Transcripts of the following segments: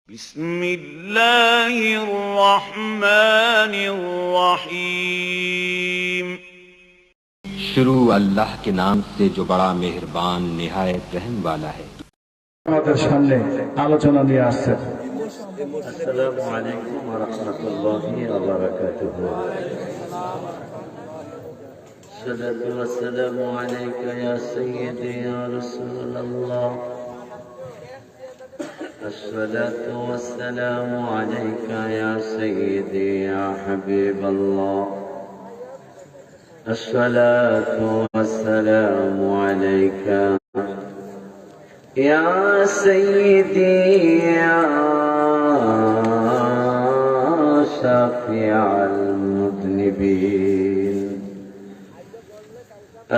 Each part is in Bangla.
بسم الله الرحمن الرحيم शुरू अल्लाह के नाम से जो बड़ा मेहरबान निहायत रहम वाला है। আমাদের সামনে আলোচনা নিয়ে আসছেন। আসসালামু আলাইকুম ওয়া রাহমাতুল্লাহি ওয়া বারাকাতুহু। সালাতু ওয়াসসালামু আলাইকা ইয়া সাইয়্যিদি ইয়া রাসূলুল্লাহ। আসসালাতু ওয়াসসালামু আলাইকা ইয়া সাইয়্যিদি ইয়া হাবিবাল্লাহ। আসসালাতু ওয়াসসালামু আলাইকা يا سيدي يا شافع المذنبين.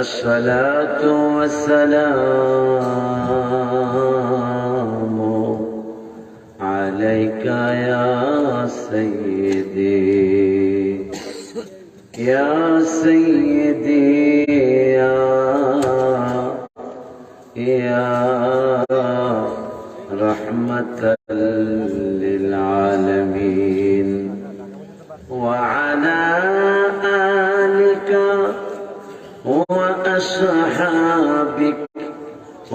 الصلاة والسلام عليك يا سيدي يا سيدي يا رحمة للعالمين وعلى آلك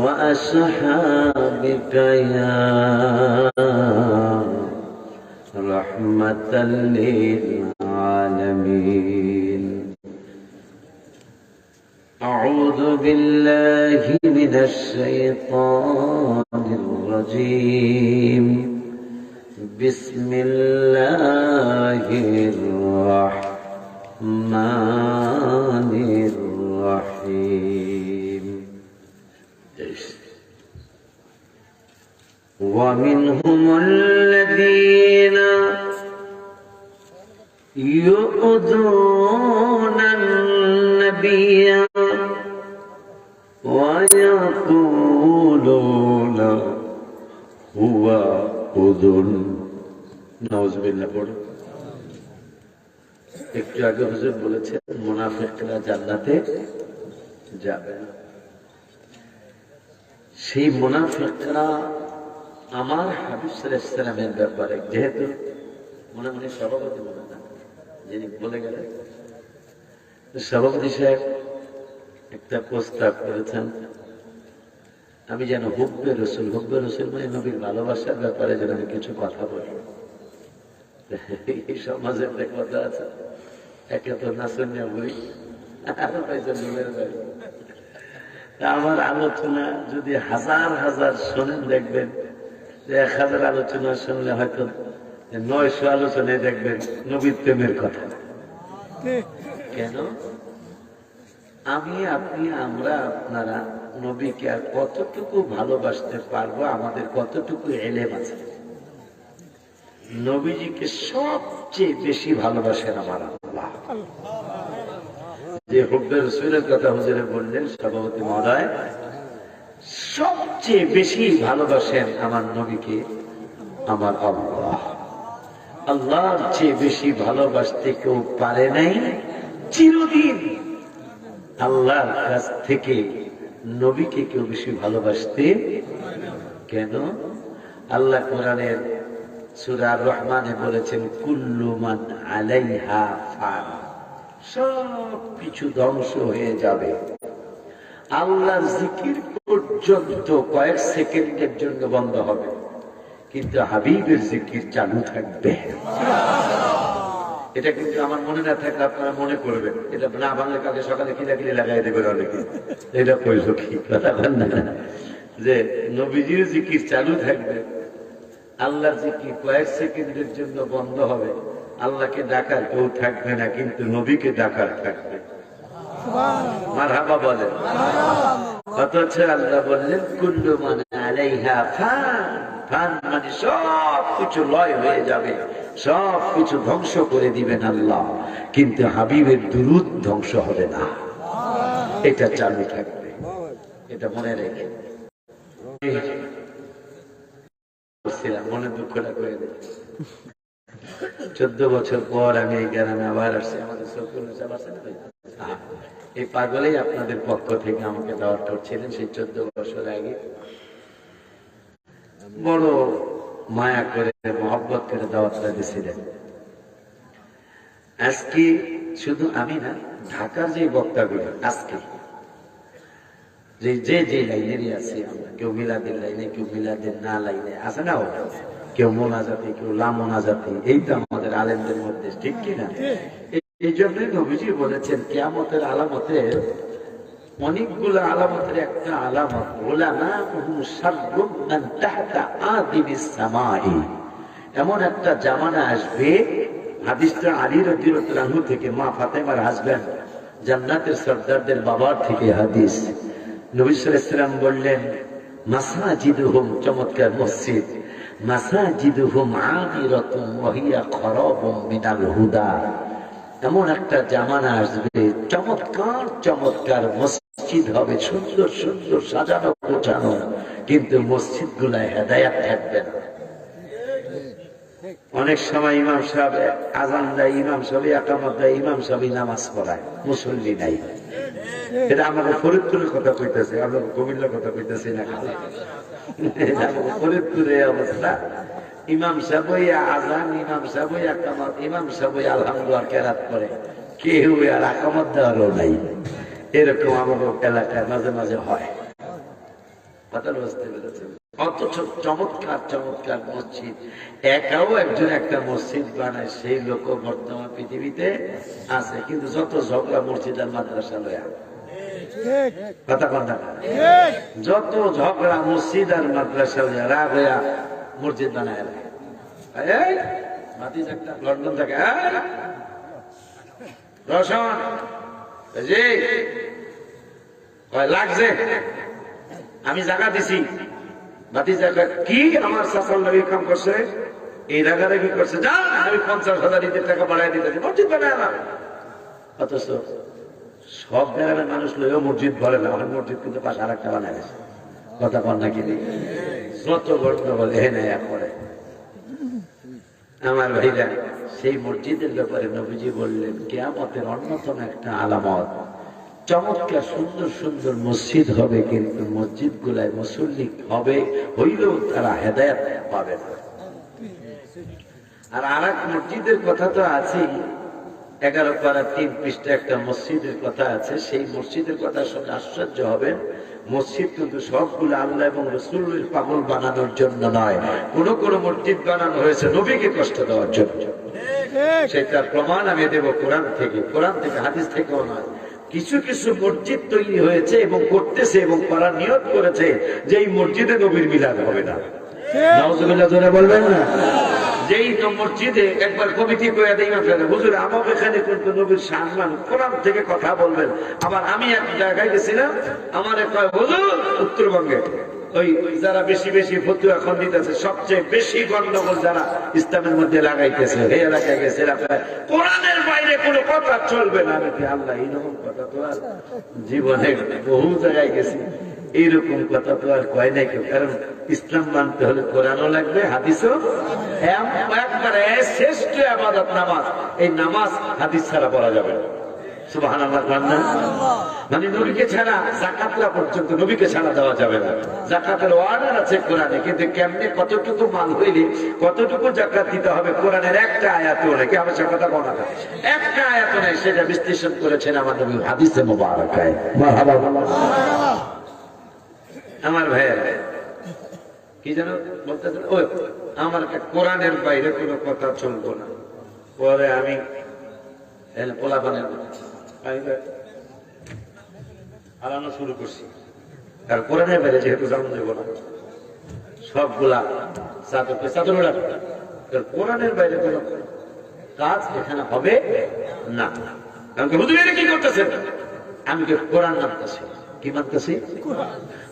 وأصحابك يا رحمة للعالمين. أعوذ بالله من الشيطان الرجيم. بسم الله الرحمن الرحيم. ومنهم الذين يؤذون النبي ويقولون هو أذن. نعوذ بالله. পড়ো। একটু আগে হুজুর বলেছেন মুনাফিকরা জান্নাতে যাবে না। সেই মুনাফিকরা আমার হাবিব সাল্লাল্লাহু আলাইহি ওয়াসাল্লামের ব্যাপারে যেহেতু মনে মনে সভাপতি বলে না, যিনি বলে গেলেন সভাপতি সাহেব একটা প্রস্তাব করেছেন, আমি যেন হুব্বে রসুল মানে নবীর ভালোবাসার ব্যাপারে যেন আমি কিছু কথা বলি। এই সমাজের একটা কথা আছে, একে তো নাচনিয়া বই আমার আলোচনা যদি হাজার হাজার শোনেন দেখবেন যে 1000 আলোচনা শুনলে হয়তো 900 আলোচনায় দেখবেন নবীর প্রেমের কথা। কেন? আমি আপনি আমরা আপনারা নবীকে আর কতটুকু ভালোবাসতে পারবো, আমাদের কতটুকু এলেম আছে। নবীজিকে সবচেয়ে বেশি ভালোবাসেন আমার আল্লাহ। যে হুব্বে রাসূলের কথা হুজুরে বললেন সভাপতি মহোদয়, সবচেয়ে বেশি ভালোবাসেন আমার নবীকে আমার আল্লাহ। আল্লাহর চেয়ে বেশি ভালোবাসতে কেউ পারে নাই চিরদিন। আল্লাহর কাছ থেকে নবীকে কেউ বেশি ভালোবাসতে কেন? আল্লাহ কোরআনের সূরা আর-রহমানে বলেছেন কুল্লু মান আলাইহা ফান, সব কিছু ধ্বংস হয়ে যাবে। আল্লাহর জিকির পর্যন্ত কয়েক সেকেন্ডের জন্য বন্ধ হবে, কিন্তু হাবিবের জিকির চালু থাকবে। এটা কিন্তু আমার মনে না থাকলে আপনারা মনে করবেন, এটা না বাংলা কালকে সকালে কিলাকিলি লাগাই দেবেন অনেকে। এটা কইল কি কথা বলেন না, যে নবীজির জিকির চালু থাকবে, আল্লাহর জিকির কয়েক সেকেন্ডের জন্য বন্ধ হবে। আল্লাহকে ডাকার কেউ থাকবে না, কিন্তু নবীকে ডাকার থাকবে। মারহাবা বলেন। অথচ আল্লাহ বললেন কুল্লু মান আলাইহা ফান, ফান মানে সব কিছু লয় হয়ে যাবে, সব কিছু ধ্বংস করে দিবেন আল্লাহ, কিন্তু হাবিবের দুরূদ ধ্বংস হবে না, এটা চালু থাকবে। এটা মনে রেখে মনে দুঃখটা করে দেয়। 14 বছর পর আমি এই গ্রামে আবার আসছি। আমাদের এই পাগলেই আপনাদের পক্ষ থেকে আমাকে দাওয়াত করছিলেন সেই 14 বছর আগে। বড় মায়া করে মহব্বত করে দাওয়াতটা দিয়েছিলেন। আজকে শুধু আমি না, ঢাকার যে বক্তাগুলো আজকে যে যে যে লাইনেরই আছে, আমরা কেউ মিলাদের লাইনে, কেউ মিলাদের না লাইনে আছে না, কেউ মোনাজাতি, কেউ লামোনাজাতি, এই তো আমাদের আলেমদের মধ্যে, ঠিক কিনা? এই জন্যই নবীজি বলেছেন কিয়ামতের আলামতের অনেকগুলো আলামতের একটা আলামত এমন একটা জামানা আসবে, হাদিসটা আলী রাদিয়াল্লাহু আনহু থেকে, মা ফাতেমার হাজবেন্ড জান্নাতের সরদারদের বাবার থেকে হাদিস। নবী সাল্লাল্লাহু আলাইহি ওয়াসাল্লাম বললেন মাসাজিদুহুম, চমৎকার মসজিদ, মাসাজিদুহুম আমিরাতুন ওয়া হিয়া খরাবুম মিনাল হুদা। এমন একটা জামানা আসবে, চমৎকার চমৎকার মসজিদ হবে, সুন্দর সুন্দর সাজানো গোছানো, কিন্তু মসজিদ গুলায় হেদায়াত থাকবে না। অনেক সময় ইমাম সাহেব আজান দেয়, ইমাম সাহেব একামত দেয়, ইমাম সাহেব নামাজ পড়ায়, মুসল্লি নাই। এটা আমাকে ফরিদপুরের কথা কইতেছে, আমরা কুমিল্লার কথা কইতেছি না। ফরিদপুরে অবস্থা, ইমাম সাহেব আজান, ইমাম সাহেব একামত, ইমাম সাহেব আলহামদুলিল্লাহ কেরাত করে, কেউ আর একামত দেওয়ারও নাই। এরকম আমাদের এলাকায় মাঝে মাঝে হয়। কথা বুঝতে পেরেছেন? অথচ চমৎকার চমৎকার মসজিদ, একাও একজন একটা মসজিদ বানায়, সেই লোক বর্তমান পৃথিবীতে আছে। কিন্তু যত ঝগড়া মসজিদ আর মাদ্রাসা লয়া, কথা কথা, যত ঝগড়া মসজিদ আর মাদ্রাসা লয়া, রাগ হইয়া মসজিদ বানায় লন্ডন থেকে রোশন লাগছে, আমি জায়গা দিছি, বাতি জায়গা কি আমার শাসন লাগি কাম করছে, এই জায়গাটা কি করছে, যা আমি 50,000 টাকা বাড়াই দিতেছি, মসজিদ বানায় না। অথচ সব গ্রামের মানুষ লইও মসজিদ বলে না, আমার মসজিদ কিন্তু পাশে আর একটা বানায় গেছে। কথা কন নাকি? যত গন্ডগোল হেনে করে। আমার ভাইরা, সেই মসজিদের ব্যাপারে নবীজি বললেন কিয়ামতের অন্যতম একটা আলামত, চমৎকার সুন্দর সুন্দর মসজিদ হবে, কিন্তু মসজিদ গুলায় মুসল্লি হবে, হইলেও তারা হেদায়েত পাবে না। আর আরেক মসজিদের কথা তো আছে, 11 পারা 3 পৃষ্ঠা একটা মসজিদের কথা আছে। সেই মসজিদের কথা শুনে আশ্চর্য হবেন। মসজিদ কিন্তু সবগুলো আল্লাহ এবং রাসূলের পাগল বানানোর জন্য নয়, কোন কোন মসজিদ বানানো হয়েছে নবীকে কষ্ট দেওয়ার জন্য। সেটার প্রমাণ আমি দেব কোরআন থেকে, হাদিস থেকেও নয়। কিছু কিছু মসজিদ তৈরি হয়েছে এবং করতেছে এবং করার নিয়ত করেছে যে এই মসজিদে নবীর মিলাদ হবে না। নাউজুবিল্লাহ জোরে বলবেন না? যেই মসজিদে একবার কমিটি করে দেয় হুজুর আমার এখানে কিন্তু নবীর সম্মান, কোরআন থেকে কথা বলবেন। আবার আমি এক জায়গায় গেছিলাম, আমার কয় হুজুর উত্তরবঙ্গে ওই যারা বেশি বেশি ফতুয়া এখন দিতেছে, সবচেয়ে বেশি গন্ডগোল যারা ইসলামের মধ্যে লাগাইতেছে, এই এলাকায় গেছে কোরআনের বাইরে কোনো কথা চলবে না। আল্লাহ এইরকম কথা তো আর জীবনে বহু জায়গায় গেছি, এইরকম কথা তো আর কয় নাই কেউ। কারণ ইসলাম মানতে হলে কোরআনও লাগবে, হাদিসও। একবারে শ্রেষ্ঠ ইবাদত নামাজ, এই নামাজ হাদিস ছাড়া পড়া যাবে না। সুবহানাল্লাহ। মানে নবীকে ছাড়া যাকাতটা পর্যন্ত নবীকে ছাড়া দেওয়া যাবে না। যাকাতের অর্ডার আছে কোরআনে, কিন্তু কেমনে কতটুকু মাল হইলে কতটুকু যাকাত দিতে হবে কোরআনের একটা আয়াতও নেই। কি আমার কথা বলা না, একটা আয়াতও নেই, সেটা বিশ্লেষণ করেছেন আমার নবী হাদিসে মুবারাকায়। মারহাবা। আমার ভাইয়ের কি যেন বলতেছেন, ওই আমার কোরআনের বাইরে কোনো কথা চলবো না। পরে আমি পোলাপানের হারানো শুরু করছি, আর কোরআনের বাইরে যেহেতু জান দেব না, সবগুলা চাদর কোরআনের বাইরে কোনো কাজ এখানে হবে না। হুজুর এটা কি করতেছেন? আমি কোরআন মানতেছি। কি মানতেছি?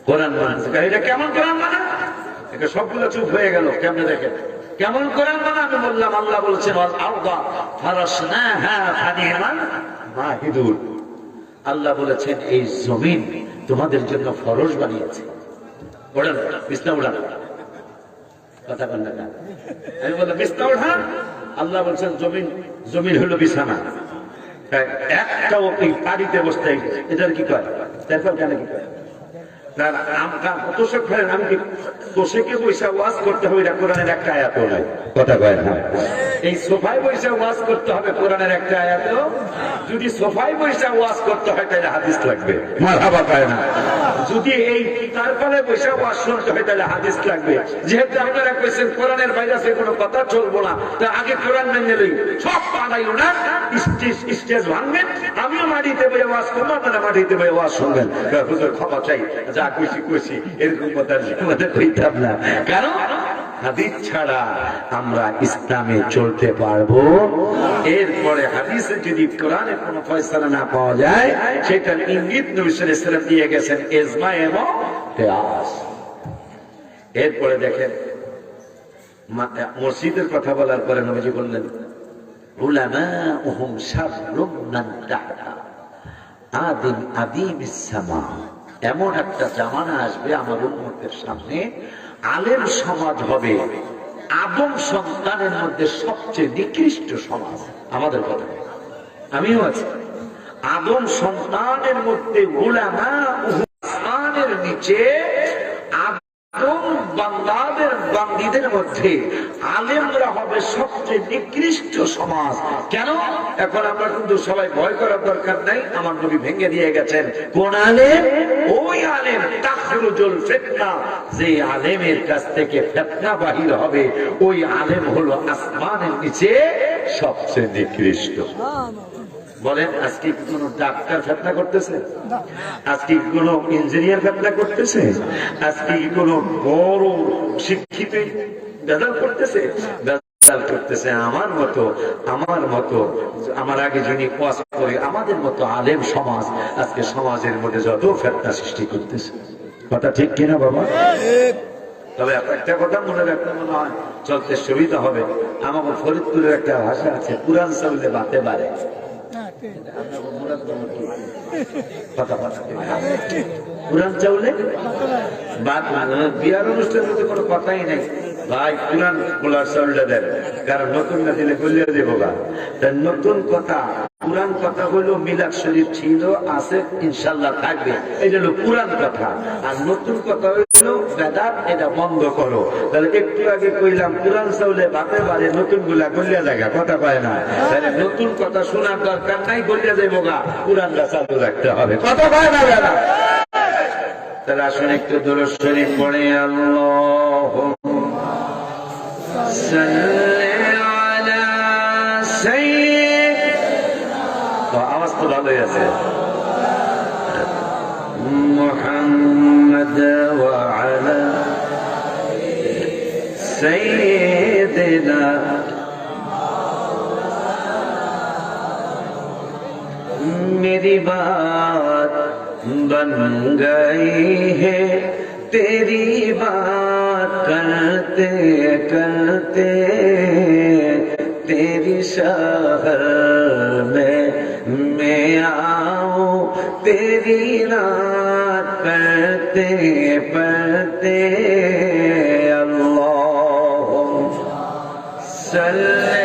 কোরআন মানতেছি। এটা কেমন কোরআন মানা? এটা সবগুলো চুপ হয়ে গেল। কেমনে দেখেন কেমন কোরআন মানা? আমি বললাম আল্লাহ বলছেন আল্লাহ বলেছেন এই জমিন তোমাদের জন্য ফরজ বানিয়েছে। ওড়ান বিছনা উড়ান, কথা বল না। আমি বললাম বিছনা উঠান। আল্লাহ বলছেন জমিন হলো বিছানা। একটাও বাড়িতে বসতে এটার কি কয়? তারপর কেন কি কয়? তোষক ফেলেন, আমি কি তোষকে পয়সা ওয়াজ করতে হবে? এটা কোরআনের একটা আয়াত নাই, কথা কয় না। এই সোফায় পয়সা ওয়াজ করতে হবে, কোরআনের একটা আয়াত। যদি সোফায় পয়সা ওয়াজ করতে হয় তাহলে হাদিস লাগবে, মারহাবা কয় না। যদি এই তারপরে পয়সা ওয়াজ শুনতে হয় তাহলে হাদিস লাগবে। যেহেতু আপনারা কইছেন কোরআনের বাইরে সে কোনো কথা চলবো না, তা আগে কোরআন মেনে লই। সব পাঠাইলো না, স্টেজ ভাঙবেন, আমিও মাটিতে বই ওয়াজ করবো, আপনারা মাটিতে বই ওয়াজ শুনবেন। হুজুর ক্ষমা চাই, যা কইছি এরকম কথা কইতাম না। কারণ হাদিস ছাড়া আমরা ইসলামে চলতে পারবো। এরপরে হাদিসে যদি কোরআনে কোনো ফয়সালা না পাওয়া যায়, সেটার ইঙ্গিত নবী সাল্লাল্লাহু আলাইহি ওয়াসাল্লাম দিয়ে গেছেন ইজমা এবং কিয়াস। এরপরে দেখেন মসজিদের কথা বলার পরে নবীজি বললেন, উলামাউহুম শাররুম মান তাহতা আদিমিস সামা। এমন একটা জামানা আসবে আমার উম্মতের সামনে, আলেম সমাজ হবে আদম সন্তানের মধ্যে সবচেয়ে নিকৃষ্ট সমাজ। আমাদের কথা, আমিও আছি। আদম সন্তানের মধ্যে উলামা আসমানের নিচে, আদম বান্দীদের মধ্যে আলেমরা হবে সবচেয়ে নিকৃষ্ট সমাজ। কেন? এখন আমরা কিন্তু সবাই ভয় করার দরকার নাই, আমার নবী ভেঙে দিয়ে গেছেন। কোন আলেম? ওই আলেম তাখরুজুল ফিতনা, যে আলেমের কাছ থেকে ফিতনা বাহির হবে, ওই আলেম হলো আসমানের নিচে সবচেয়ে নিকৃষ্ট। বলেন, আজকে কি কোন ডাক্তার ফেতনা করতেছে? আজকে কি কোন ইঞ্জিনিয়ার ফেতনা করতেছে? আজকে কি কোন বড় শিক্ষিত বেদাল করতেছে? বেদাল করতেছে আমার মতো আমার আগে যিনি ওয়াজ করে, আমাদের মতো আলেম সমাজ আজকে সমাজের মধ্যে যত ফেতনা সৃষ্টি করতেছে। কথা ঠিক কিনা বাবা? তবে একটা কথা মনে রাখতে মনে হয় চলতে সুবিধা হবে। আমার ফরিদপুরের একটা ভাষা আছে, পুরান চাউলে বাতে বাড়ে। পুরান চাউলে বিয়ার অনুষ্ঠানের মধ্যে কোনো কথাই নেই ভাই, পুরান গোলার চাউলটা দেন, কারণ নতুন না দিলে গলিয়ে দেবো গা। নতুন কথা, পুরান কথা হলো মিলাদ শরীফ ছিল, আছে, ইনশাল্লাহ থাকবে, এটা হলো পুরান কথা। আর নতুন কথা হইলো বেদাত, এটা বন্ধ করো। তাহলে একটু আগে কইলাম পুরান চাউলে বাপে বাড়ে, নতুন গুলা গলিয়া জায়গা, কথা পায় না। তাহলে নতুন কথা শোনার দরকার নাই, গলিয়া যাইব গা, পুরানটা চালু রাখতে হবে, কথা পায় না বেদা। তাহলে আসুন একটু দুরূদ শরীফ পড়ে, আল্লাহুম্মা সাল্লি আলা সাইয়্যিদিনা, আওয়াজ তো ভালোই আছে, মুহাম্মাদ ওয়া আলা সাইয়্যিদিনা मेरी बात बन गई है तेरी बात करते करते तेरी शहर में मैं आऊं तेरी रात करते पढ़ते अल्लाहुम्मा सल्ली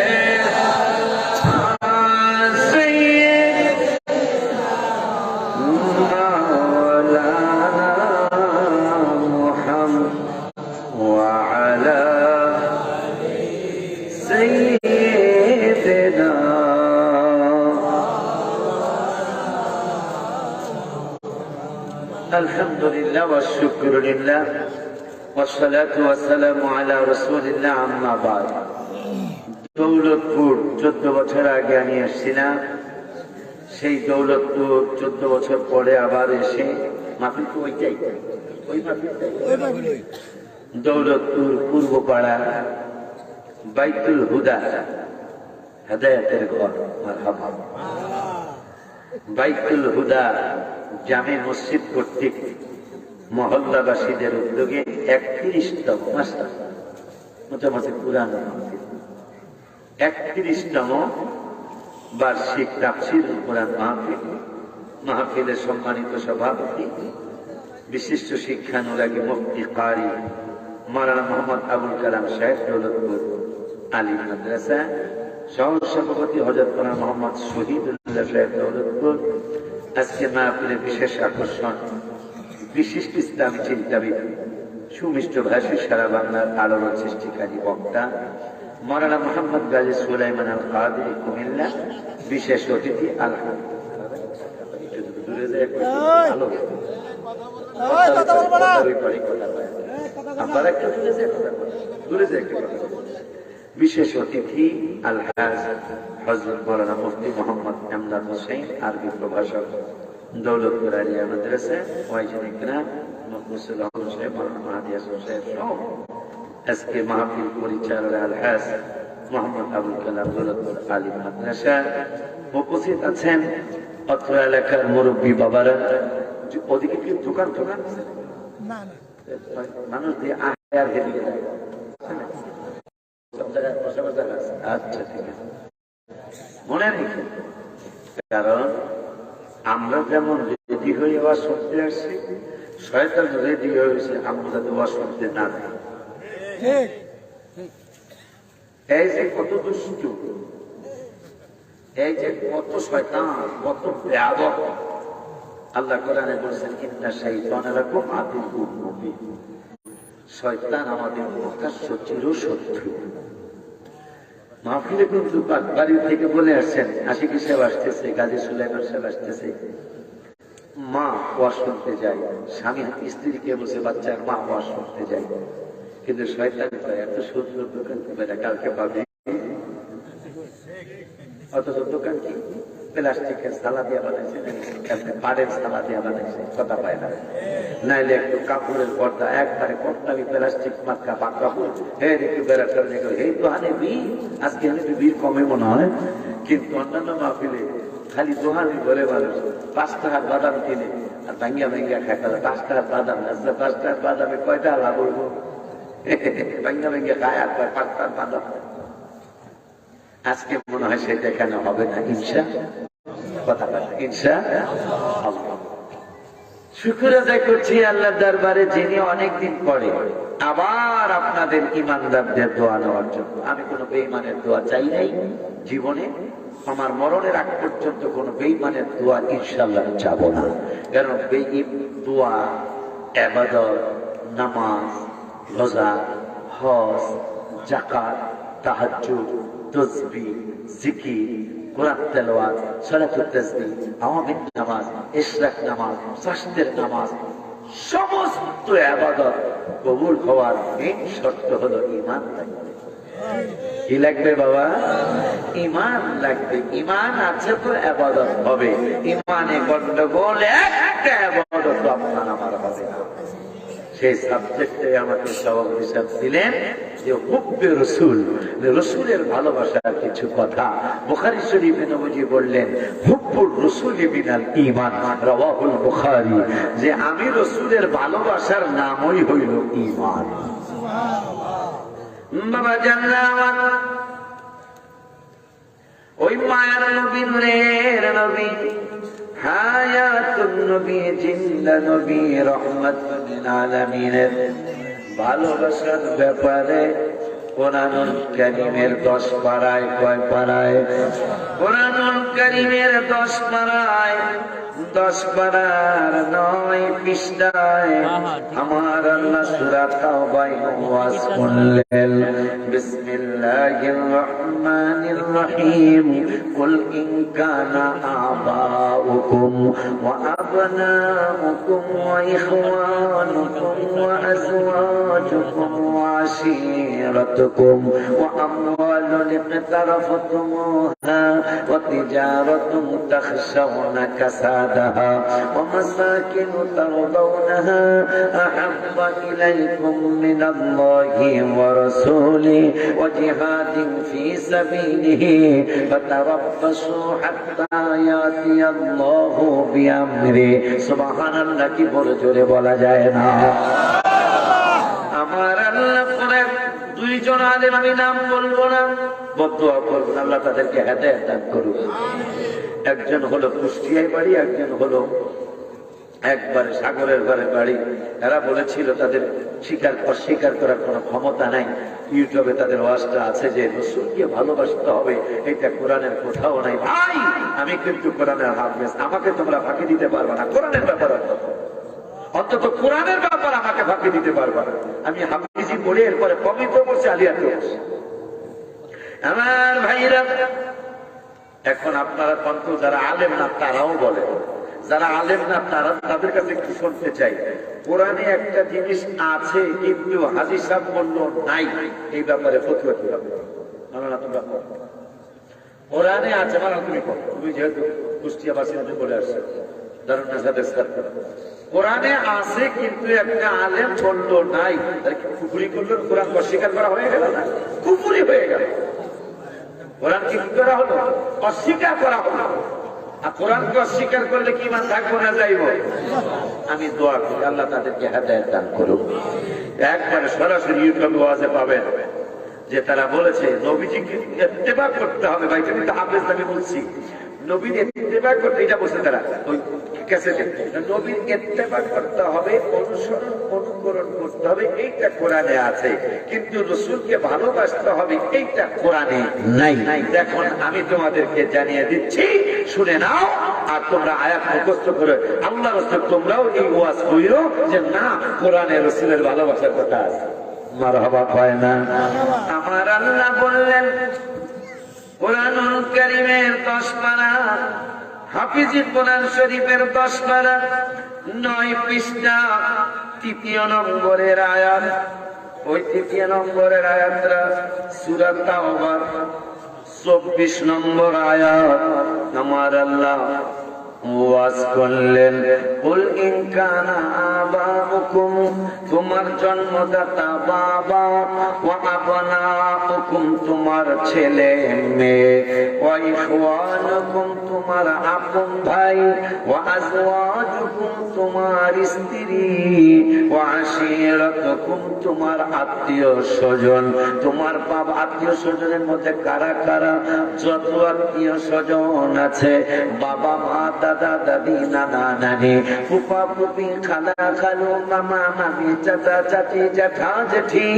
আলহামদুলিল্লাহ ওয়া শুকরুলিল্লাহ ওয়া সালাতু ওয়া সালামু আলা রাসূলিল্লাহ, আম্মা বাদ। দৌলতপুর 14 বছর আগে আমি এসেছিলাম, সেই দৌলতপুর 14 বছর পরে আবার এসে মাহফিল তো ওইটাই, ওই মাহফিল দৌলতপুর পূর্বপাড়া বাইতুল হুদা, হেদায়েতের ঘর, মারহাবা। বাইতুল হুদা জামে মসজিদ কর্তৃক মহল্লাবাসীদের উদ্যোগে 31তম মাসটা, মোটামুটি পুরান 31তম বার্ষিক তাফসীরুল কোরআন মাহফিল। মাহফিলের সম্মানিত সভাপতি বিশিষ্ট শিক্ষানুরাগী মুফতি কারি মাওলানা মোহাম্মদ আবুল কালাম সাহেব, দৌলতপুর আলিম মাদ্রাসা। সহ সভাপতি হযরত মাওলানা মোহাম্মদ শহীদুল্লাহ সাহেব, দৌলতপুর। আজকে মাহফিলের বিশেষ আকর্ষণ বিশিষ্ট ইসলামী চিন্তাবিদ, সুমিষ্ট ভাষী, সারা বাংলার আলোড়ন সৃষ্টিকারী বক্তা মাওলানা মোহাম্মদ গাজী সুলাইমান আল কাদেরী কুমিল্লা, বিশেষ অতিথি বিশেষ অতিথি আলহাজ হযরত মাওলানা মুফতি মোহাম্মদ এমদাদ হোসেন, আরবি প্রভাষক, দৌলতপুর আলিয়া মাদ্রাসা, ওয়াইজুল ইকরাম মুফতি রহমান সাহেব, মাওলানা মাহাদি হাসান সাহেব সহ আজকে মাহফিল পরিচালক আলহাজ মোহাম্মদ আবুল কালাম, দৌলতপুর আলিম মাদ্রাসা। উপস্থিত আছেন অত্র এলাকার মুরব্বী বাবারা। ওদিকে কি দোকান টোকান মানুষ দিয়ে আয়ার হেরিয়ে যায়, সব জায়গায় আচ্ছা ঠিক আছে, মনে রেখে। কারণ আমরা যেমন রেডি হয়ে ওয়াজ শুনতে আসছি, শয়তান রেডি হয়েছে আমরা যাতে ওয়াজ শুনতে না যাই। এই যে কত দুষ্টু, এই যে কত শয়তান, কত বেয়াদব। আল্লাহ কোরআনে বলেছেন ইন্না শাইতানা লাকুম আদুউম মুবিন, শয়তান আমাদের প্রকাশ্য চিরশত্রু। মাহফিলে কিন্তু বাড়ি থেকে বলে আসছেন, আশিকি সাহেব আসতেছে, গাজী সুলাইমান সাহেব আসতেছে, মা ওয়াজ শুনতে যায়, স্বামী স্ত্রীকে বসে বাচ্চার মা ওয়াজ শুনতে যায়। কিন্তু শয়তান এত সুন্দর দোকান কালকে পাবে, অথচ দোকান কি প্লাস্টিকের সালা দিয়ে বানাইছে, পাড়ের সালা দিয়ে বানাইছে, কথা পায় না। নাইলে একটু কাপড়ের পর্দা, একবারে কট্টামি প্লাস্টিক মার্কা বা কাপড়, একটু বেড়াটা দেখো, এই তো হানে বীর, আজকে হানে বীর কমে মনে হয়। কিন্তু অন্যান্য মাহফিলে খালি দোহানি করে মানুষ 5 টাকার বাদাম কিনে আর ভাঙ্গা ভাঙ্গা খায়। 5 টাকার বাদাম, 5 টাকার বাদামে কয়টা লাভ হইব? ভাঙ্গা ভাঙ্গা খায় আর 5 টাকার বাদাম। আজকে মনে হয় সেটা কেন হবে না, ইনশা কথা বলে ইনশা আল্লাহ। শুকর আদায় করছি আল্লাহর দরবারে, যিনি অনেকদিন পরে আবার আপনাদের ইমানদারদের দোয়া নেওয়ার জন্য। আমি কোনো বেঈমানের দোয়া চাই নাই জীবনে, আমার মরণের আগ পর্যন্ত কোনো বেঈমানের দোয়া ইনশাআল্লাহ চাব না। কারণ দোয়া, ইবাদত, নামাজ, রোজা, হজ, যাকাত, তাহাজ্জুদ, তাসবিহ, জিকির, কোরআন তেলাওয়াত, সালাতুত তাসবিহ, আওয়ামিন নামাজ, ইশরাক নামাজ, সাজদের নামাজ, সমস্ত ইবাদত কবুল হওয়ার মেন শর্ত হলো ঈমান লাগবে। কি লাগবে বাবা? ঈমান লাগবে। ঈমান আছে তো ইবাদত হবে। ঈমানে গন্ডগোল, একটা ইবাদত আপনার আমার হবে না। সেই সাবজেক্টে আমাকে সওয়াল হিসাব দিলেন যে হুব্বে রাসূল, রাসূলের ভালোবাসার কিছু কথা। বুখারী শরীফে নবীজি বললেন হুব্বুর রাসূলি মিনাল ঈমান, রাওয়াহুল বুখারী, যে আমি রাসূলের ভালোবাসার নামই হইল ঈমান। বাবা জান্নাত ওই মায়ার নবী, নূরের নবী, হায়াতুন নবী, জিন্দা নবী, রহমাতুল লিল আলামিনের ভালোবাসার ব্যাপারে কোরআনুল কারীমের 10 পারায়, কয় পারায়? কোরআনুল কারীমের 10 পারায়, 10 পারার 9 পৃষ্ঠায় আমার আল্লাহ সূরা তাওবায় ওয়াজ করলেন, বিসমিল্লাহির রহমানির রহিম, কুল ইন কানা আবাউকুম ওয়া আবনাউকুম ওয়া ইখওয়ানুকুম ওয়া আজওয়াজুকুম ওয়া আশীরাতুকুম ওয়া আমওয়ালুন ইqtaraftumuha ওয়া তিজারাতুন তাখশাউনা কাসাদাহা ওয়া মাসাকিন তারদাউনাহা আহাব্বা ইলাইকুম মিনাল্লাহি ওয়া রাসূলিহি ওয়া জিহাদিন ফি সাবিলিহি ফাতারাব্বাসু হাত্তা ইয়াতিয়াল্লাহু বিআমরি। সুবহানাল্লাহ, কি বড় জোরে বলা যায় না? আমার আল্লাহ করে 2 জন আলেম, আমি নাম বলবো না, বদদুয়া করবো না, আল্লাহ তাদেরকে হেদায়েত দান করুন। একজন হলো কুষ্টিয়ায় বাড়ি, একজন হলো একবারে সাগরের ঘরে বাড়ি। এরা বলেছিল তাদের অস্বীকার করার কোনো ক্ষমতা নাই। ইউটিউবে তাদের ওয়াজটা আছে যে রাসূলকে ভালোবাসতে হবে, এটা কোরআনের কোথাও নাই। ভাই, আমি কিন্তু কোরআনের হাফেজ, আমাকে তোমরা ফাঁকি দিতে পারবে না। কোরআনের ব্যাপারে অন্তত কোরআনের ব্যাপার আমাকে ফাঁকি দিতে পারবা না। আমি হাফিজি পড়ে এরপরে পবিত্র পড়ছি, আলিয়াতে পড়ছি। আমার ভাইরা, এখন আপনারা কন্ত যারা আলেম না তারাও বলে, যারা আলেম না তারা, তাদের কাছে একটু শুনতে চাই, কোরআনে একটা জিনিস আছে কিন্তু হাজী সাহেব বলল নাই, এই ব্যাপারে ফতোয়া কি হবে? কোরআনে আছে মানে তুমি যেহেতু কুষ্টিয়া বাসিন্দা বলে আসছে, দারুন নাসাদের স্যার, কোরআনে আছে কিন্তু একটা আলেম বলল নাই, কুফরি করলো, কোরআন অস্বীকার করা হয়ে গেল না? কুফরি হয়ে গেল। কোরআন কি করা হলো? অস্বীকার করা হলো। আর কোরআনকে অস্বীকার করলে কি মান থাকবো না যাইব? আমি দোয়া করি আল্লাহ তাদেরকে হেদায়েত দান করুক। একবারে সরাসরি ইউটিউবে ওয়াজে পাবেন যে তারা বলেছে নবীজিকে ইত্তেবা করতে হবে। ভাই তুমি তো হাফেজ, আমি বলছি নবীর ইত্তেবা করতে, এটা বলছে তারা ওই ক্যাসেটে, নবীর ইত্তেবা করতে হবে, অনুসরণ অনুকরণ করতে হবে, এইটা কোরআনে আছে, কিন্তু রাসূলকে ভালোবাসতে হবে, এইটা কোরআনে নাই। দেখুন আমি তোমাদেরকে জানিয়ে দিচ্ছি, শুনে নাও, আর তোমরা আয়াত মুখস্থ করে আল্লাহ রাসূল তোমরাও এই ওয়াজ কইরো যে না, কোরআনে রাসূলের ভালোবাসার কথা আছে। মারহাবা হয় না? আমার আল্লাহ বললেন কোরআনুল কারীমের 10 পারা, হাফিজি কোরআন শরীফের 10 পারা 9 পৃষ্ঠা 3 নম্বরের আয়াত। ওই 3 নম্বরের আয়াতটা সূরা তাওবার 24 নম্বর আয়াত। আমার আল্লাহ ওয়াজ করলেন, কুল ইন কানা আবাউকুম, তোমার জন্মদাতা বাবা, ওয়া আবনাউকুম, তোমার ছেলে মেয়ে, ওয়া ইখওয়ানুকুম, তোমার আপন ভাই, ওয়া আজওয়াজুকুম, তোমার স্ত্রী, ওয়া আশীরাতুকুম, তোমার আত্মীয় স্বজন। তোমার বাবা আত্মীয় স্বজনের মধ্যে কারা কারা? যত আত্মীয় স্বজন আছে, বাবা মা দাদা দাদি নানা নানি ফুফা ফুফি খালা খালু মামা মামি চাচা চাচি জ্যাঠা জেঠি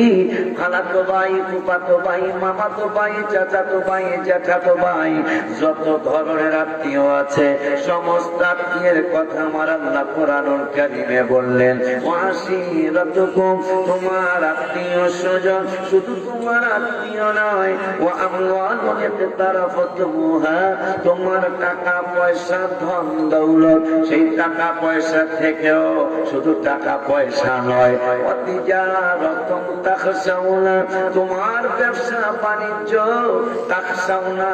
খালাতো ভাই ফুফাতো ভাই মামাতো ভাই চাচাতো ভাই জ্যাঠাতো ভাই, যত ধরনের আত্মীয় আছে সমস্ত আত্মীয়ের কথা আমার আল্লাহ কোরআনুল কারীমে বললেন। ওয়াশিরাতুকুম, তোমার আত্মীয় স্বজন, শুধু তোমার আত্মীয় নয়, ওয়া আমওয়ালুন ইকতারাফতুমুহা, তোমার টাকা পয়সা ধন দৌলত, সেই টাকা পয়সা থেকেও শুধু টাকা পয়সা নয়, ওয়াতিজারাতুম তাখশাউনা, তোমার ব্যবসা বাণিজ্য, তাখশাউনা,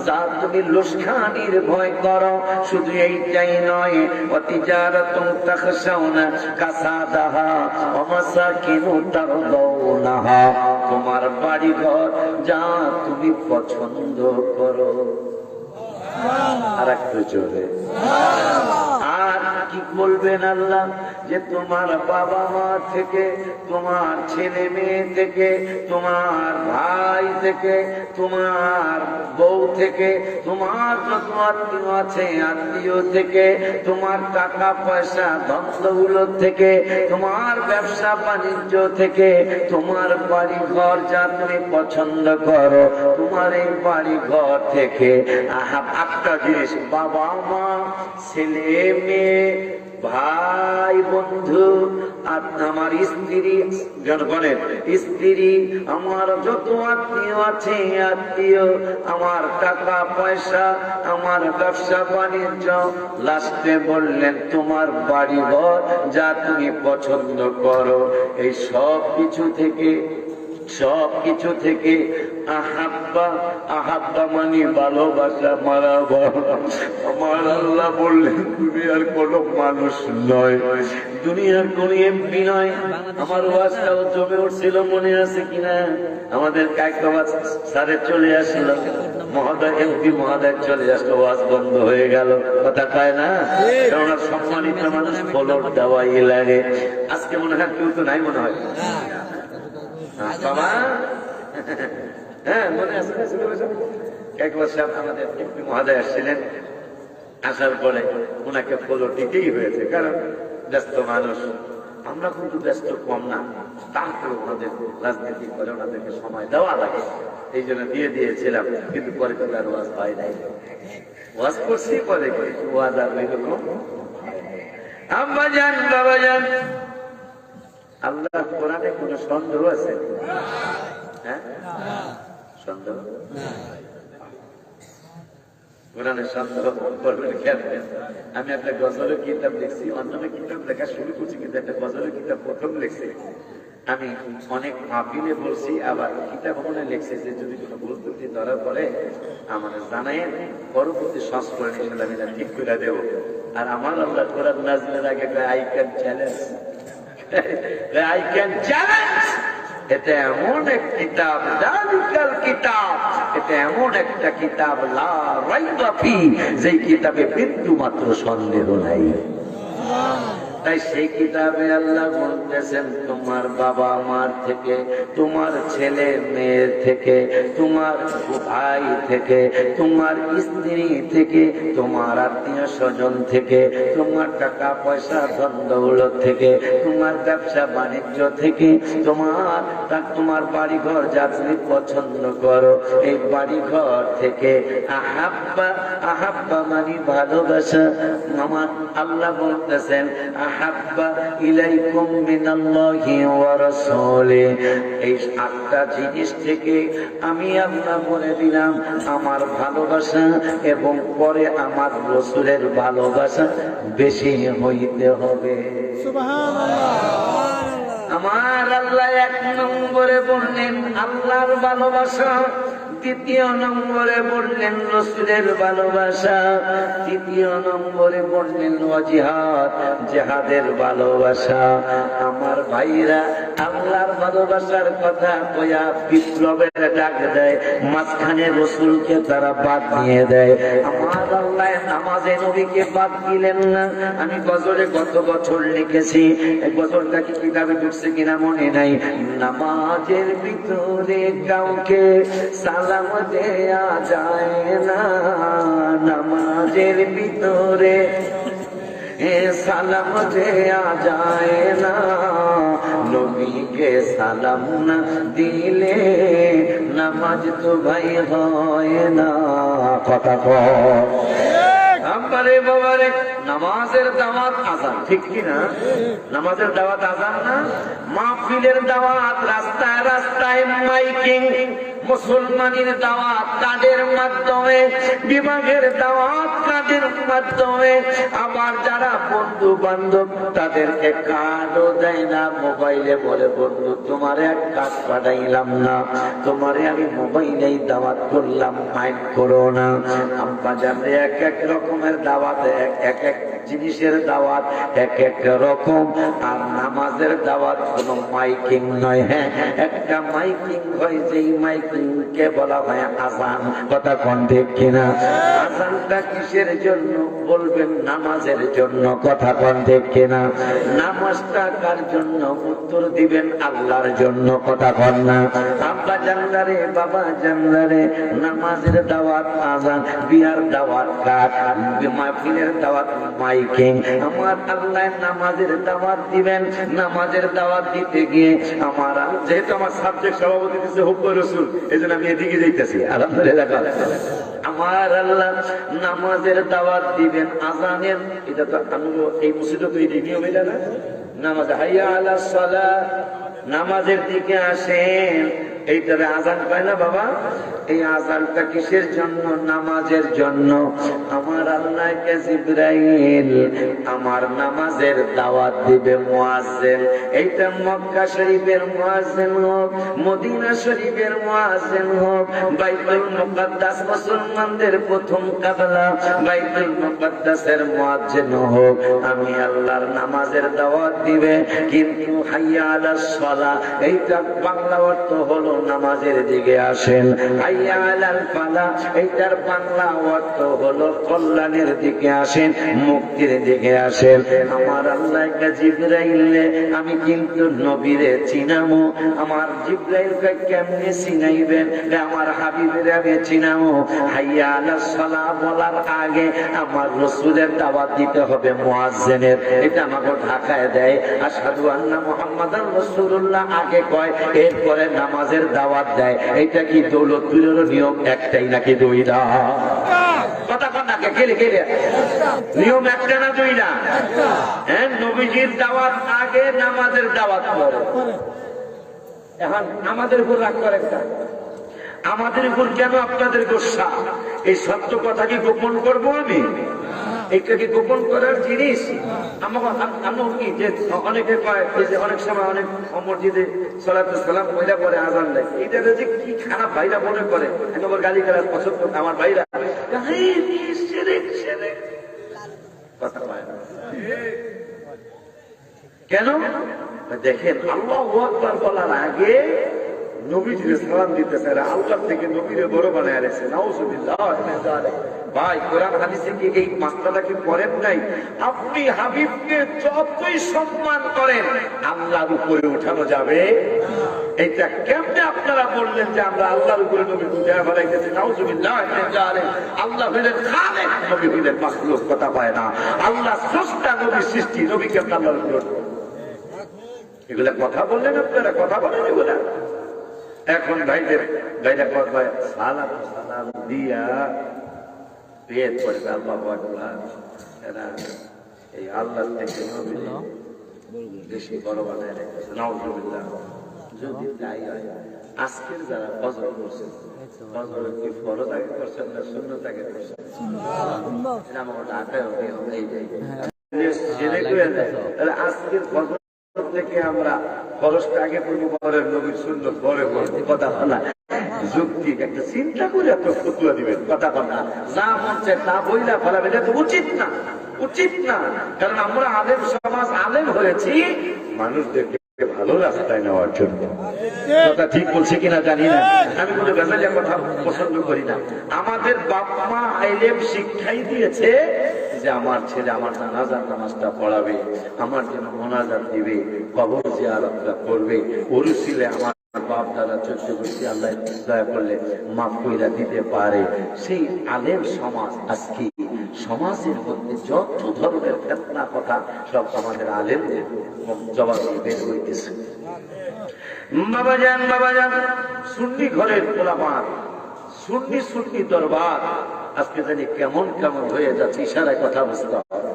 যা তুমি লোকসানির ভয় করো, শুধু এইটাই নয়, ওয়াতিজারাতুম তাখশাউনা কাসাদাহা ওয়া মাসাকিনু তারদাউনাহা, তোমার বাড়ি ঘর যা তুমি পছন্দ করো। আর একটু জোরে। আর কি বলবেন আল্লাহ? যে তোমার বাবা মা থেকে, তোমার ছেলে মেয়ে থেকে, তোমার ভাই থেকে, তোমার বউ থেকে, তোমার যত আত্মীয় আছে আত্মীয় থেকে, তোমার টাকা পয়সা ধন দৌলত থেকে, তোমার ব্যবসা বাণিজ্য থেকে, তোমার বাড়ি ঘর যা তুমি পছন্দ করো, তোমার এই বাড়ি ঘর থেকে একটা জিনিস, বাবা মা, ছেলে মেয়ে, ভাই বন্ধু, আর আমার স্ত্রী, জনগণের স্ত্রী, আমার যত আত্মীয় আছে আত্মীয়, আমার টাকা পয়সা, আমার ব্যবসা বাণিজ্য, লাস্টে বললেন তোমার বাড়ি ঘর যা তুমি পছন্দ করো, এই সব কিছু থেকে, সব কিছু থেকে আহাব্বা, আহাব্বা মানে ভালোবাসা, মারাবা। আমার আল্লাহ বললেন তুমি আর কোন মানুষ নয়, দুনিয়ার কোন এমপি নয়। আমার ওয়াজটাও জমে উঠছিল, মনে আছে কিনা? আমাদের কায়কবাদ স্যারে চলে আসলো, মহোদয় এমপি মহোদয় চলে আসলো, ওয়াজ বন্ধ হয়ে গেল। কথা কয় না? কেননা সম্মানিত মানুষ ফলোর দেওয়াই লাগে। আজকে মনে হয় কেউ তো নাই, মনে হয় বাবা, হ্যাঁ মনে আছে। একবার সাহেব আমাদের এমপি মহোদয় আসছিলেন, আসার পরে ওনাকে ফলো দিতেই হয়েছে, কারণ ব্যস্ত মানুষ। আমরা কিন্তু ব্যস্ত কম না, তারপরে ওনাদের রাজনীতি করে ওনাদেরকে সময় দেওয়া লাগে, এই জন্য দিয়ে দিয়েছিলাম। কিন্তু পরে তো আর ওয়াজ হয় নাই, ওয়াজ করছি পরে, ওয়াজ আর ওই রকম। আম্মা জান, বাবা জান, আল্লাহ কোরআনে কোন সন্দেহ আছে? হ্যাঁ, সন্দেহ? কোরআনে সন্দেহ করবেন কেন? আমি একটা গজলের কিতাব লিখছি, অন্যান্য কিতাব লেখা শুরু করছি, কিন্তু একটা গজলের কিতাব প্রথম লিখছি। আমি অনেক মাহফিলে বলছি, আবার কিতাব মনে লিখছি যে যদি কোনো ভুল ত্রুটি ধরা পড়ে আমাদের জানাই, পরবর্তী সংস্করণ হিসেবে আমি ঠিক করে দেব। আর আমার আল্লাহ কোরআন নাযিলের আগে I can challenge, I can challenge. এটা এমন এক কিতাব, জালিকাল কিতাব, এটা এমন একটা কিতাব লা রাইবা ফি, যেই কিতাবে বিন্দু মাত্র সন্দেহ নাই। তাই সেই কিতাবে আল্লাহ বলতেছেন, তোমার বাবা মার থেকে, তোমার ছেলে মেয়ের থেকে, তোমার ভাই থেকে, তোমার স্ত্রী থেকে, তোমার আত্মীয় স্বজন থেকে, তোমার টাকা পয়সা ধন দৌলত থেকে, তোমার ব্যবসা বাণিজ্য থেকে, তোমার বাড়িঘর যা তুমি পছন্দ করো, এই বাড়িঘর থেকে, আহাব্বা, আহাব্বা মানে ভালোবাসা। আমার আল্লাহ বলতেছেন, আহাব্বা ইলাইকুম মিনাল্লাহি ওয়া রাসূলিহি, এই 8টা জিনিস থেকে আমি আল্লাহ বলে দিলাম আমার ভালোবাসা, এবং পরে আমার রাসূলের ভালোবাসা বেশি হইতে হবে। সুবহানাল্লাহ। আমার আল্লাহ 1 নম্বরে বললেন আল্লাহর ভালোবাসা, 2 নম্বরে বললেন রাসূলের ভালোবাসা, 3 নম্বরে বললেন জিহাদ, জিহাদের ভালোবাসা। আমার ভাইরা আল্লাহর ভালোবাসার কথা কইয়া বিপ্লবের ডাক দেয়, মাঝখানে রাসূলকে তারা বাদ দিয়ে দেয়। আমার আল্লাহ নামাজে নবীকে বাদ দিলেন না। আমি গজলে গত বছর লিখেছি, এই গজলটা কি কিতাবে ঢুকছে কিনা মনে নাই। নামাজের ভিতরে কাউকে সালাম দেয়া যায় না, নামাজের ভিতরে সালাম দেয়া যায় না, নবীকে সালাম না দিলে নামাজ তো ভাই হয় না। কথা কয় আমারে বাবারে, নামাজের দাওয়াত আযান, ঠিক কি না? নামাজের দাওয়াত আযান না, মাহফিলের দাওয়াত রাস্তায় রাস্তায় মাইকিং, মুসলমানের দাওয়াত কাদের মাধ্যমে, বিভাগের দাওয়াত কাদের মাধ্যমে, আবার যারা বন্ধু বান্ধব তাদেরকে কার্ডও দেয় না, মোবাইলে বলে বন্ধু তোমারে এক কার্ড পাঠাইলাম না, তোমারে আমি মোবাইলেই দাওয়াত করলাম, মাইন্ড করো না। আম্মা জানলে এক এক রকমের দাওয়াত, এক এক জিনিসের দাওয়াত এক এক রকম। আর নামাজের দাওয়াত কোনো মাইকিং নয়। হ্যাঁ, একটা মাইকিং হয়, যেই মাইকিং কে বলা হয় আযান। কথা কোন ঠিক কিনা? আযানটা কিসের জন্য বলবেন? নামাজের জন্য। কথা কোন ঠিক কিনা? নামাজটা কার জন্য? উত্তর দিবেন আল্লাহর জন্য। কথা কোন না? আব্বা জানলারে, বাবা জানলারে, নামাজের দাওয়াত আযান, বিয়ার দাওয়াত কাট, মাহফিলের দাওয়াত মাইকিং। আমার আল্লাহ নামাজের দাওয়াত দিবেন। নামাজের দাওয়াত দিতে গিয়ে আমার, যেহেতু আমার সাবজেক্ট সভাপতি দিচ্ছে হুব্বুর রাসূল, এজন্য আমি এদিকে যাইতেছি। আলহামদুলিল্লাহ। আমার আল্লাহ নামাজের দাওয়াত দিবেন আযানের। এটা তো আমরা এই মসজিদে তো এই নিয়ম, এটা না? নামাজ হাইয়া আলাস সালাহ, নামাজের দিকে আসেন, এইটারে আযান পায় না বাবা? এই আযানটা কিসের জন্য? নামাজের জন্য। আমার আল্লাহকে জিবরাইল আমার নামাজের দাওয়াত দিবে মুয়াজ্জিন। এইটা মক্কা শরীফের মুয়াজ্জিন হোক, মদিনা শরীফের মুয়াজ্জিন হোক, বাইতুল মুকাদ্দাস মুসলমানদের প্রথম কিবলা বাইতুল মুকাদ্দাসের মুয়াজ্জিন হোক, আমি আল্লাহর নামাজের দাওয়াত দিবে। কিন্তু হাইয়া আলাস সালাহ, এইটা বাংলা অর্থ হলো নামাজের দিকে আসেন। হাইয়া আলাল ফালাহ, এইটার বাংলা অর্থ হলো কল্যাণের দিকে আসেন, মুক্তির দিকে আসেন। আমার আল্লাহকে জিবরাইলে আমি কিন্তু নবীরে চিনামো। আমার জিবরাইলকে কেমনে চিনাইবেন? আমার হাবিবের আমি চিনামো। হাইয়া আলাস সালাহ বলার আগে আমার রাসূলের দাওয়াত দিতে হবে মুয়াজ্জিনের। এটা আমাকে ঢাকায় দেয়, আশহাদু আন্না মুহাম্মাদান রাসূলুল্লাহ আগে কয়, এরপরে নামাজের দাওয়াত দেয়। এটা কি দৌলতপুরের নিয়ম একটাই নাকি দুইটা? কথা কন নাকি? গেলে গেলে নিয়ম একটা না দুই না? হ্যাঁ, নবীজির দাওয়াত আগে, নামাজের দাওয়াত পরে। এখন আমাদের উপর রাগ করে একটা, আমাদের উপর কেন আপনাদের গোসা? এই সত্য কথা কি গোপন করব আমি? এটা কি গোপন করার জিনিস? কি যে অনেকে কয় যে অনেক সময় অনেক মসজিদে সালাতু সালাম পয়লা পরে আজান দেয়, এটা যে কি খারাপ ভাইরা মনে করে, আমি আবার গালি করার পছন্দ, আমার ভাইরা কথা পায় না কেন? দেখেন, আল্লাহু আকবার বলার আগে নবীজির সালাম দিতেছে, আল্লাহ থেকে নবীরে বড় বানায় রেখেছে। নাউজুবিল্লাহ। ভাই, কোরআন হাদিসে কি এই মাসলাটা কি পড়েন নাই? আপনি হাবিবকে যতই সম্মান করেন, আল্লাহর উপরে উঠানো যাবে? এটা কেমনে আপনারা বললেন যে আমরা আল্লাহর উপরে নবী উঠায় ফেলাইতেছি? নাউজুবিল্লাহ। আল্লাহ হইলেন খালেক, নবী হইলেন মাখলুক। কথা পায় না। আল্লাহ স্রষ্টা, নবী সৃষ্টি। নবী কেমন আল্লাহর উপরে? এগুলা কথা বললেন আপনারা, কথা বলেন এগুলা। এখন ভাইদের ভাইরা করবায় সালাম সালাম দিয়া পেট পড়বে আল্লাহ আকবার। এরা এই আল্লাহ থেকে নবী বেশি বড় বানায় রেখেছে। নাউজুবিল্লাহ। যদি তাই হয়, আজকের যারা ফজর করছেন, ফজর কি ফরজ আগে করছেন না সুন্নত আগে করছেন? এটা আমার ঢাকায় আজকের ফজর থেকে আমরা খরচটা আগে করবো, পরের নবীর সুন্নত পরে করবো। কথা বলা যুক্তি একটা চিন্তা করে আপনার ফতুয়া দিবেন। কথা বলা না মনছে তা বইলা ফেলাবে, এটা তো উচিত না, উচিত না। কারণ আমরা আলেম সমাজ, আলেম হয়েছি মানুষদেরকে ভালো রাস্তায় নেওয়ার জন্য। কথা ঠিক বলছে কিনা জানি না, আমি কোনো বেজালিয়া কথা পছন্দ করি না। আমাদের বাপ মা আইলেম শিক্ষাই দিয়েছে যে আমার ছেলে আমার জানাজার নামাজটা পড়াবে, আমার জন্য মোনাজাত দিবে, কবর জিয়ারতটা করবে, ওরুসিলে আমার বাপ দাদা চোদ্দ গোষ্ঠী আল্লাহ দয়া করলে মাফ কইরা দিতে পারে। সেই আলেম সমাজ আজকে সমাজের মধ্যে যত ধরনের ফেতনা কথা সব আমাদের আলেমদের জবাব বের হইতেছে। বাবাজান বাবাজান, সুন্নি ঘরের গোলামার, সুন্নি সুন্নি দরবার আজকে জানি কেমন কেমন হয়ে যাচ্ছে। ইশারায় কথা বুঝতে হবে।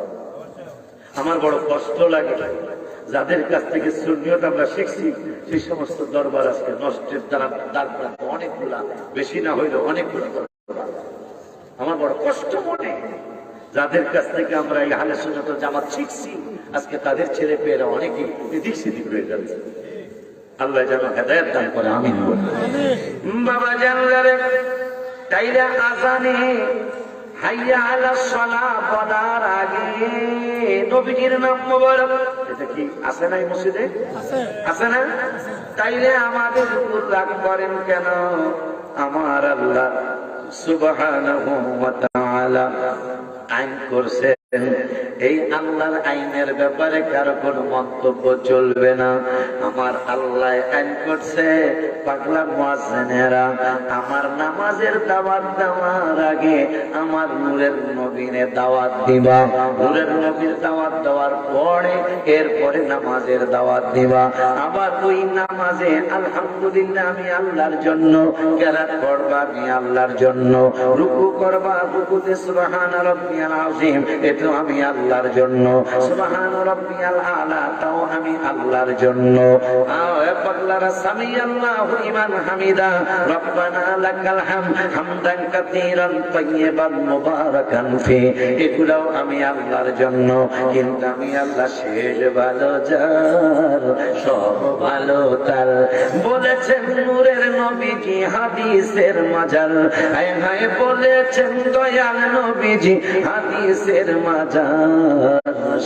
আমার বড় কষ্ট লাগে, যাদের কাছ থেকে সুন্নিয়ত আমরা শিখছি সেই সমস্ত দরবার আজকে নষ্টের দ্বারা অনেকগুলা, বেশি না হইলেও অনেকগুলা দরবার। আমার বড় কষ্ট মনে, যাদের কাছ থেকে আমরা এই আহলে সুন্নাত ওয়াল জামাত শিখছি, আজকে তাদের ছেলে পেয়েরা অনেকেই এদিক সেদিক হয়ে যাচ্ছে। আল্লাহ যেন হেদায়েত দান করে, আমিন বলে। বাবা জানলারে তাইলে আজানে হাইয়া আলাস সালাহ বলার আগে নবীজির নাম মোবারক, এটা কি আছে না এই মসজিদে? আছে না? তাইলে আমাদের উপর রাগ করেন কেন? আমার আল্লাহ সুবহানাহু ওয়া তাআলা আইন করছে, এই আল্লাহর আইনের ব্যাপারে কারো কোনো মন্তব্য চলবে না। আমার আল্লাহ আইন করছে, পাগলা মুয়াজ্জিনেরা আমার নামাজের দাওয়াত দেওয়ার আগে আমার নূরের নবীরে দাওয়াত দিবা, নূরের নবীর দাওয়াত দেওয়ার পরে এরপরে নামাজের দাওয়াত দিবা। আবার ওই নামাজে আলহামদুলিল্লাহ আমি আল্লাহর জন্য, কিরাত পড়বা আমি আল্লাহর জন্য, রুকু করবা, রুকুতে সুবহান রাব্বিয়াল আযীম এটা আমি আল্লাহর জন্য, সুবহান রাব্বিয়াল আলা তাও আমি আল্লাহর জন্য। পাগলারা সামি আল্লাহু লিমান হামিদা রব্বানা লাকাল হামদ হামদান কাসীরান তাইয়্যিবান মুবারাকান ফি, এগুলোও আমি আল্লাহর জন্য। কিন্তু আমি আল্লাহ শেষ ভালো যার, সব ভালো তার, বলেছেন নূরের নবীজি হাদিসের মাজার। হায় হায় বলেছেন দয়াল নবীজি হাদিসের মাজার,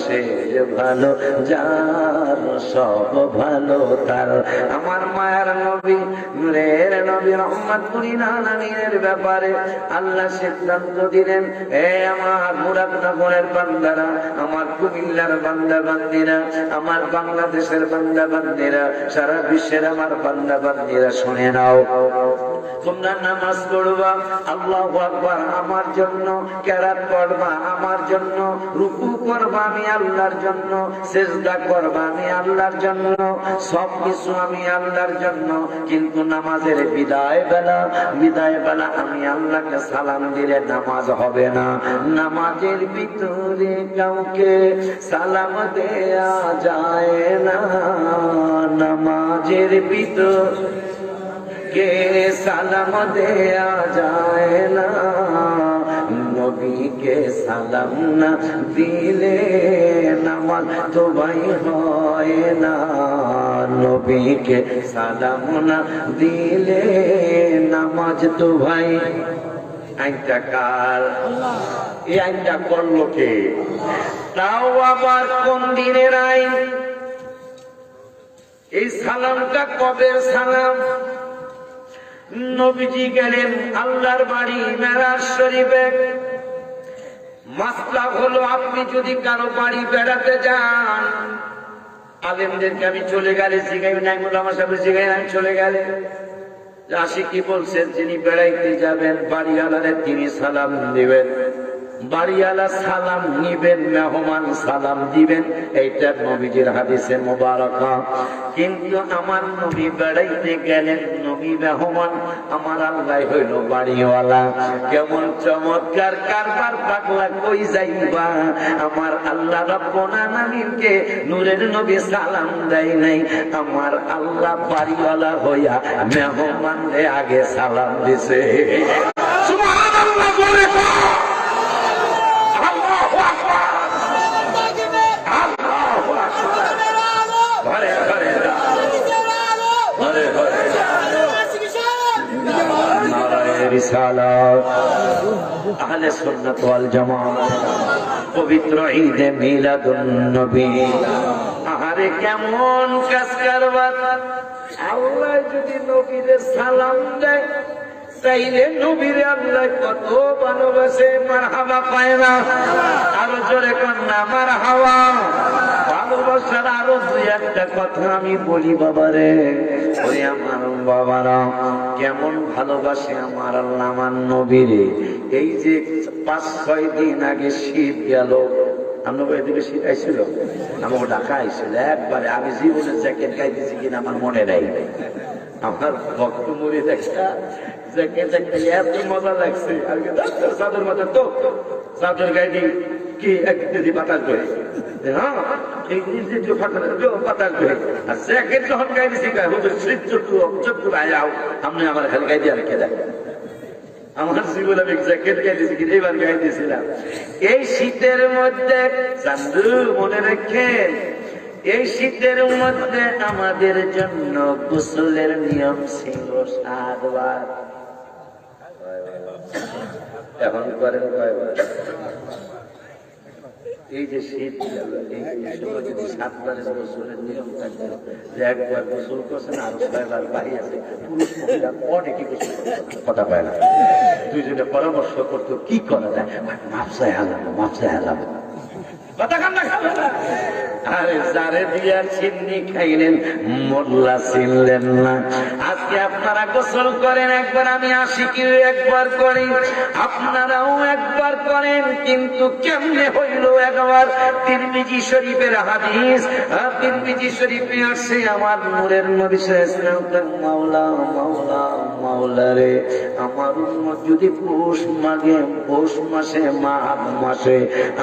শেষ ভালো যার, সব ভালো তার। আমার মায়ার নবী নূরের নবী রহমাতুল আলামিনের ব্যাপারে আল্লাহ সিদ্ধান্ত দিলেন, এ আমার মুরাদনগরের বান্দারা, আমার কুমিল্লার বান্দা বান্দিরা, আমার বাংলাদেশের বান্দা বান্দিরা, সারা বিশ্বের আমার বান্দা বান্দিরা শুনে নাও। তোমরা নামাজ পড়বা আল্লাহু আকবার আমার জন্য, কেরাত পড়বা আমার জন্য, রুকু করবা আমি আল্লাহর জন্য, সিজদা করবা আমি আল্লাহর জন্য, সবকিছু আমি আল্লাহর জন্য। কিন্তু নামাজের বিদায় বেলা আমি আল্লাহকে সালাম দিলে নামাজ হবে না। নামাজের ভিতরে কাউকে সালাম দেয়া যায় না, নামাজের ভিতর কে সালাম দেয়া যায় না, নবীকে সালাম না দিলে নামাজ তো ভাই হয় না, নবীকে সালাম না দিলে নামাজ তো ভাই। আইনটা কার? এই আইনটা করলো কে? তাও আবার কোন দিনের আইন? এই সালামটা কবে সালাম? নবীজি গেলেন আল্লাহর বাড়ি মেরাজ শরীফে। মাসলা হলো আপনি যদি কারো বাড়ি বেড়াতে যান, আলেমদেরকে আমি চলে গেলে শিখাই নাই, মোলামা সাহেব শিখাই নাই, চলে গেলে রাশি কি বলছেন, যিনি বেড়াইতে যাবেন বাড়িওয়ালারে তিনি সালাম দিবেন, বাড়িওয়ালা সালাম নিবেন, মেহমান সালাম দিবেন, এইটা নবীজির হাদিসে মুবারাকা। কিন্তু আমার নবী বেড়াইতে গেলেন, নবী মেহমান, আমার আল্লাহ হইল বাড়িওয়ালা। কেমন চমৎকার কারবার পাগলা, কই যাইবা? আমার আল্লাহ রাব্বুল আলামিনকে নূরের নবী সালাম দেয় নাই, আমার আল্লাহ বাড়িওয়ালা হইয়া মেহমানরে আগে সালাম দিছে। সুবহানাল্লাহ বলে আহলে সুন্নাত ওয়াল জামাত পবিত্র ঈদে মিলাদুন নবী। আহারে কেমন কাজ কারবার! আল্লাহ যদি নবীরে সালাম দেয় তাইলে নবীরে আল্লাহ কত ভালোবাসে। মারহাবা পায় না? আরো জোরে কন্যা মারহাবা। ভালোবাসার আরো দুই একটা কথা আমি বলি বাবারে, ওই আমার বাবারা কেমন ভালোবাসে আমার আল্লাহ আমার নবীরে। এই যে 5-6 দিন আগে শীত গেল, আপনার এদিকে শীত আইছিল, আমাকে ঢাকা আইছিল একবারে, আমি জীবনে জ্যাকেট গাইতেছি কিনা আমার মনে নাই। আমার ভক্ত মুড়ি দেখা জ্যাকেট এত মজা লাগছে, চাদর মাথা তো চাদর গাইদি কি এক দিদি বাতাস ধরে, হ্যাঁ এই বাতাস ধরে, আর জ্যাকেট যখন গাই দিছি শীত চোদ্দ আয়াও আপনি আমার খালি গাই দিয়ে রেখে দেয়। আমার জীবনে আমি জ্যাকেট গাই দিয়েছি, এবার গাই দিয়েছিলাম এই শীতের মধ্যে। চান্দু মনে রাখেন, এই শীতের মধ্যে আমাদের জন্য গোসলের নিয়ম ছিল 7 বার। এখন করেন কয়বার? এই যে শীত গেল, এই সময় যদি 7 বারের গোসলের নিয়ম থাকতো, যে একবার গোসল করছেন আরো 6 বার বাড়ি আছে, পুরুষ মহিলা অনেকই গোসল কথা পায় না। দুইজনে পরামর্শ করতো কি করা যায়, মাপসায় হালাম কথা কান্না খাবে না। আরে যারে দিয়া চিন্নি খাইলেন মোল্লা চিনলেন না। আজকে আপনারা গোসল করেন একবার, আমি আশিকি একবার করি, আপনারাও একবার করেন, কিন্তু কেমনে হইল একবার? তিরমিজি শরীফের হাদিস, তিরমিজি শরীফে আসছে আমার নূরের নবী সাল্লাল্লাহু আলাইহি ওয়াসাল্লাম, মাওলা মাওলা মাওলা রে, আমার উম্মত যদি পৌষ মাসে মাঘ মাসে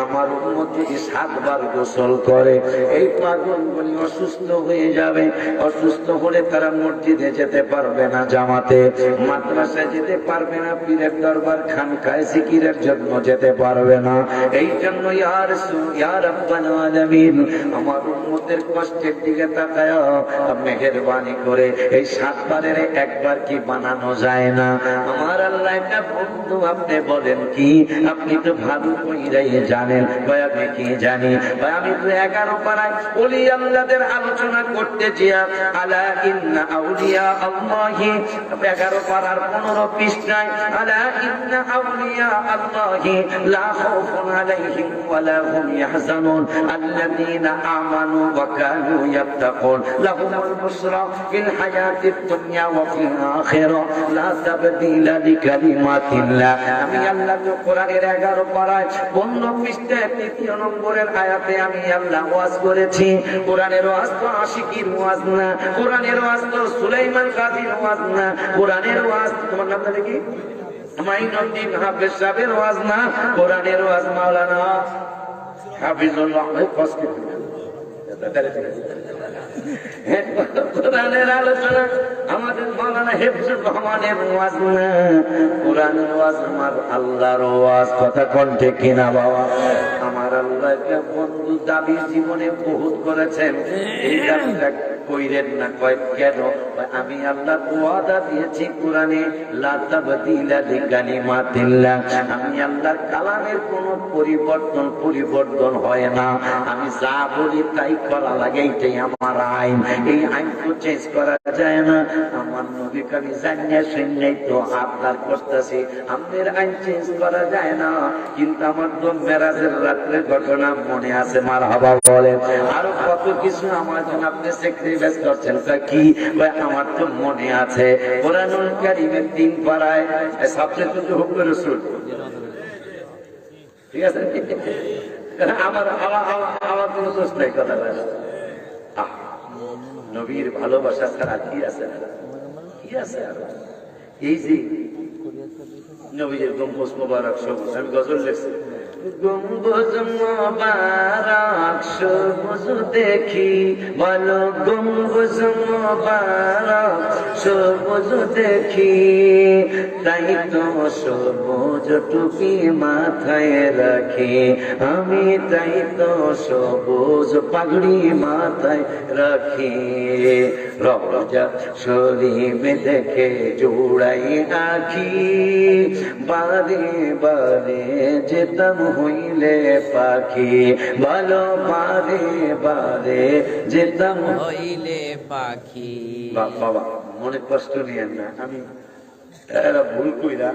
আমার উম্মত যদি 7 বার গোসল করে, এই পাগলগুলি অসুস্থ হয়ে যাবে। অসুস্থ হলে তারা মসজিদে যেতে পারবে না, জামাতে মাদ্রাসায় যেতে পারবে না, পীরের দরবার খানকায় জিকিরের জন্য যেতে পারবে না। এই জন্য ইয়া রাব্বাল আলামিন আমার উম্মতের কষ্টের দিকে তাকায় মেহেরবানি করে এই 7 বারের একবার কি বানানো যায় না? আমার আল্লাহ একটা বন্ধু, আপনি বলেন কি? আপনি তো ভালো কইরাই জানেন ভাই, আমি কি জানি ভাই, আমি তো 11 পাড়ায় ওলি আল্লাহদের আলোচনা করতে জিয়া আলা ইন্না আউলিয়া আল্লাহি 11 পাড়ার 15 পৃষ্ঠায় আলা ইন্না আউলিয়া আল্লাহি লা খাউফুন আলাইহিম ওয়া লা হুম ইয়াহজানুন আল্লাযীনা আমানু ওয়া কানু ইয়াত্তাকুন লাহুমুল বুশরা ফিল হায়াতিদ দুনিয়া ওয়া ফিল আখিরাহ লা তাবদীলা লিকালিমাতিল্লাহ। আমি আল্লাহ কোরআনের 11 পারায় 15 পৃষ্ঠায় 3 নম্বরের আয়াতে আমি আল্লাহ ওয়াজ করেছি। কোরআনের ওয়াজ তো আশিকির ওয়াজ না, কোরআনের ওয়াজ তো সুলাইমান গাজীর ওয়াজ না, কোরআনের ওয়াজ তোমার নাম জানি কি মাইনুদ্দিন হাফেজ সাহেবের ওয়াজ না, কোরআনের ওয়াজ মাওলানা হাফিজুল্লাহ ফসকে কোরআনের আলোচনা আমাদের মাওলানা হিফজুর রহমানের ওয়াজ না, কোরআনের ওয়াজ আমার আল্লাহর ওয়াজ। কথা কণ্ঠে কিনা বাবা? আমার আল্লাহকে বন্ধু দাবি জীবনে বহুত করেছেন, এই দাবিটা কইরেন না। কয় কেন? আমি আল্লাহ ওয়াদা দিয়েছি কোরআনে লা তাবদীলা লিকালিমাতিল্লাহ, আমি আল্লাহর কালামের কোনো পরিবর্তন হয় না, আমি যা বলি তাই করা লাগে, এইটাই আমার আইন, এই আইন তো চেঞ্জ করা যায় না। আমার নবীকে আমি জানিয়ে শুনেই তো আপনার করতেছি, আমাদের আইন চেঞ্জ করা যায় না। কিন্তু আমার তো মেরাজের রাত্রের ঘটনা মনে আছে, মারহাবা বলেন। আরো কত কিছু আমার জন্য আপনি স্যাক্রিফাইস করছেন, কি আমার তো মনে আছে। কোরআনুল কারীমের 3 পারায় সবচেয়ে তো হুকুম রাসূল, ঠিক আছে? আমার কোনো দোষ নাই, কথা বলে নবীর ভালোবাসা ছাড়া কি আছে? কি আছে? এই যে নবীর গম্বুজ মোবারক সবুজ, আমি গজল লিখছি, গম্বুজ মোবারক সবুজ দেখি, বলো গম্বুজ মোবারক সবুজ দেখি, তাই তো সবুজ টুপি মাথায় রাখি আমি, তাই তো সবুজ পাগড়ি মাথায় রাখি। রওজা শরীফ দেখে জোড়াই আঁখি, বারে বারে যেতাম হইলে পাখি, বলো বারে বারে যেতাম হইলে পাখি। বাবা মনে কষ্ট নিয়েন না, আমি ভুল কইরা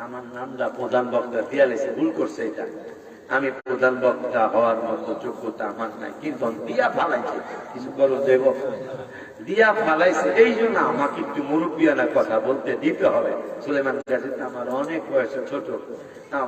আমার নামটা প্রধান বক্তা দিয়া লেছে, ভুল করছে। এটা আমি প্রধান বক্তা হওয়ার মতো যোগ্যতা আমার নাই, কিন্তু দিয়া ফালাইছে, কিছু করো দেব, দিয়া ফালাইছে, এই জন্য আমাকে একটু মুরব্বিয়ানা কথা বলতে দিতে হবে। সুলাইমান গাজী আমার অনেক বয়সে ছোট,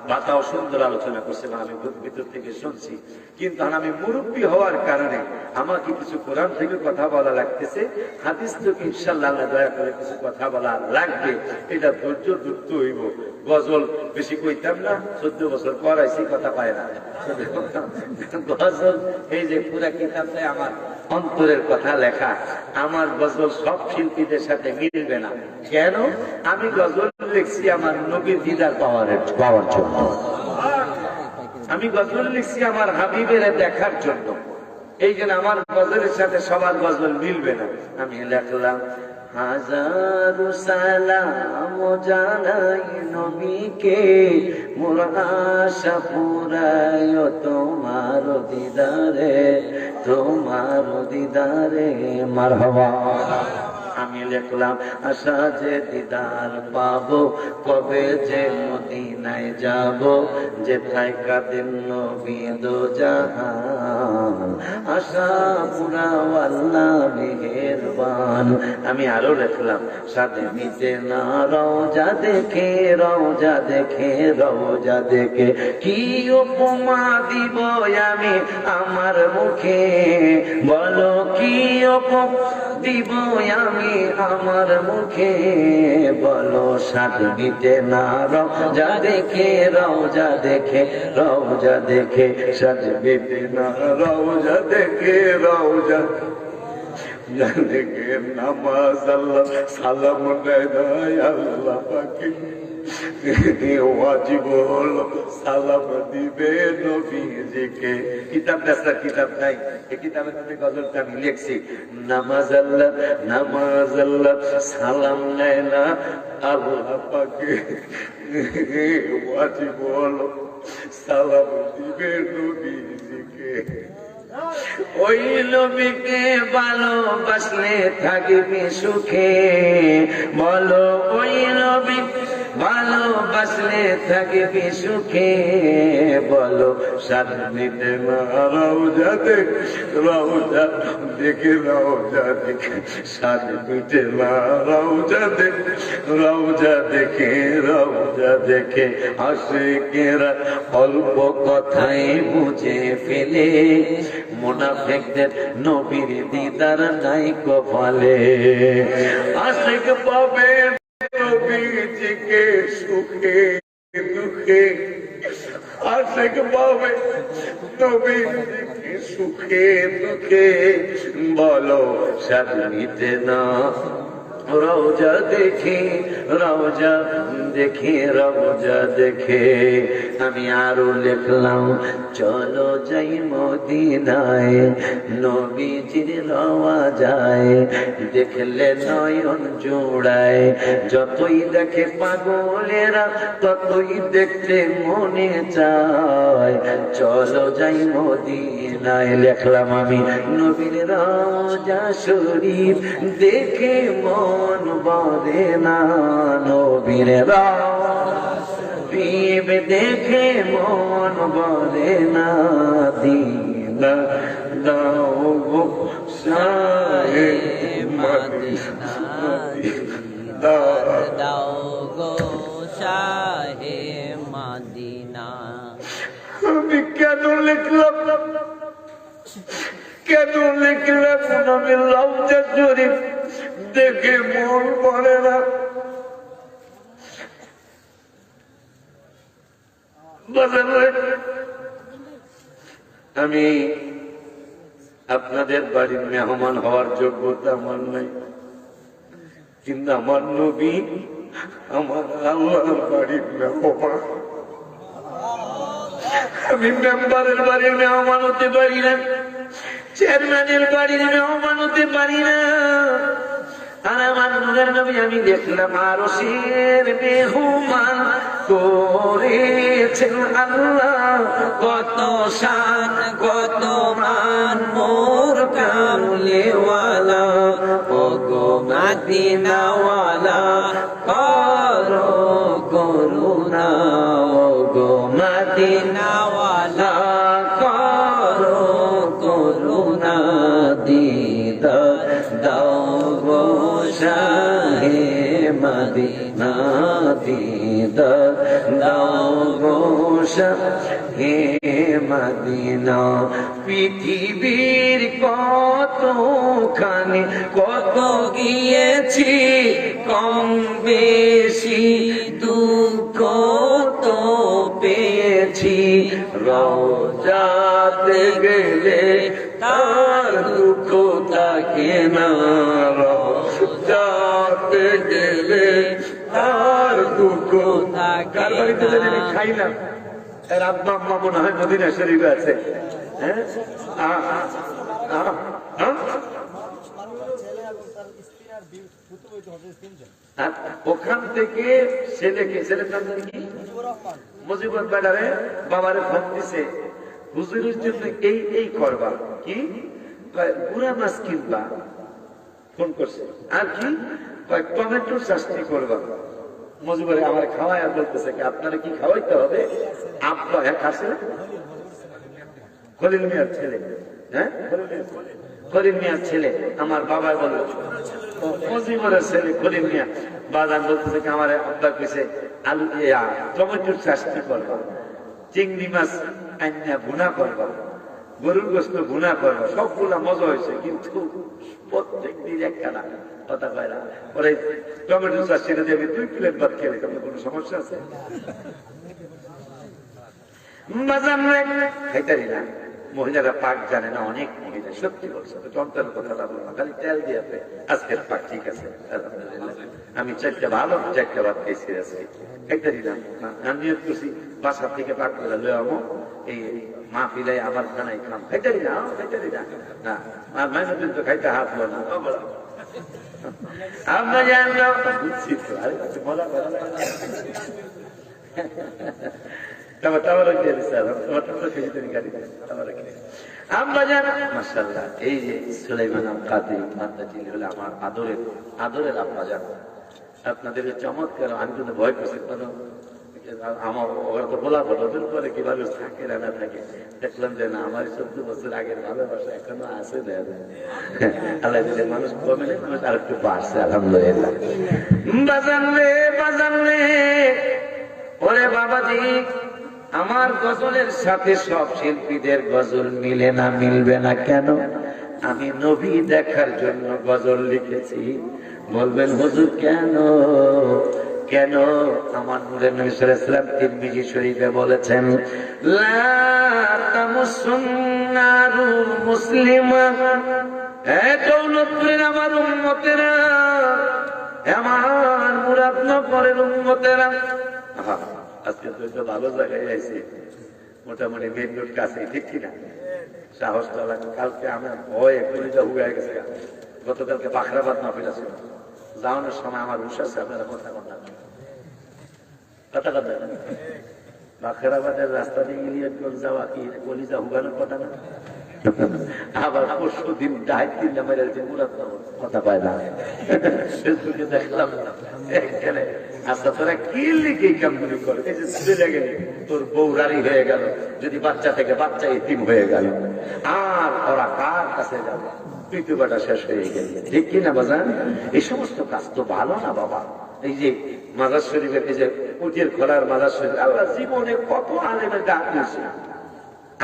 বাতাও সুন্দর আলোচনা করছে, আমি ভিতর থেকে শুনছি, কিন্তু আমি মুরব্বী হওয়ার কারণে আমাকে কিছু কোরআন থেকে কথা বলা লাগতেছে, হাদিস থেকে ইনশাআল্লাহ দয়া করে কিছু কথা বলা লাগবে, এটা ধৈর্য ধরতে হইব। গজল বেশি কইতাম না, 14 বছর পড়াইছি, কথা পায় না। গজল এই যে পুরা কিতাবটাই আমার অন্তরের কথা লেখা, আমার গজল সব শিল্পীদের সাথে মিলবে না। কেন? আমি গজল লিখছি আমার নবীর দিদার পাওয়ার জন্য, আমি গজল লিখছি আমার হাবিবের দেখার জন্য, এই জন্য আমার গজলের সাথে সবার গজল মিলবে না। আমি লেখলাম হাজারো সালাম জানাই নবীকে, মোর আশা পুরায় তোমার দিদারে, তোমার দিদারে, মারহাবা। আমি লিখলাম আশা যে দিদার পাবো, কবে যে মদিনায় যাব, যেথায় কাঁদেন নবী দো জাহান, আশা পুরা আল্লাহ মেহেরবান। আমি আরো লিখলাম সাথে নিতে না রওজা দেখে, রওজা দেখে, রওজা দেখে, কি উপমা দিব আমি আমার মুখে, বলো কি উপমা দিব আমি আমার মুখে, বলো সাথ নিতে না রওজা দেখে, রওজা দেখে, রওজা দেখে, সাথ নিতে না রওজা দেখে, রওজা দেখে, নামাজ আল্লাহ সালাম দেয় আল্লাহ পাকে, ওয়াজিব হলো সালাম দিবে নবীজিকে। কিতাব দেখার কিতাব নাই, এই কিতাবের মধ্যে গজলটা আমি লিখছি, নামাজ আল্লাহ সালাম নেয় না আল্লাহ পাকে, ওয়াজিব হলো সালাম দিবে নবীজিকে। ওই নবীকে ভালোবাসলে থাকবি সুখে, বলো ওই নবী ভালোবাসলে থাকবি সুখে, বলো সামনে রওজা দেখ, রওজা দেখে, রওজা দেখে সামনে রওজা দেখ, রওজা দেখে, রওজা দেখে আশিকেরা অল্প কথায় বুঝে ফেলে, মুনাফিকদের নবীর দিদার নাই কপালে। আশিক পাবে নবীজিকে সুখে দুঃখে, আশিক পাবে নবীজিকে সুখে দুঃখে, বলো সাথে না রওজা দেখে, রওজা দেখে, রওজা দেখে। আমি আরো লিখলাম চলো যাই মদিনায়, নবীজির রওজায় দেখলে নয়ন জোড়ায়, যতই দেখে পাগলেরা ততই দেখতে মনে চায়, চলো যাই মদিনায়। লিখলাম আমি নবীর রওজা শরীফ দেখে মন বলে না, নবীর রওজা শরীফ দেখে মন বলে না, দিনা দাও গো শাহে মদিনা, দাও গো শাহে মদিনা। আমি কেন লিখলাম, কেন লিখলাম নবীর রওজা শরীফ দেখে মন বলে না? আমি আপনাদের বাড়ির মেহমান হওয়ার যোগ্যতা আমার নাই, কিন্তু আমার নবী আমার আল্লাহর বাড়ির মেহমান। আমি মেম্বারের বাড়ির মেহমান হতে পারি না, চেয়ারম্যানের বাড়ির মেহমান হতে পারি না, আর আমার নূরের নবী আমি দেখলাম আরশের মেহমান করেছেন আল্লাহ, কত শান কত মান মোর কামলিওয়ালা, ও গো মদিনাওয়ালা করো করুণা, ও গো মদিনাওয়ালা করো করুণা, দিদার দাও গো শাহে মদিনা, দিদার দাও গো শাহে মদিনা। পৃথিবীর কতখানি কত গিয়েছি, কম বেশি দুঃখ তো পেয়েছি, রওজাতে গেলে তার দুঃখ থাকে না, রওজাতে গেলে তার দুঃখ থাকে না। খাইলাম এর আব্বা আম্মা মনে হয় মদিনা শরীফে আছে, হ্যাঁ ওখান থেকে ছেলেকে, ছেলের নাম কি মুজিবুর ব্যাটারে বাবারে ফোন দিছে, হুজুরের জন্য এই এই করবা, কি গুড়া মাছ কিনবা, ফোন করছে, আর কি টমেটো চাষটি করবা। মুজিবুরে আমার খাওয়ায় আর বলতেছে কি আপনারা কি খাওয়াইতে হবে? আব্বা এক আছে খলিল মিয়ার ছেলে, হ্যাঁ খলিল মিয়ার ছেলে আমার বাবা বলল, মুজিবুরের ছেলে খলিল মিয়া বাজার বলতেছে কি আমার আব্বা কইছে আলু টমেটোর চাষটি করবা, চিংড়ি মাছ আইনা ভুনা করবা, গরুর গোস্ত ভুনা করবা, সবগুলা মজা হয়েছে, কিন্তু প্রত্যেক দিন একখানা কথা কয় না। পরে টমেটো চাষ ছেড়ে দিয়ে আমি 2 প্লেট ভাত খেলে কোনো সমস্যা আছে? খাইতারি না, মহিলারা পাক জানে না, অনেক মহিলা সত্যি বলছে, চন্তার কথাটা বলো না, খালি তেল দিয়ে আজকের পাক ঠিক আছে আলহামদুলিল্লাহ। আমি 4টা ভালো 4টা ভাত খাইছি আজকে, খাইতারি না। আমি করছি বাসা থেকে পাক করে লয়ে আমো, এই মা পিলাই আমার খানাই খাম, খাইতারি না, খাইতারি না, না মাইনে তো খাইতে হাত লো না, আমরা জানলাম বুঝছি তো, আরে মজা করা আম্মাজান মাশাআল্লাহ, এই যে সুলাইমান আল-কাদি মাদ্দাজিল হলো আমার আদরের আম্মাজান। আপনাদের চমৎকার, আমি কিন্তু ভয় করছি, কারণ আমার ওরা তো বলা বদল করে কিভাবে থাকে না থাকে, দেখলাম যে না আমার 14 বছর আগের ভালোবাসা এখনো আছে। আল্লাহ দিলে মানুষ কমে নেই, মানুষ আর একটু বাড়ছে আলহামদুলিল্লাহ। বাজান রে ওরে বাবাজি, আমার গজলের সাথে সব শিল্পীদের গজল মিলে না, মিলবে না কেন? আমি নবী দেখার জন্য গজল লিখেছি। বলবেন হুজুর কেন? কেন? আমার নূরের নবী সাল্লাল্লাহু আলাইহি ওয়াসাল্লাম তিরমিজি শরীফে বলেছেন, লা তামুসুন্নারু মুসলিমা, হে দৌলতপুরের আমার উম্মতেরা, আমার মুরাদনগরের উম্মতেরা। আজকে তো একটা ভালো জায়গায় আইছি, মোটামুটি মেন রোড কাছে, ঠিক কিনা? সাহস তোলা। কালকে আমার ভয়ে কলিজা হুগায় গেছে। গতকালকে বাখরাবাদ মাহফিল আছে, যাওয়ানোর সময় আমার হুশ আছে, আপনারা কথা বাখরাবাদের রাস্তা দিয়ে গিয়ে যাওয়া কি কলিজা হুগানোর কথা না? আবার পরশু দিন ডাইন নামের কথা পায় না, ফেসবুকে দেখলাম। আচ্ছা তোরা কি লিখে কামগুলি করে? এই যে চলে গেলি, তোর বউ রানী হয়ে গেল, যদি বাচ্চা থেকে বাচ্চা এতিম হয়ে গেল, আর ওরা কার কাছে যাবে? পৃথিবীটা শেষ হয়ে গেল, ঠিক কিনা বাজান? এই সমস্ত কাজ তো ভালো না বাবা। এই যে মাজার শরীফের, এই যে উটের খোলার মাজার শরীফ, আল্লাহ জীবনে কত আলেমের ডাক দিয়েছে,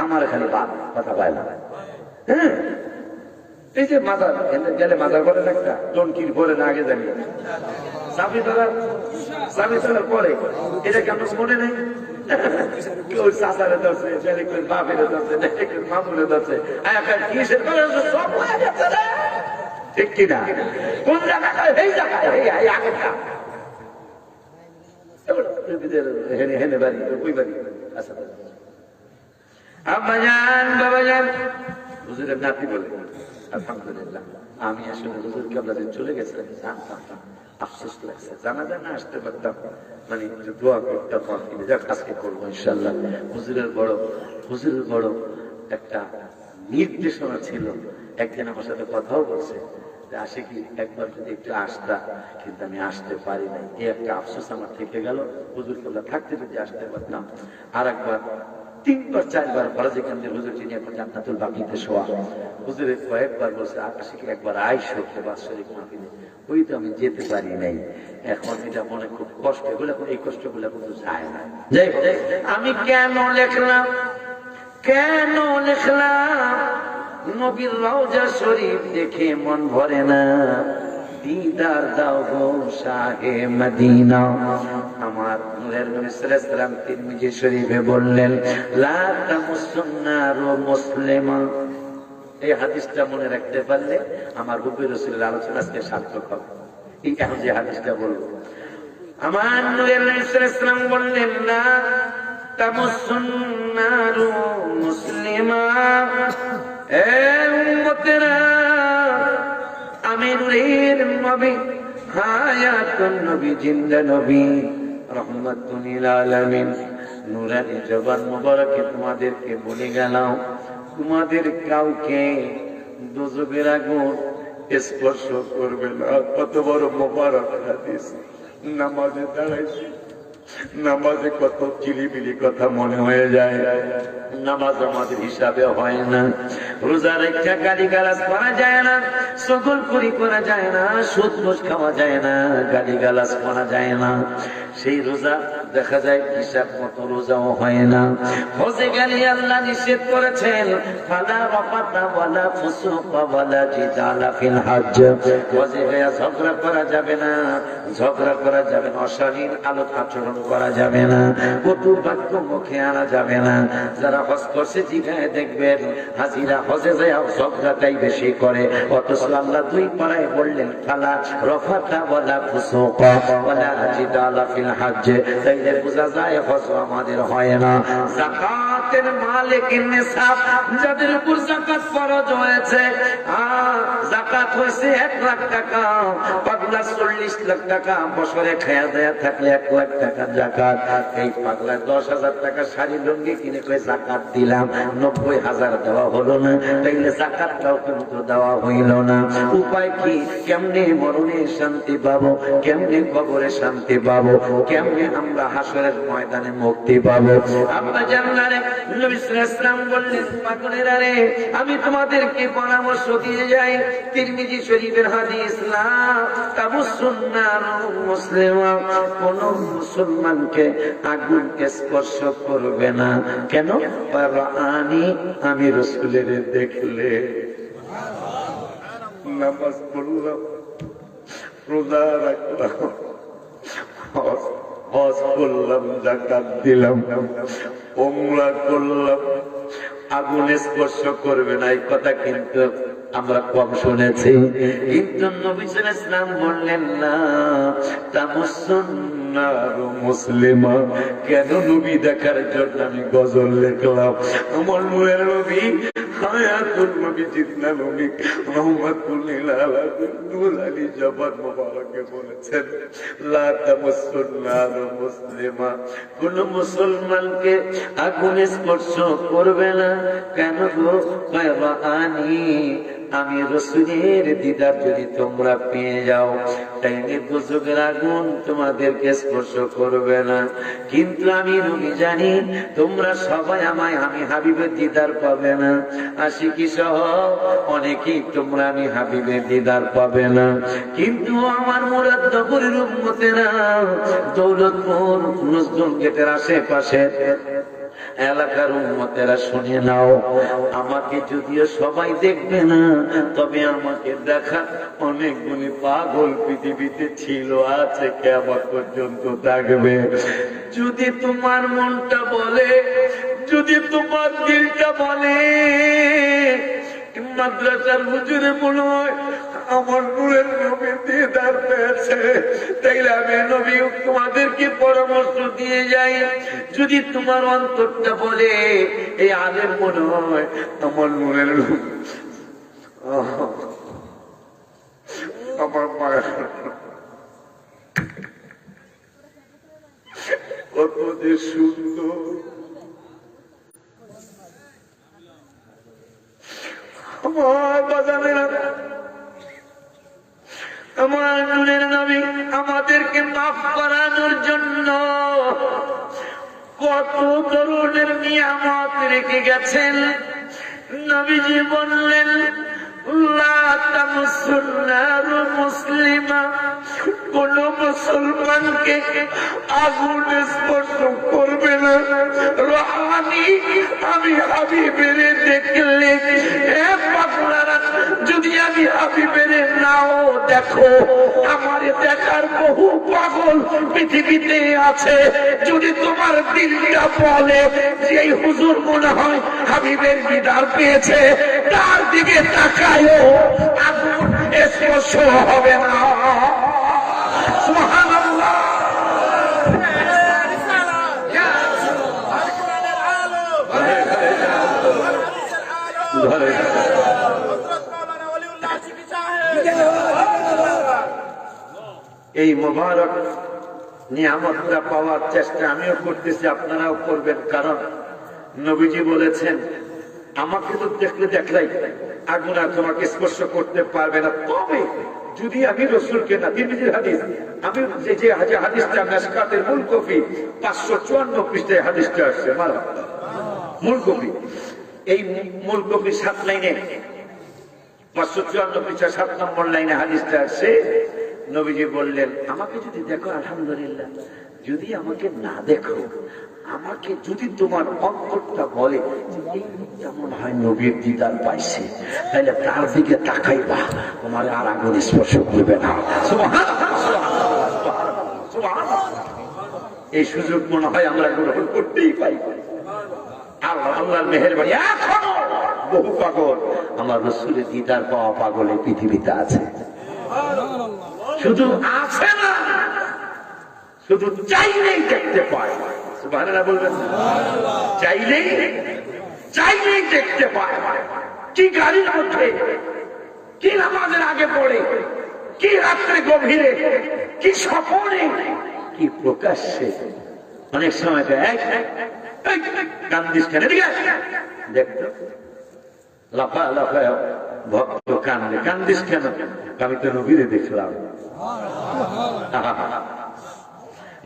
আমার খালি বাদ কথা পায় না। হ্যাঁ, এই যে মাজার গেলে মাজার বলে একটা টনকির পরে না, আগে জানি চাবি তোলার পরে, এটা কেন মনে নেই? কেউ চাচারে ধরছে, বাপেরে ধরছে, মামুরে ধরছে, কিসের ঠিক কিনা? কোন জায়গায়? এই জায়গায়, এই আগেরটা হেনে বাড়ি, ওই বাড়ি। আচ্ছা আব্বাজান বাবাজান, হুজুরের নাতি বলে আলহামদুলিল্লাহ। আমি আসলে হুজুর কেবলাদিন চলে গেছিলাম, জানতাম না, আফসোস লাগছে। জানা যায় না, আসতে পারতাম, মানে দোয়া করতাম, যাক আজকে করবো ইনশাল্লাহ। হুজুরের বড় একটা নির্দেশনা ছিল। একদিন আমার সাথে কথাও বলছে যে আসে কি একবার যদি একটু আসতা, কিন্তু আমি আসতে পারি নাই। এই একটা আফসোস আমার থেকে গেল। হুজুর কেবলা থাকতে যদি আসতে পারতাম। আর একবার 3বার 4বার ফরাজি কান্দের হুজুর যিনি এখন জান্নাতুল বাকিতে শোয়া, হুজুরে কয়েকবার বলছে আকাশে একবার আইসো কেবাস শরীফ মাহফিলে, ওই তো আমি যেতে পারি নাই। এখন এটা মনে খুব কষ্ট, এগুলো এই কষ্টগুলো কিন্তু যায় না। যাই হোক, আমি কেন লিখলাম নবীর রওজা শরীফ দেখে মন ভরে না, দিদার দাও গো শাহে মদিনা। আমার নূরের নবী সাল্লাল্লাহু আলাইহি ওয়াসাল্লাম তিরমিজি শরীফে বললেন, লা তামুসুন্নারু মুসলিমা। এই হাদিসটা মনে রাখতে পারলে আমার হুজুর রাসূলের আলোচনা আজকে সার্থক হবে। এই এখন যে হাদিসটা বলবো, আমার নূরের নবী সাল্লাল্লাহু আলাইহি ওয়াসাল্লাম বললেন, লা তামুসুন্নারু মুসলিমা, এ উম্মতেরা, আমি নূরের নবী, হায়াতুন নবী, জিন্দা নবী, রহমাতুল লিল আলামিন, নূরানি জবান মুবারকে তোমাদেরকে বলে গেলাম, তোমাদের কাউকে দোজখের আগুন স্পর্শ করবে না। কত বড় মুবারক হাদিস। নামাজে দাঁড়াইছি, নামাজে কত চিলিবিলি কথা মনে হয়ে যায়, নামাজ আমাদের হিসাবে হয় না। রোজা রেখা গালিগালাজ করা যায় না, সকলপুরি করা যায় না, সুদ ঘুষ খাওয়া যায় না, গালিগালাজ করা যায় না। সেই রোজা দেখা যায় হিসাব মতো রোজাও হয় না। হজে গেলে আল্লাহ নিষেধ করেছেন, ফালা রাফাতা ওয়ালা ফুসুকা ওয়ালা জিদালা ফিল হজ। হজে গিয়ে ঝগড়া করা যাবে না, অশালীন আলোক আচরণ করা যাবে না, কটু বাক্য মুখে আনা যাবে না। যারা হজ করছে জিগায় দেখবেন হাজিরা হজে যায় ঝগড়াটাই বেশি করে, অথচ আল্লাহ 2 পারায় বললেন, ফালা রাফাতা ওয়ালা ফুসুকা ওয়ালা জিদালা ফিল হজ। তাইলে বোঝা যায় হজ আমাদের হয় না। যাকাত জাকাতের মালিক নিসাব, যাদের উপর জাকাত ফরজ হয়েছে, জাকাত হয়েছে 1 লাখ টাকা, পাগলা 40 লাখ টাকা, বছরে খায়া দেয়া থাকলে 1 লাখ টাকা জাকাত। এই পাগলা 10,000 টাকা শাড়ি লুঙ্গি কিনে করে জাকাত দিলাম, 90,000 দেওয়া হলো না, তাইলে জাকাতটাও কিন্তু দেওয়া হইল না। উপায় কি? কেমনে মরণে শান্তি পাবো, কেমনে কবরে শান্তি পাবো, কেমনে আমরা হাসরের ময়দানে মুক্তি পাবো? আব্বা জানলারে নবী সাল্লাল্লাহু আলাইহি ওয়াসাল্লাম বললেন, পাগলেরা রে, আমি তোমাদেরকে পরামর্শ দিয়ে যাই। তিরমিজি শরীফের হাদিস, লা তামুসুন্নারু মুসলিমা, কোন মুসলমানকে আগুনকে স্পর্শ করবে না। কেন? পারানি, আমি রাসূলের দেখলে। নামাজ পড়লাম, রোজা রাখলাম, হজ করলাম, যাকাত দিলাম, উমরা করলাম, আগুন স্পর্শ করবে না, এই কথা কিন্তু আমরা কম শুনেছি। কিন্তু নবী সাল্লাল্লাহু আলাইহি ওয়াসাল্লাম বললেন, না তামুসুন্নারু মুসলিমা। কেন? নবী দেখার জন্য আমি গজল লিখলাম। আমার নূরের নবী, হায়াতুল নবী, জিন্নাহ নবী, রহমাতুল লিল আলামিন নূর আলী জবান মোবারকে বলেছেন, লা তামুসুন্নারু মুসলিমা, কোন মুসলমানকে আগুন স্পর্শ করবে না। কেন গো? পারানি, আমি রাসূলের দিদার যদি তোমরা পেয়ে যাও, তাইলে দুজকের আগুন তোমাদেরকে স্পর্শ করবে না। কিন্তু আমি নবী জানি তোমরা সবাই আমি হাবিবের দিদার পাবে না। আশিকি সহ অনেকেই তোমরা আমি হাবিবের দিদার পাবে না। কিন্তু আমার মুরাদনগরের উম্মতেরা, দৌলতপুর নজরুল গেটের আশেপাশে এলাকার উম্মতেরা শুনে নাও, আমাকে যদিও সবাই দেখবে না, তবে আমাকে দেখা অনেকগুলি পাগল পৃথিবীতে ছিল, আছে, কিয়ামত পর্যন্ত থাকবে। যদি তোমার মনটা বলে, যদি তোমার দিলটা বলে, মাদ্রাসার হুজুরে মনে হয় আমার নূরের নবী দিদার পেয়েছে, তাইলে আমি নবী তোমাদেরকে পরামর্শ দিয়ে যাই, যদি তোমার অন্তরটা বলে, এই আলেম মনে হয় আমার নূরের নবী, আমার মায়ের কত যে সুন্দর, আমার বাজানেরা, আমার নূরের নবী আমাদেরকে মাফ করানোর জন্য কত ধরনের নিয়ামত রেখে গেছেন। নবীজি বললেন, লা তামুসুন্নারু মুসলিমা, কোন মুসলমানকে আগুন স্পর্শ করবে না। রহানি, আমি হাবিবের দেখলে, পাগলারা, যদি আমি হাবিবের নাও দেখো, আমার দেখার বহু পাগল পৃথিবীতে আছে। যদি তোমার দিলটা বলে যে এই হুজুর মনে হয় হাবিবের দিদার পেয়েছে, তার দিকে তাকায়ও, আগুন স্পর্শ হবে না। সুবহানাল্লাহ। এই মুবারক নিয়ামতটা পাওয়ার চেষ্টা আমিও করতেছি, আপনারাও করবেন। কারণ নবীজি বলেছেন, আমাকে তো দেখলাই আগুন আর তোমাকে স্পর্শ করতে পারবে না, তবে যদি আমি রাসূলকে না। তিরমিজির হাদিস, আমি যে হাদিসটা মিশকাতের মূল কপি 554 পৃষ্ঠায় হাদিসটা আসছে, মূল কপি, এই মূল কপি 7 লাইনে, 554 পৃষ্ঠা 7 নম্বর লাইনে হাদিসটা আসছে। নবীজি বললেন, আমাকে যদি দেখো আলহামদুলিল্লাহ, যদি আমাকে না দেখো, আমাকে যদি তোমার অন্তরটা বলে যেমন হয় নবীর দিদার পাইছে, তাহলে তার দিকে তাকাইবা, তোমার আর আগুন স্পর্শ করবে না। এই সুযোগ মনে হয় আমরা গ্রহণ করতেই পাই। আল্লাহর মেহেরবানি, এখনো বহু পাগল আমার রাসূলের দিদার পাওয়া পাগল এই পৃথিবীতে আছে। শুধু আছে না, শুধু চাইলেই দেখতে পায়। সুবহানাল্লাহ বলবেন। চাইলেই চাইলেই দেখতে পায়, কি গাড়ির মধ্যে, কি নামাজের আগে পড়ে, কি রাত্রে গভীরে, কি স্বপনে, কি প্রকাশ্যে। অনেক সময় কান্দিস কেন, দেখতো লাফা লাফায় ভক্ত কান্দে, কান্দিস কেন, আমি তো নবীরে দেখলাম।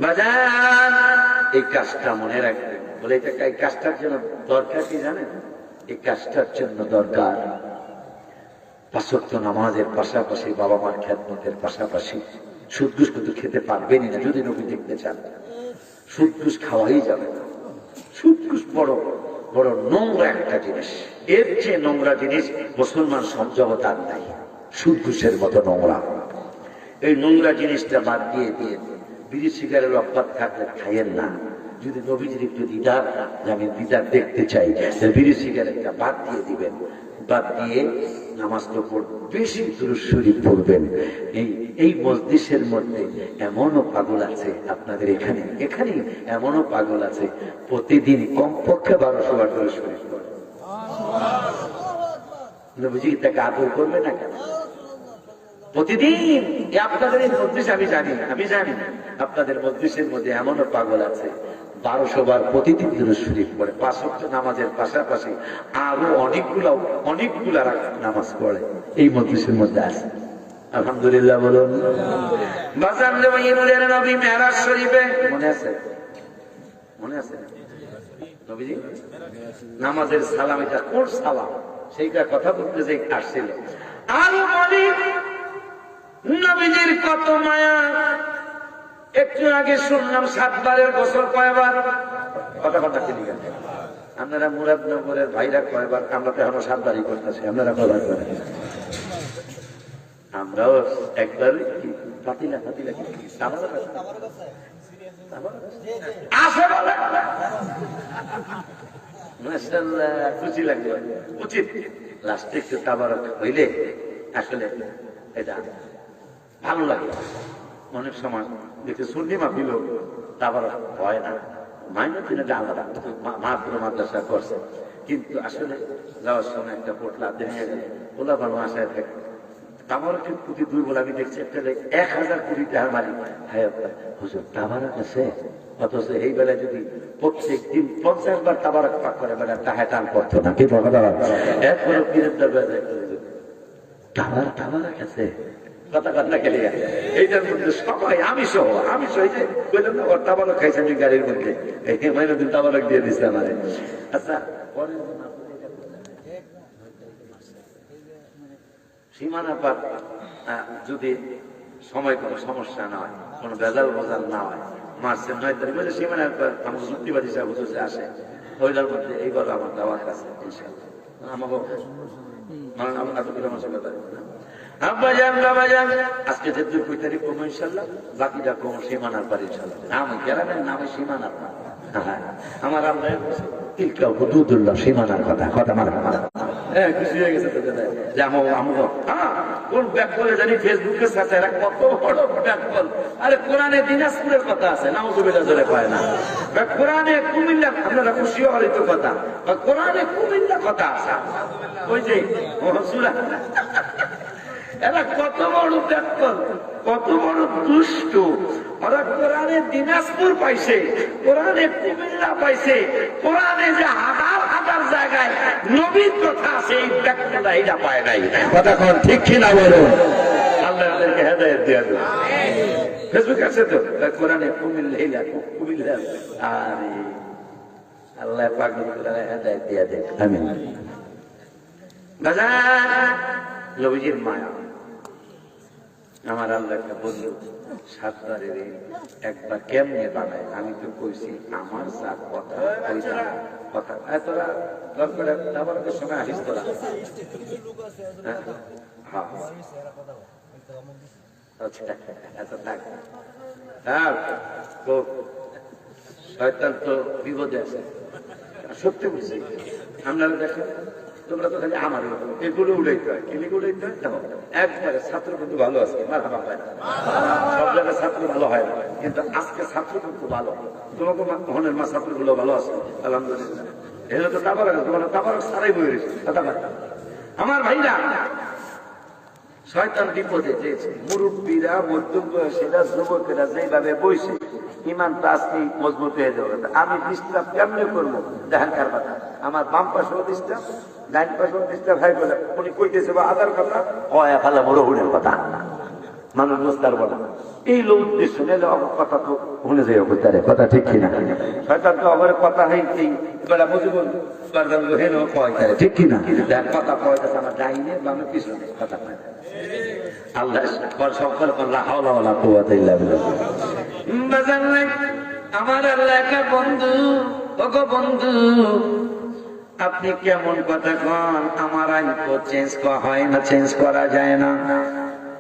বাজান এই কাজটা মনে রাখবেন, বলে এই কাজটার জন্য দরকার কি জানেন? এই কাজটার জন্য দরকার 5 ওয়াক্ত নামাজের পাশাপাশি, বাবা মার খেদমতের পাশাপাশি। সুদ ঘুষ কিন্তু খেতে পারবেনই না যদি নবী দেখতে চান। সুদ ঘুষ খাওয়াই যাবে না। সুদ ঘুষ বড় বড় নোংরা একটা জিনিস, এর চেয়ে নোংরা জিনিস মুসলমান সমাজে আর নাই। সুদ ঘুষের মতো নোংরা এই নোংরা জিনিসটা বাদ দিয়ে দিয়ে বিড়ি সিগারের অভ্যাস থাকলে খাইয়েন না। যদি নবীজির একটু দিদার, আমি দিদার দেখতে চাই, বিড়ি সিগারেটটা বাদ দিয়ে দিবেন। বাদ দিয়ে নামাজ তো বেশি দুরূদ শরীফ পড়বেন। এই মজলিসের মধ্যে এমনও পাগল আছে আপনাদের এখানে, এখানে এমনও পাগল আছে প্রতিদিন কমপক্ষে 1200 বার দুরূদ শরীফ পড়ে। নবীজি তাকে আদর করবে না কেন? প্রতিদিন আপনাদের এই মজলিস, আমি জানি আপনাদের মজলিসের মধ্যে এমনও পাগল আছে 1200 বার প্রতিদিন দুরূদ শরীফ পড়ে। 5 ওয়াক্ত নামাজের পাশাপাশি আরো অনেকগুলা নামাজ পড়ে এই মজলিসের মধ্যে আছে। আলহামদুলিল্লাহ বলুন। বাজারে নবীর নবী মেরাজ শরীফে মনে আছে নবীজি নামাজের সালাম, এটা কোন সালাম সেইটা কথা বলতে যে আসছিল। আর বলি নবীজির কত মায়া। একটু আগে শুনলাম 7 বারের গোসল কয়বার, কথা ঠিক আছে। আপনারা মুরাদনগরের ভাইরা কয়বার, আমরা তো এখনো 7 বারই করতেছি, আপনারা কয়বার করেন? আমরাও একবার পাতিলা খুশি লাগবে, উচিত লাস্টে একটু তাবারক হইলে আসলে এটা ভালো লাগে। অনেক সময় দেখে সুন্নি মাহফিল তাবারক হয় না, মাইনরিটি আলাদা, মাহফিল মাদ্রাসা করছে, কিন্তু আসলে যাওয়ার সময় একটা পোটলা দেখে গেলে ওলা ভালো আশায় থাকে। তাবারকের প্রতি দুর্বল আমি দেখছি একটা 1000 কোটি টাকার মালিক, হ্যাঁ হুজুর তাবারক আছে, অথচ এই বেলায় যদি প্রত্যেক দিন 50 বার তাবারক পাক করে বেলা টাকা টান করতো না, কি এরপরে পীরের দরবারে তাবারক আছে, কথা গেলে এইটার মধ্যে সবাই আমি সহ যে বললাম না, ওর তাবারক খাইছে আমি গাড়ির মধ্যে, দিন তাবারক দিয়ে দিচ্ছে আমারে। আচ্ছা সীমানা পার যদি সময় কোনো সমস্যা না হয়, কোনো ভেজাল বোঝাল না হয়, মার্চের 9 তারিখ বলে সীমানার পর আমার যুক্তিবাদী সাহেব আসে, ওইটার মধ্যে এইবার আমার দাওয়াত আছে ইনশাআল্লাহ। আমাকে আজকে যে 2 তারিখ কমো ইনশাআল্লাহ, বাকিটা কমো সীমানার পার ইনশাআল্লাহ। নাম গ্রামের নামে সীমানার পার, আমার আমরা হুদুদুল্লাহ সীমানার কথা খুশি হয়ে গেছে। কোন ব্যাগ বলে জানি ফেসবুকে কত বড় ব্যাগ বল, আরে কোরআনে দিনাজপুরের কথা আছে, নাউজুবিল্লাহ জোরে পায় না। কোরআনে কুমিল্লা, আপনারা খুশি হওয়ার তো কথা, কোরআনে কুমিল্লা কথা আছে, ওই যে এরা কত বড় ব্যাকল, কত বড় দুষ্ট। ওরা কোরআনে দিনাজপুর পাইছে, কোরআনে কুমিল্লা পাইছে, কোরআনে যে হাজার জায়গায় নবীর কথা আছে, এই ব্যাকলটা এটা পায় নাই। কথা কোন ঠিক কিনা বলুন? আল্লাহ আমাদেরকে হেদায়েত দিয়ে দেন। ফেসবুক আছে তো, কোরআনে কুমিল্লা, আরে আল্লাহ পাক হেদায়েত দিয়ে দেন, আমিন। নবীজির মায়া, আমার আল্লাহ একটা বলল 7 বারের একবার কেমনে বানায়, আমি তো কইছি আমার যা কথা কথা তোরা দরকার তাবারকের সময় আসিস তোরা। শয়তান তো বিপদে আছে, সত্যি বলছি। আপনারা দেখেন তোমরা তো খালি আমার এগুলো উঠাইতে হয়, এগুলো উঠাইতে হয়। দেখো একবারে ছাত্র কিন্তু ভালো আছে, মারহাবা পায় না। সব জায়গায় ছাত্র ভালো হয় না, কিন্তু আজকে ছাত্র কিন্তু ভালো। তোমাকে মনের মা ছাত্রগুলো ভালো আছে আলহামদুলিল্লাহ। এগুলো তো তাবারক, তোমার তাবারক সারাই বই রয়েছে। আমার ভাইরা, শয়তান বিপদে যেয়েছে। মুরব্বীরা, মধ্যম বয়সীরা, যুবকেরা যেভাবে বইছে, ইমানটা আজকে মজবুত হয়ে যাবে। আমি ডিস্টার্ব কেমনে করবো দেখেন কার কথা। আমার বাম পাশেও ডিস্টার্ব, ডাইন পাশেও ডিস্টার্ব হয় বলে উনি কইতেছে বা আদার কথা কয়া ফেলা বড় হুড়ের কথা, মানুষ বুঝতার বলে এই লোক উদ্দেশ্য নিলে আমার কথা তো শুনে যাই তারে কথা ঠিক কিনা। শয়তান তো আমার কথা হইতেই বেড়া মুজিবুল হেন কয় তারে ঠিক কিনা। কথা কয় আমার ডাইনে বামে পিছনে কথা কয়। আল্লাহ সকল হাওলা কুওয়াতা ইল্লা বিল্লাহ। আমার আল্লাহ একটা বন্ধু, ওগো বন্ধু আপনি কেমন কথা কন? আমার আইন তো চেঞ্জ হয় না, চেঞ্জ করা যায় না।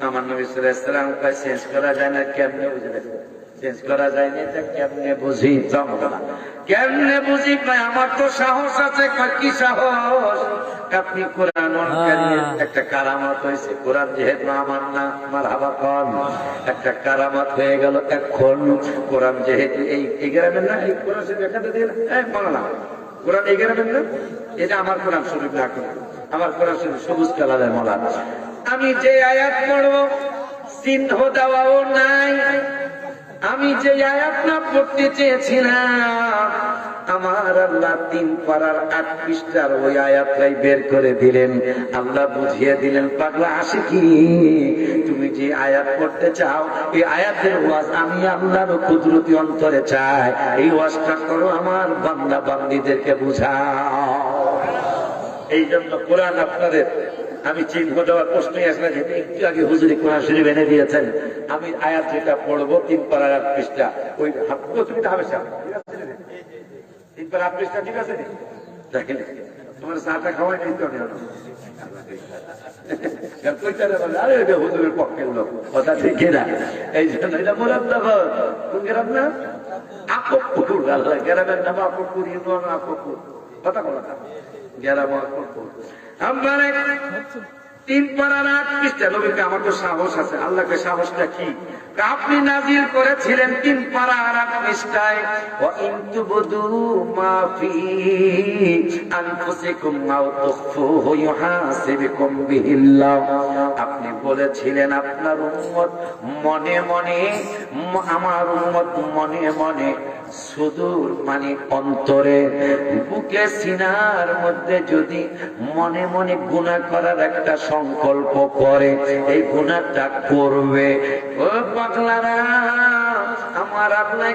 আমার নবী সাল্লাল্লাহু আলাইহি ওয়াসাল্লাম কয় চেঞ্জ করা যায় না, কেমনে বুঝবে? চেঞ্জ করা যায় না, এটা কেমনে বুঝি? কেমনে বুঝি? কয় আমার তো সাহস আছে। কয় কি সাহস? আপনি কোরআন একটা কারামত হয়েছে, কোরআন যেহেতু আমার না, আমার হাবা কন একটা কারামত হয়ে গেল। এখন কোরআন যেহেতু এই গ্রামের না, এই কোরআন শরীফ এখানে দিয়ে না, কোরআন এই গ্রামের না, এটা আমার কোরআন শরীফ না, আমার কোরআন শরীফ সবুজ কালারের মালা। আমি যে আয়াত পড়ব চিহ্ন দেওয়াও নাই। আমি যে আয়াত না পড়তে চেয়েছিলাম, আমার আল্লাহ 3 পারার 8 পৃষ্ঠার ওই আয়াতটাই বের করে দিলেন। আল্লাহ বুঝিয়ে দিলেন, পাগলা আশিকি তুমি যে আয়াত পড়তে চাও, এই আয়াতের ওয়াজ আমি আল্লাহর কুদরতি অন্তরে চাই। এই ওয়াজটা করো, আমার বান্দা বান্দীদেরকে বুঝাও। এই জন্য কোরআন আপনাদের আমি চিহ্ন দেওয়ার প্রশ্নই আসলে, যেহেতু একটু আগে হুজুরি কোরআন শরীফ এনে দিয়েছেন, আমি আয়াত যেটা পড়বো 3 পারার 8 পৃষ্ঠা, ওই তুমি হবে 3 পারা 8 পৃষ্ঠা, ঠিক আছে? দেখেন তোমার চাটা খাওয়াই নিতে হবে হুজুরের পক্ষের লোক, কথা ঠিক না? এই জন্য এটা মোরাদ্দাবাদ। কোন গ্রাম না? আকবপুর। আল্লাহ গ্রামের নাম আকবপুর, ইউনিয়ন আকবপুর। কথা বলা না, গ্রাম আকবপুর। আমার 3 পারার 8 পৃষ্ঠা। নবীকে আমার তো সাহস আছে। আল্লাহকে সাহসটা কি? আপনি নাজিল করেছিলেন 3 পারার 8 পৃষ্ঠায়, ওয়া ইন তুবদু মা ফি আনফুসিকুম আও তুখফুহু ইউহাসিবকুম বিহিল্লাহ। আপনি বলেছিলেন আপনার উম্মত মনে মনে, আমার উম্মত মনে মনে, সুদূর মানে অন্তরে, বুকে সিনার মধ্যে যদি মনে মনে গুনাহ করার একটা সংকল্প করে, এই গুনাহটা করবে। ও পাগলারা, আমার আপনার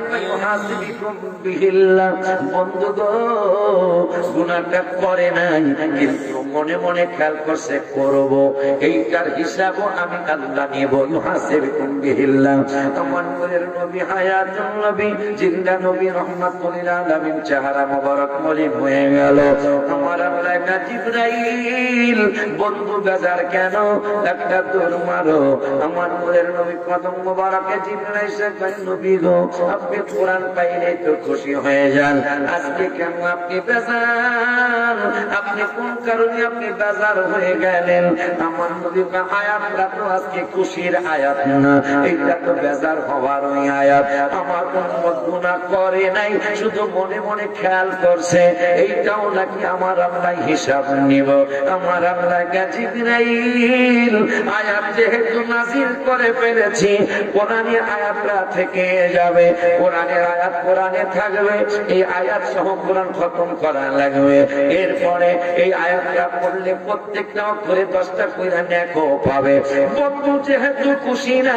বন্ধু গো, গুনাহটা করে নাই কিন্তু মনে মনে খেয়াল করছে করব, এইটার হিসাবও আমি আল্লাহ নেব। ইউহাসিবকুম বিহিল্লাহ। আমার নূরের নবী, হায়াতুন নবী, জিন্দা নবী, রহমাতুল লিল আলামিন, চেহারা মোবারক মলিন হয়ে গেল। আমার আল্লাহ জিবরাইল, বন্ধু বেজার কেন, একটা দৌড় মারো। আমার নূরের নবী কদম মোবারকে জিবরাইল এসে কয়, নবী গো আপনি কোরআন পাইলে তো খুশি হয়ে যান, আজকে কেন আপনি বেজার? আপনি কোন কারণে আপনি বেজার হয়ে গেলেন? আমার নবী আয়াতটা তো আজকে খুশির আয়াত না, এইটা তো বেজার হওয়ার ওই আয়াত। আমার উম্মত গুনাহ করে নাই, শুধু মনে মনে খেয়াল করছে, এইটাও নাকি আমার আল্লাহ হিসাব নিব। আমার আল্লাহ জিবরাইল, আয়াত যেহেতু নাযিল করে ফেলেছি, কোরআনের আয়াতটা থেকে যাবে, কোরআনের আয়াত কোরআনে থাকবে, এই আয়াত সহ কোরআন খতম করা লাগবে। এরপরে এই আয়াতটা পড়লে প্রত্যেকটা করে 10টা কইরা নেকও পাবে। বন্ধু যেহেতু খুশি না,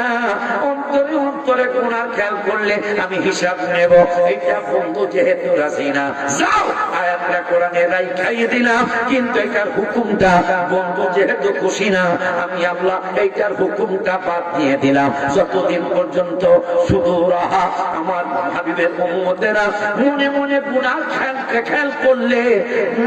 অন্তরে অন্তরে গুনাহ খেয়াল করলে আমি হিসাব নেব, এইটা বন্ধু যেহেতু রাজি না, যাও আয়াতটা কোরআনে রাইখাই দিলাম, কিন্তু এটার হুকুমটা বন্ধু যেহেতু খুশি না, আমি আল্লাহ এইটার হুকুমটা বাদ দিয়ে দিলাম। যতদিন পর্যন্ত শুধু রাহা আমার হাবিবের উম্মতেরা মনে মনে গুনাহ খেয়াল করলে,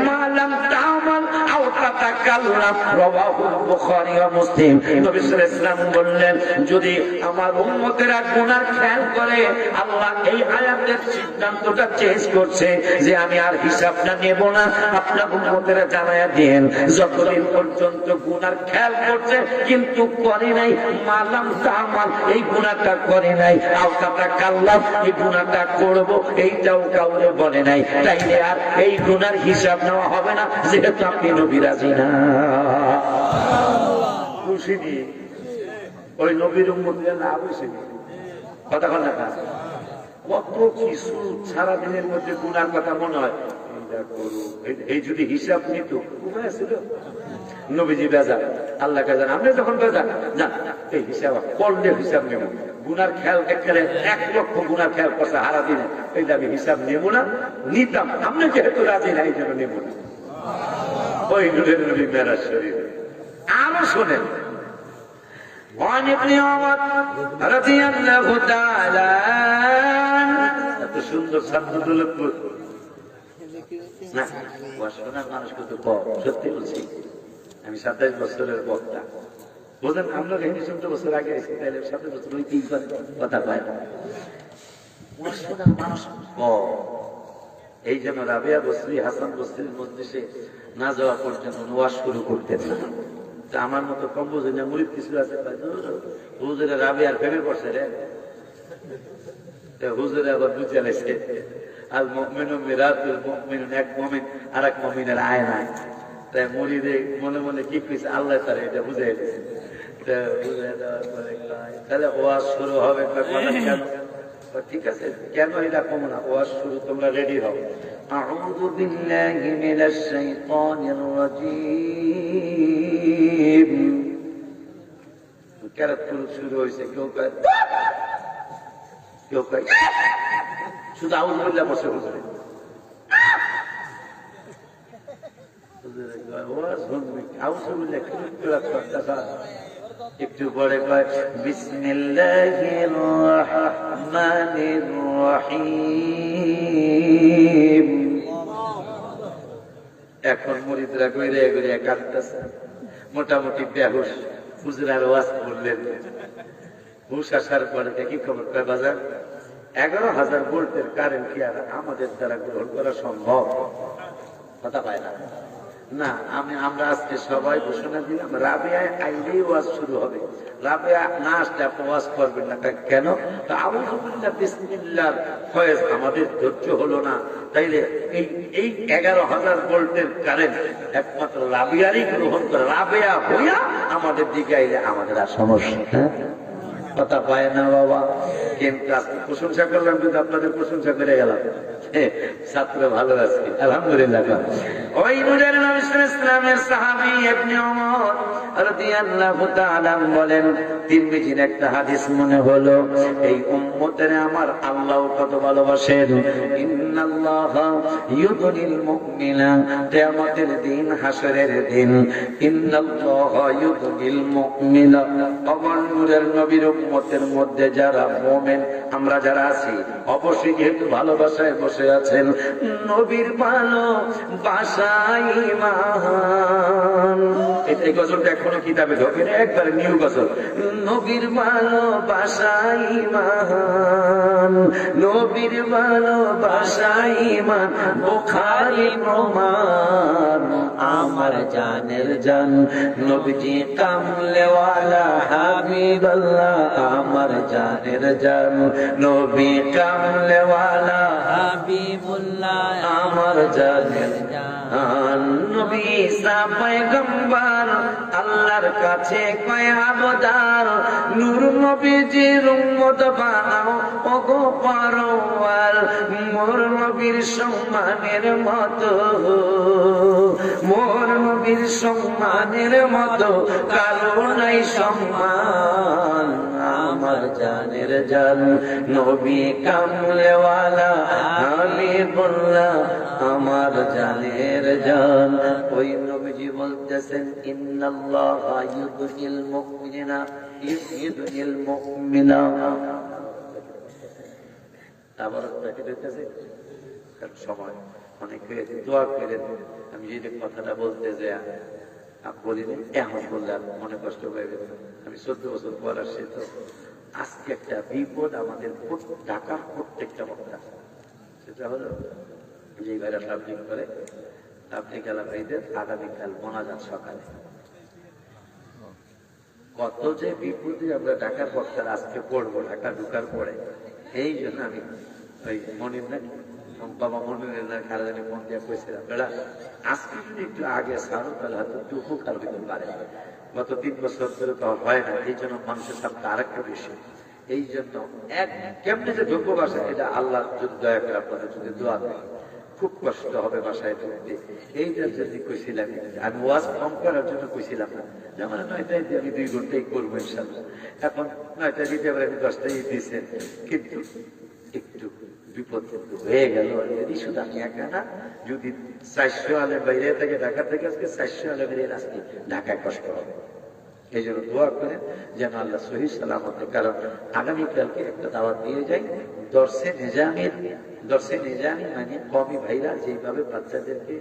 মালাম তামাল আও তাকাল্লাম রাওয়াহুল বুখারী ওয়া মুসলিম। নবী সাল্লাল্লাহু আলাইহি ওয়াসাল্লাম বললেন, যদি আমার উম্মতেরা গুনার খেয়াল করে, আল্লাহ এই আয়াতের সিদ্ধান্তটা চেঞ্জ করছে যে আমি আর হিসাবটা নেব না। আপনার উম্মতেরা জানায়া দেন, যতদিন পর্যন্ত গুনার খেয়াল করছে কিন্তু করে নাই, মালাম তামাল এই গুনাহটা করে নাই, আওতাটা কাল্লাম এই গুনাহটা করব এইটাও কাউরে বলে নাই, তাইলে আর এই গুনার হিসাব নেওয়া হবে না, যেহেতু আপনি নবী রাজি না। খুশি দিয়ে ওই নবীর উম্মতেরা না খুশি কথা বল না। কত কিছু সারাদিনের মধ্যে গুনার কথা মনে হয়, এই যদি হিসাব নিত উপায় ছিল। নবীজি বেজা, আল্লাহ কে জান, আপনি যখন বেজা জান এই হিসাব করলে হিসাব নেব, গুনার খেয়াল একেবারে 1 লক্ষ গুনার খেয়াল করছে হারা দিনে, এই আমি হিসাব নেব না, নিতাম, আপনি যেহেতু রাজি না এই জন্য নেব না। ওই নূরের নবী মেরাজ শরীফ। আরো শোনেন, وعن ابن عمر رضي الله تعالى এত সুন্দর ছাত্র দৌলতপুর না, শোনার মানুষ কত কম, সত্যি বলছি। আমি 27 বছরের বক্তা, বোঝেন আমরা 17 বছর আগে এসে তাহলে 27 বছর ওই 3 কথা পায় না, শোনার মানুষ কম। এই জন্য রাবিয়া বসরি হাসান বসরির মজলিসে না যাওয়া পর্যন্ত ওয়াজ শুরু করতেন না। আমার মতো কম বোঝে না, মুরিদ কিছু আছে হুজুরে রাবিয়ার প্রেমে পড়ছে রে, হুজুরে আবার বুঝে লাইছে আল মুমিনু মিরাতুল মুমিন, এক মুমিন আর এক মুমিনের আয়না। তাই মুরিদে মনে মনে কি কইছে আল্লাহ তার এটা বুঝাই দিয়েছে। তাহলে ওয়াজ শুরু হবে, কেন? ঠিক আছে, কেন এটা কম না, ওয়াজ শুরু, তোমরা রেডি হও। আউযু বিল্লাহি মিনাশ শাইতানির রাজীম। কেরাত শুরু হয়েছে, কেউ কয় কেউ কয় শুধু আউযু বিল্লাহ বসে হুজুরে ওয়াজ শুনবে, আউযু বিল্লাহ কেরাত করতেছে, একটু পরে কয় বিসমিল্লাহির রহমানির রহিম। এখন মুরিদরা কইরে কইরে কাঁদতেছে, মোটামুটি বেহুশ। হুজুরার ওয়াজ করলেন, হুশ আসার পরে দেখি খবর পায় বাজার 11,000 ভোল্টের কারেন্ট কি আর আমাদের দ্বারা গ্রহণ করা সম্ভব? কথা পায় না না। আমরা আজকে সবাই ঘোষণা দিলাম, রাবিয়া আইলেই ওয়াজ শুরু হবে, রাবিয়া না আসলে আপনি ওয়াজ করবেন না। কেন? আউযু বিল্লাহ বিসমিল্লাহর ফয়েজ আমাদের ধৈর্য হলো না, তাইলে এই 11,000 ভোল্টের কারেন্ট একমাত্র রাবিয়ারই গ্রহণ করে, রাবিয়া হইয়া আমাদের দিকে আইলে আমাদের আর সমস্যা। কথা পায় না বাবা। কিন্তু প্রশংসা করলাম, কিন্তু আপনাদের প্রশংসা করে গেলাম, ছাত্র ভালো আছে আলহামদুলিল্লাহ। ওই নূরের নবী সাল্লাল্লাহু আলাইহি ওয়াসাল্লামের সাহাবী ইবনে ওমর রাদিয়াল্লাহু তাআলা বলেন, তিরমিজির একটা হাদিস মনে হলো, এই উম্মতের আমার আল্লাহ কত ভালোবাসেন। ইন্নাল্লাহা ইউদনিল মুমিনা, কিয়ামতের দিন, হাসরের দিন, ইন্নাল্লাহা ইউদনিল মুমিনা। আমার নূরের নবীর উম্মতের মধ্যে যারা মুমিন, আমরা যারা আছি, অবশ্যই যেহেতু ভালোবাসায় বসে আছেন, নবীর ভালোবাসায় ঈমান। এই গজলটা এখনো কিতাবে ঢোকে না, একবারে নিউ গজল। নবীর ভালোবাসায় ঈমান, নবীর ভালোবাসায় ঈমান, বুখারী প্রমাণ। আমার জানের জান নবীজি কামলেওয়ালা হাবিবাল্লাহ, আমার জানের জান নবী কামলেওয়ালা হাবিবুল্লাহ, আমার জানের জান নবী ঈসা পয়গম্বর, আল্লাহর কাছে কয় আবদার, নূর নবীজির উম্মত বানাও ওগো পরওয়ার, মোর নবীর সম্মানের মতো, মোর নবীর সম্মানের মতো কারো নাই সম্মান। আমার জানের জান নবী কামলেওয়ালা হাবিবুল্লাহ, আমার জানের জান। ওই নবীজি বলতেছেন, ইন্নাল্লাহা ইউদনিল মুমিনা, ইউদনিল মুমিনা। আবার প্যাকেট হইতেছে সময়, অনেকে দোয়া করেন। আমি যদি কথাটা বলতে যাই বলিনি, এখন বললে মনে কষ্ট হয়ে গেছে। আমি 14 বছর পর আসছি, তো আজকে একটা বিপদ আমাদের ঢাকার প্রত্যেকটা বক্তা, সেটা হলো যে ভাইরা তাবলীগ করে, তাবলীগ এলাকাইদের আগামীকাল মোনাজাত সকালে। কত যে বিপদে আমরা ঢাকার বক্তার আজকে পড়বো, ঢাকা ঢুকার পরে। এই জন্য আমি ওই মনির না বাবা মনিরের না খালাজানি মন দিয়ে কইছিলাম, বেড়া আজকে যদি একটু আগে সারো তাহলে হয়তো একটু উপকার হইতে পারে। গত 3 বছর ধরে তো হয় না, এই জন্য মানুষের সামনে আরেকটা বিষয়। এই জন্য এক কেমনে যে যোগ্য বাসা, এটা আল্লাহ যদি দয়া করে আপনাদের যদি দোয়া দেয়, খুব কষ্ট হবে বাসায় ঢুকতে। এইটার জন্য কইছিলাম, আমি ওয়াজ কম করার জন্য কইছিলাম না, যেমন 9টায় দিয়ে আমি 2 ঘন্টাই করবো ইনশাল্লাহ। এখন 9টায় দিতে পারে, আমি 10টায় দিয়েছে, কিন্তু একটু বিপদ হয়ে গেল। যদি শুধু আমি একা না, যদি 400 আলেম বাইরে থেকে ঢাকা থেকে আজকে 400 আলেমের আজকে ঢাকায় কষ্ট হবে। এই জন্য দোয়া করেন যেন আল্লাহ সহি সালামতে, কারণ আগামীকালকে একটা দাওয়াত দিয়ে যাই দর্শে নিজামি মানে কমি ভাইরা যেভাবে বাচ্চাদেরকে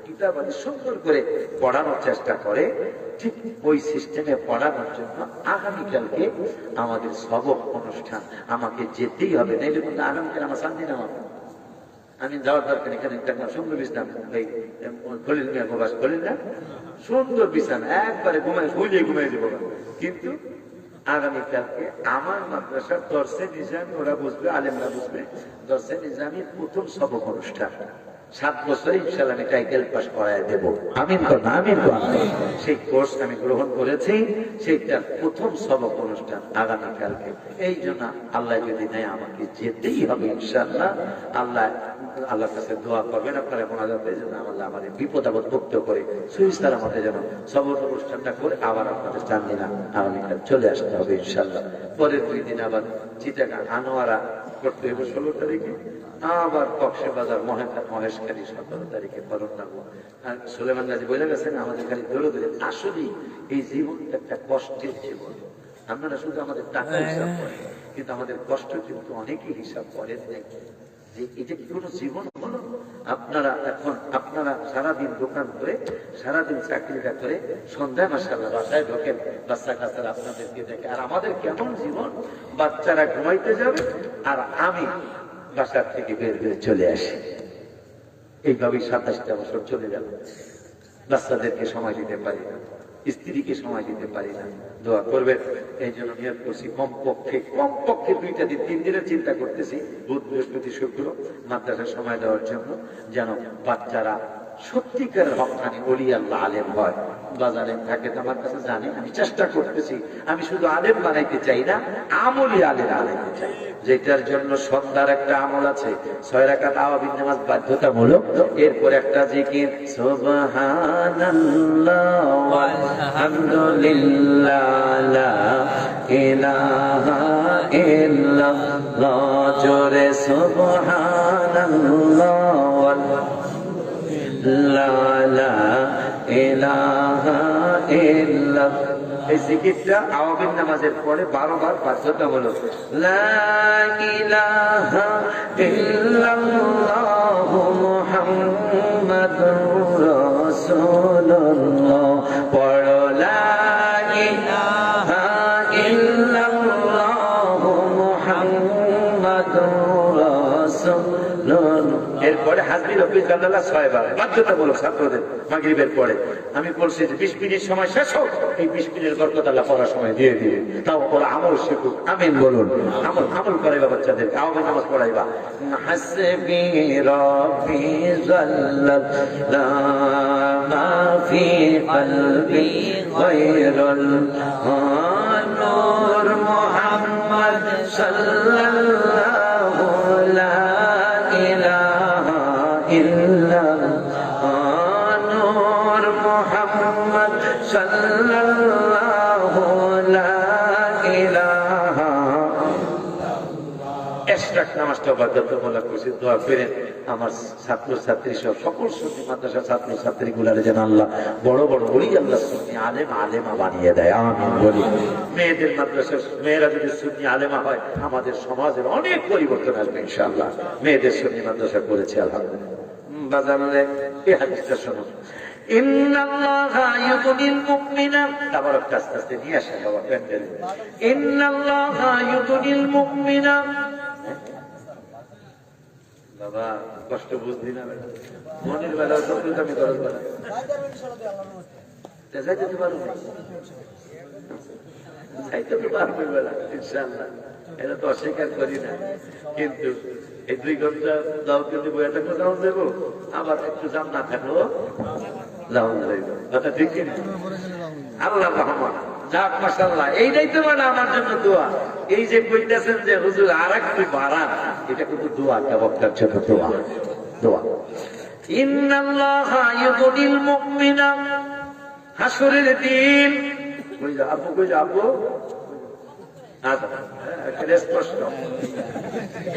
কিতাব সুন্দর করে পড়ানোর চেষ্টা করে, ঠিক ওই সিস্টেমে পড়ানোর জন্য আগামীকালকে আমাদের সবক অনুষ্ঠান আমাকে যেতেই হবে। নাইলে কিন্তু আগামীকাল আমার শান্তি না হবে। আমি যাওয়ার দরকার, এখানে একটা সুন্দর বিছানা, এই খলিল মিয়া প্রবাস খলিল না, সুন্দর বিছানা একবারে ঘুমিয়ে যাবো। কিন্তু আগামীকালকে আমার মাদ্রাসার দর্শে নিজামি ওরা বুঝবে, আলেমরা বুঝবে, দর্শে নিজামির প্রথম সবক অনুষ্ঠান। 7 বছরে ইনশাআল্লাহ আমি টাইটেল পাস করায় দেবো। আমিন তো না, আমিন তো। সেই কোর্স আমি গ্রহণ করেছি, সেইটার প্রথম সবক অনুষ্ঠান আগামীকালকে। এই জন্য আল্লাহ যদি নেয় আমাকে যেতেই হবে ইনশাআল্লাহ। আল্লাহর কাছে দোয়া করবেন আপনারা, মোনাজাতে যেন আল্লাহ আমাদের বিপদ আপদ মুক্ত করে সুইস্তার আমাদের যেন সবক অনুষ্ঠানটা করে আবার আপনাদের চান্দি না আগামীকাল চলে আসতে হবে ইনশাআল্লাহ। পরের 2 দিন আবার চিটাগাং আনোয়ারা করতে হবে 16 তারিখে, আবার কক্সবাজার মহেশখালী 17 তারিখে করণ রাখবো। আর সুলেমান গাজী বলে গেছেন আমাদের খালি ধরে ধরে, আসলেই এই জীবনটা একটা কষ্টের জীবন। আপনারা শুধু আমাদের টাকা হিসাব করেন, কিন্তু আমাদের কষ্ট কিন্তু অনেকেই হিসাব করেন নাই। যে এটা কি কোনো জীবন হলো? আপনারা সারাদিন দোকান করে, সারাদিন চাকরিটা করে, সন্ধ্যায় মাশাআল্লাহ বাসায় ঢোকেন, বাচ্চা কাচ্চারা আপনাদেরকে দেখে। আর আমাদের কেমন জীবন, বাচ্চারা ঘুমাইতে যাবে আর আমি বাসার থেকে বের হয়ে চলে আসি। এইভাবেই 27টা বছর চলে গেল, বাচ্চাদেরকে সময় দিতে পারি না, স্ত্রীকে সময় দিতে পারি না। দোয়া করবেন। এই জন্য নিয়ত করছি কমপক্ষে 2টা দিন 3 দিনের চিন্তা করতেছি, বুধ বৃহস্পতি শুক্র মাদ্রাসার সময় দেওয়ার জন্য, যেন বাচ্চারা সত্যিকার হক্কানি ওলি আল্লাহ আলেম হয়। বাজারে থাকে তো আমার কাছে জানে, আমি চেষ্টা করতেছি। আমি শুধু আলেম বানাইতে চাই না, আমলি আলেম আনাইতে চাই। যেটার জন্য সন্ধ্যার একটা আমল আছে, 6 রাকাত আওয়াবিন নামাজ বাধ্যতামূলক, এরপর একটা জিকির সুবহানাল্লাহ ওয়ালহামদুলিল্লাহ লা ইলাহা ইল্লাল্লাহ, জোরে সুবহানাল্লাহ এই জিকিরটা আওয়াবিন নামাজের পরে 12 বার বাধ্যতামূলক। লা ইলাহা ইল্লাল্লাহু মুহাম্মাদুর রাসূলুল্লাহ, পড়ো লা ইলাহা ইল্লাল্লাহু মুহাম্মাদুর রাসূলুল্লাহ। এরপরে হাজবি রব্বি জাল্লাল্লাহ 6 বার বাধ্যতামূলক ছাত্রদের মাগরিবের পরে। আমি বলছি যে 20 মিনিট সময় শেষ হোক, এই 20 মিনিটের বরকত আল্লাহ পড়ার সময় দিয়ে দিবে। তাও ওরা আমল শিখুক, আমিন বলুন। আমল করাইবা বাচ্চাদেরকে, আওয়ামী নামাজ পড়াইবা। হাসবি রব্বি জাল্লাল্লাহ মা ফি কলবি গায়রুল নূর মুহাম্মদ সাল্লাল্লাহু লা ইলাহা ইল্লাল্লাহ, নূর মুহাম্মদ সাল্লাল্লাহু লা ইলাহা। এশরাক নামাজটা বাধ্যতামূলক করছি। দোয়া করেন আমার ছাত্রছাত্রী সহ সকল সুন্নি মাদ্রাসার ছাত্রছাত্রী গুলারে যেন আল্লাহ বড় বড় ওলি আল্লাহ সুন্নি আলেমা বানিয়ে দেয়, আমিন বলি। মেয়েদের মাদ্রাসার মেয়েরা যদি সুন্নি আলেমা হয়, আমাদের সমাজের অনেক পরিবর্তন আসবে ইনশাআল্লাহ। মেয়েদের সুন্নি মাদ্রাসা করেছে আলহামদুলিল্লাহ। বাজারে এই হাদিসটা শোনো, ইন্নাল্লাহা ইউদিল মুমিনা, আবার আস্তে আস্তে নিয়ে আসেন বাবা প্যান্ডেল, ইন্নাল্লাহা ইউদিল মুমিনা। বাবা কষ্ট বুঝলি না, মনের বেলা তো আমি খরচ বেলা যাইতে তো পারবো, যাইতে তো পারবো বেলা ইনশাআল্লাহ, এটা তো অস্বীকার করি না। কিন্তু এই 2 ঘন্টা দাওয়াতে দেবো, এটা কোথাও দেবো, আবার একটু জাম না থাকলো কথা ঠিক কিনা? আল্লাহ রহমান যাক মাশাআল্লাহ, এইটাই তো মানে আমার জন্য দোয়া। এই যে কইতেছেন যে হুজুর আর একটু বাড়ান, এটা কিন্তু দোয়া, বক্তার জন্য দোয়া। দোয়া ইন্নাল্লাহা ইউদিল মুমিনা, হাসরের দিন কই যা আপু, কই যা আপু,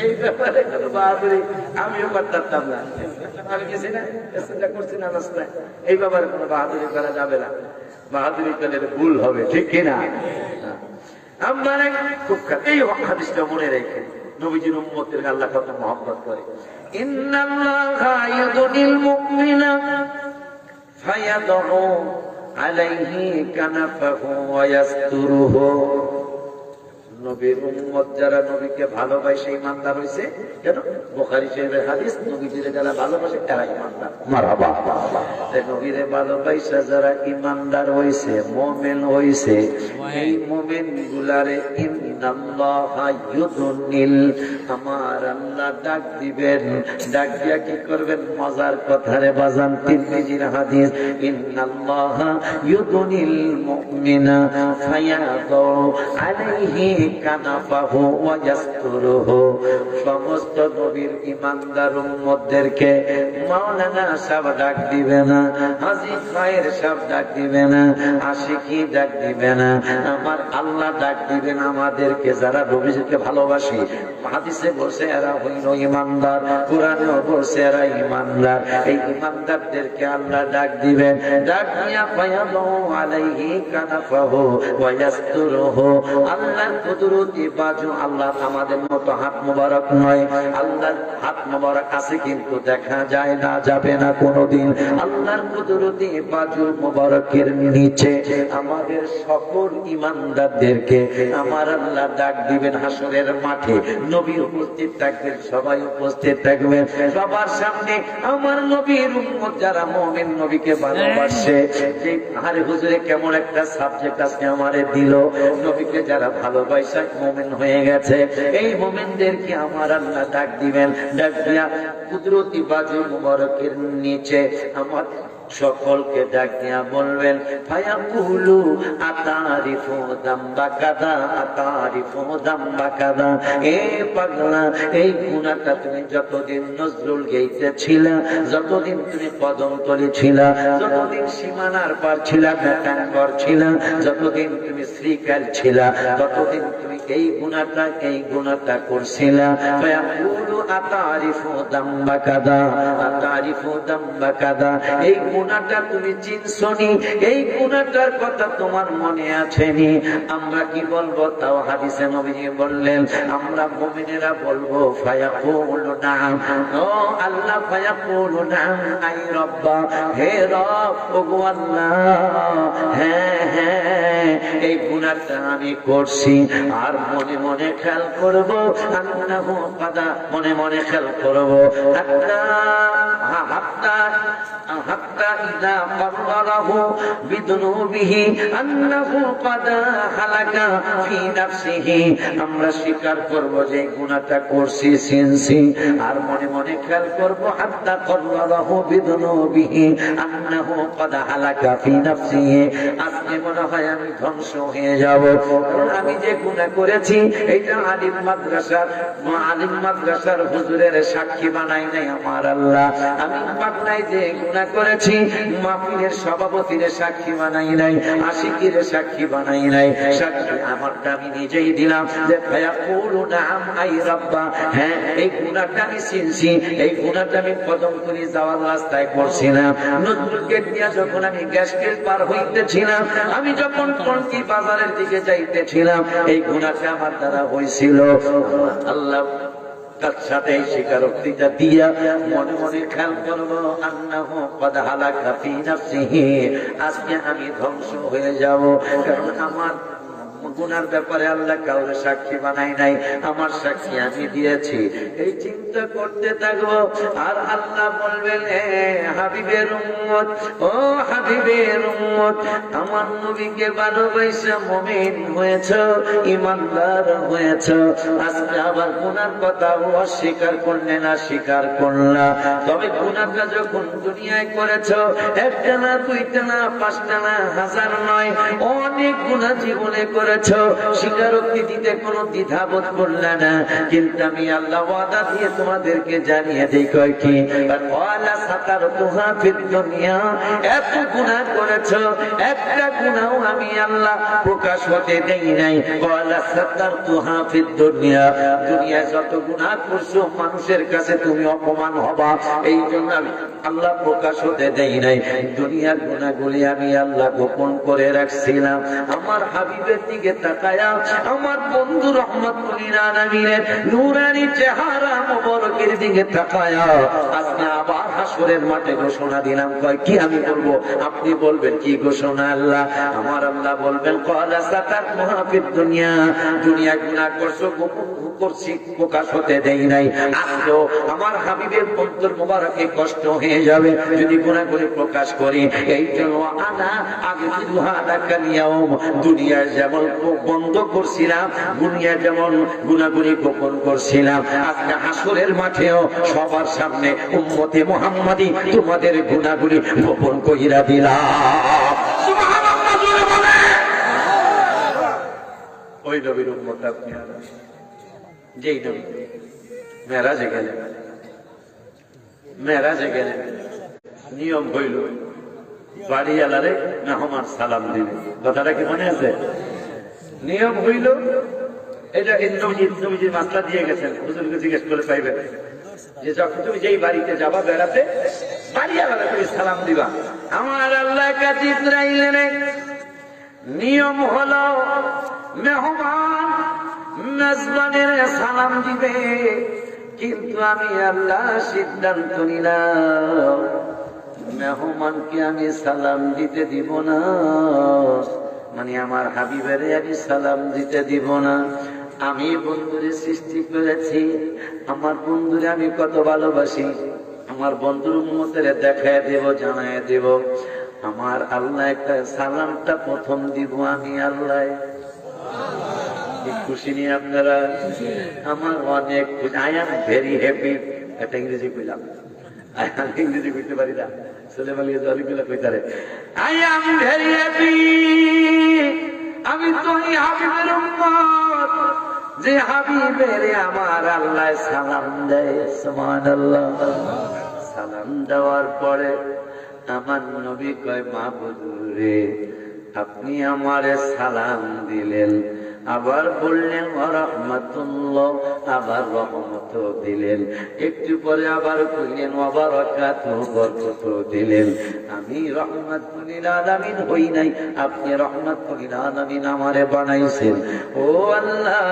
এই ব্যাপারে আমিও পারতাম না, আমি গেছি না, চিন্তা করছি না রাস্তায়, এই ব্যাপারে কোনো বাহাদুরি করা যাবে না, বাহাদুরি করলে ভুল হবে, ঠিক কিনা? আমার খুব এই হাদিসটা মনে রেখে নবীজির উম্মতের আল্লাহ কত মহব্বত করে। ইন্নাল্লাহা ইউদিল মুমিনা ফায়াদহু আলাইহি কানাফাহু ওয়া ইয়াসতুরুহু। নবীর উম্মত যারা নবীকে ভালোবাসে ইমানদার হইছে, কেন? বুখারী শরীফের হাদিস, নবীজিরে যারা ভালোবাসে তারা ইমানদার। মারহাবা। নবীরে ভালোবাসা যারা ইমানদার হইছে, মুমিন হইছে, এই মুমিন গুলারে ইন্নাল্লাহা ইউদুনিল, আমার আল্লাহ ডাক দিবেন। ডাক দিয়া কি করবেন? মজার কথা রে বাজান, তিরমিজির হাদিস, ইন্নাল্লাহা ইউদুনিল মুমিনা ফায়াদু আলাইহি কানাফাহু ওয়া ইয়াসতুরুহু। সমস্ত নবীর ইমানদার উম্মতদেরকে মাওলানা সাহেব ডাক দিবে না, হাজী খায়ের সাহেব ডাক দিবে না, আশিকি ডাক দিবে না, আমার আল্লাহ ডাক দিবেন আমাদেরকে যারা নবীকে ভালোবাসি। হাদিসে বলছে এরা হইল ইমানদার, কোরআনেও বলছে এরা ইমানদার। এই ইমানদারদেরকে আল্লাহ ডাক দিবেন, ডাক দিয়া ফায়াদু আলাইহি কানাফাহু ওয়া ইয়াসতুরুহু। আল্লাহর কুদরতি বাজু, আল্লাহ আমাদের মতো হাত মোবারক নয়, আল্লাহর হাত মোবারক আছে কিন্তু দেখা যায় না, যাবে না কোনোদিন। আল্লাহর কুদরতি বাজু মোবারকের নিচে আমাদের সকল ইমানদারদেরকে আমার আল্লাহ ডাক দিবেন হাসরের মাঠে। নবী উপস্থিত থাকবেন, সবাই উপস্থিত থাকবেন, সবার সামনে আমার নবীর উম্মত যারা মুমিন নবীকে ভালোবাসে। যে আরে হুজুরে কেমন একটা সাবজেক্ট আজকে আমারে দিল, নবীকে যারা ভালোবাসে মুমিন হয়ে গেছে, এই মুমিনদেরকে আমার আল্লাহ ডাক দিবেন। ডাক দিয়া কুদরতি বাজু মুবারকের নিচে আমার সকলকে ডাক দিয়া বলবেন, ফায়াকুলু আতারিফু দাম্বা কাদা, আতারিফু দাম্বা কাদা। এ পাগলা, এই গুনাহটা তুমি যতদিন নজরুল গাইতেছিলা, যতদিন তুমি কদমতলী ছিলা, যতদিন সীমানার পার ছিলা, মেটাঙ্গর ছিলা, যতদিন তুমি শ্রীকাল ছিলা, ততদিন তুমি এই গুনাহটা করছিলা। ফায়াকুলু আতারিফু দাম্বা কাদা, আতারিফু দাম্বা কাদা। এই গুনাহটা তুমি চিনছনি, এই গুনাহটার কথা তোমার মনে আছেনি। আমরা কি বলবো? তাও হাদিসে নবীজি বললেন, আমরা মুমিনেরা বলবো ফায়াকুলু নাম। ও আল্লাহ, ফায়াকুলু নাম, আই রব্বা, হে রব, ওগো আল্লাহ, হ্যাঁ হ্যাঁ এই গুনাহটা আমি করছি। আর মনে মনে খেয়াল করবো, আন্নাহু কাদা, মনে মনে খেয়াল করবো, হাত্তা ইযা ক্বাররাহু বিদুনুবিহি আন্নাহু ক্বাদ হালাকা ফি নাফসিহি। আমরা স্বীকার করব যে গুনাহটা করছি, চিনছি, আর মনে মনে খেয়াল করব, হাত্তা ক্বাররাহু বিদুনুবিহি আন্নাহু ক্বাদ হালাকা ফি নাফসিহি। আজকে মনে হয় আমি ধ্বংস হয়ে যাব, আমি যে গুনাহ করেছি এইটা আলিম মাদ্রাসার হুজুরের সাক্ষী বানাই নাই আমার আল্লাহ। আমি পাটনায় যে গুনাহ করেছি মাহফিলের সভাপতির সাক্ষী বানাই নাই, আশিকির সাক্ষী বানাই নাই, সাক্ষী আমারটা আমি নিজেই দিলাম। যে ফায়াকুলু নাম, আই রাব্বা, হ্যাঁ এই গুনাহটা আমি চিনছি, এই গুনাহটা আমি কদমতলী যাওয়ার রাস্তায় করছিলাম। নজরুল গেট দিয়া যখন আমি গ্যাস গেট পার হইতেছিলাম, আমি যখন টঙ্কি বাজারের দিকে যাইতেছিলাম, এই গুনাহটা আমার দ্বারা হয়েছিল। আল্লাহ তার সাথে এই স্বীকারোক্তিটা দিয়া মনে মনে খেয়াল করবো আন্নাহু ক্বাদ হালাকা ফী নাফসিহি, আজকে আমি ধ্বংস হয়ে যাব, কারণ আমার গুনার ব্যাপারে আল্লাহ কাউরে সাক্ষী বানাই নাই, আমার সাক্ষী আমি দিয়েছি। এই চিন্তা করতে থাকবো আর আল্লাহ বলবেন, হে হাবিবের উম্মত, ও হাবিবের উম্মত, আমার নবীকে ভালোবাসা মুমিন হয়েছে, ঈমানদার হয়েছে, আজকে আবার গুনার কথা অস্বীকার করলে না, স্বীকার করলা। তবে গুনাহটা যখন দুনিয়ায় করেছো, একটা না, দুইটা না, পাঁচটা না, হাজার নয়, অনেক গুনাহ জীবনে করেছো, স্বীকারোক্তি দিতে কোনো দ্বিধাবোধ করলে না। কিন্তু আমি আল্লাহ ওয়াদা দিয়ে তোমাদেরকে জানিয়ে দেই, কয় কি, ওয়ালা সাতারতুহা ফিদ দুনিয়া, এত গুনাহ করেছো, একটা গুনাহও আমি আল্লাহ প্রকাশ হতে দেই নাই। ওয়ালা সাতারতুহা ফিদ দুনিয়া, দুনিয়ায় যত গুনাহ করছো মানুষের কাছে তুমি অপমান হবা, এই জন্য আমি আল্লাহ প্রকাশ হতে দেই নাই। দুনিয়ার গুনাহগুলি আমি আল্লাহ গোপন করে রাখছিলাম। আমার হাবিবের দিকে তাকায়া আমার বন্ধু রাহমাতুল লিল আলামিনের নূরানি চেহারা মোবারকের দিকে তাকায়া আজকে আবার হাসরের মাঠে ঘোষণা দিলাম, কয় কি আমি বলবো, আপনি বলবেন কি ঘোষণা? আল্লাহ, আমার আল্লাহ বলবেন, ক্বালা সাতারতুহা ফিদ দুনিয়া, দুনিয়া গুনাহ করছো, গোপন করছি, প্রকাশ হতে দেই নাই। আজকেও আমার হাবিবের বন্ধুর মোবারকে কষ্ট হয়ে যাবে যদি গুনাহগুলি প্রকাশ করি। এই জন্য আনা আগফিরুহা লাকা লিয়াউম, দুনিয়ায় যেমন বন্ধ করছিলাম, দুনিয়া যেমন গুনাহগুলি গোপন করছিলাম, আজকে হাসরের মাঠেও সবার সামনে উম্মতে মুহাম্মাদি তোমাদের গুনাহগুলি গোপন কইরা দিলাম। সুবহানাল্লাহ, জোরে বলে। ওই নবীর উম্মত আপনি, যেই নবী মেরাজে গেলেন, মেরাজে গেলেন, নিয়ম হইল বাড়িওয়ালারে মেহমান সালাম দিবে, কথাটা কি মনে আছে? নিয়ম হইল এটা নবীজির মাসলা দিয়ে গেছেন, হুজুরকে জিজ্ঞেস করে পাইবে যে যখন তুমি যেই বাড়িতে যাবা বেড়াতে, বাড়িওয়ালারে তুমি সালাম দিবা। আমার আল্লাহ কাছে ইসরাইলের নিয়ম হলো মেহমান মেজবানের সালাম দিবে, কিন্তু আমি আল্লাহ সিদ্ধান্ত নিলাম মেহমানকে আমি সালাম দিতে দিব না, মানে আমার হাবিবের আমি সালাম দিতে দিব না। আমি বন্ধুরে সৃষ্টি করেছি, আমার বন্ধুরে আমি কত ভালোবাসি, আমার বন্ধুর উম্মতের দেখায় দেব, জানায় দেব। আমার আল্লাহ একটা সালামটা প্রথম দিব আমি আল্লাহ। খুশি নিয়ে আপনারা? আমার অনেক আই এম ভেরি হ্যাপি। একটা ইংরেজি কইলাম, ইংরেজি কইতে পারি না, আই এম ভেরি হ্যাপি। আমি তো এই হাবিবের উম্মত, যে হাবিবের আমার আল্লাহ সালাম দেয়। সুবহানাল্লাহ। সালাম দেওয়ার পরে আমার নবী কয়, মাবুদ রে, আপনি আমারে সালাম দিলেন, আবার বললেন ওয়া রাহমাতুল্লাহ, আবার রহমত দিলেন, একটু পরে আবার কইলেন ওয়া বারাকাতুহু, বরকত দিলেন। আমি রহমাতুল লিল আলামিন হই নাই, আপনি রহমাতুল লিল আলামিন আমারে বানাইছেন। ও আল্লাহ,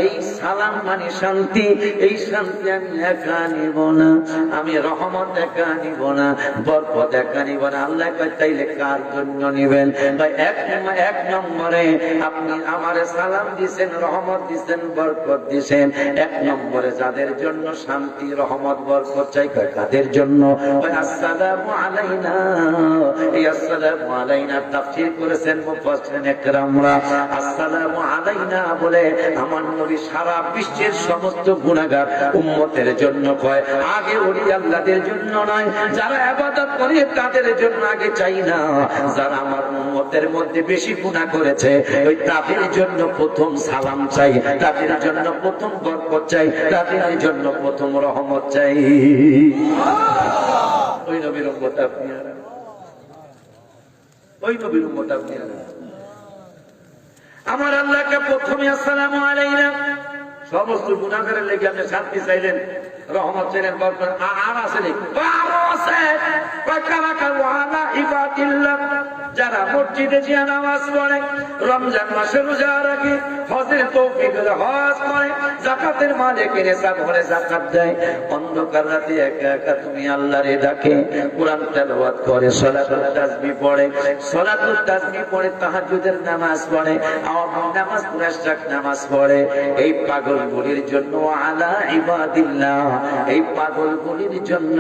এই সালাম মানে শান্তি, এই শান্তি আমি একা নিব না, আমি রহমত একা নিব না, বরকত একা নিব না। আল্লাহ কয়, তাইলে কার জন্য নিবেন? ভাই এক নম্বরে আপনি আমারে সালাম দিছেন, রহমত দিছেন, বরকত দিছেন। এক নম্বরে যাদের জন্য শান্তি, রহমত, বরকত চাই, কাদের জন্য? আসসালামু আলাইনা। এই আসসালামু আলাইনা তাফসীর করেছেন মুফাসসিরিন একরামরা। আসসালামু আলাইনা বলে আমার নবী সারা বিশ্বের সমস্ত গুনাহগার উম্মতের জন্য কয়, আগে ওলি আল্লাহদের জন্য নয়, যারা ইবাদত করে তাদের জন্য আগে চাই না, যারা আমার উম্মতের মধ্যে বেশি গুনাহ করেছে ওই তাদের জন্য প্রথম সালাম চাই, তাদের জন্য প্রথম বরকত চাই, তাদের জন্য প্রথম রহমত চাই। ওই নবীর উম্মত আপনি, ওই নবীর উম্মত আপনি। আমার আল্লাহকে প্রথমে আসসালামু আলাইনা, সমস্ত গুনাহগারের লেগে আপনি শান্তি চাইলেন, রহমত চাইলেন, বরকত। আর আছে নাকি? আরো আছে। কারা কারা ওয়ালা ইবাদিল্লাহ, যারা মসজিদে যে নামাজ পড়ে, রমজান মাসে রোজা রাখে, হজের তৌফিক হলে হজ করে, যাকাতের মালে কিনে সাবরে যাকাত দেয়, অন্ধকার রাতে একা একা তুমি আল্লাহরে ডাকে, কোরআন তেলাওয়াত করে, সালাতুল তাসবিহ পড়ে, সালাতুল তাসবিহ পড়ে, তাহাজ্জুদের নামাজ পড়ে, আওয়ামী নামাজ, মুশরিক নামাজ পড়ে, এই পাগলগুলির জন্য আলা ইবাদিল্লাহ, এই পাগলগুলির জন্য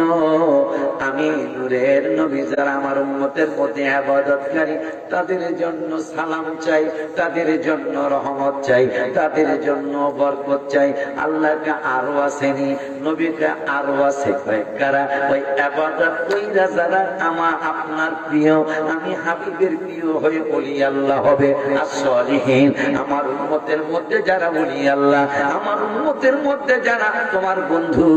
আমি নূরের নবী যারা আমার উম্মতের মধ্যে ইবাদতকারী তাদের জন্য সালাম চাই, তাদের জন্য রহমত চাই, তাদের জন্য বরকত চাই। আল্লাহকে আরো আসেনি, নবীকে আরো আছে, কারা ওই ইবাদত কইরা যারা আমার আপনার প্রিয়, আমি হাবিবের প্রিয় হয়ে ওলি আল্লাহ হবে। as-salihin, আমার উম্মতের মধ্যে যারা ওলি আল্লাহ, আমার উম্মতের মধ্যে যারা তোমার বন্ধু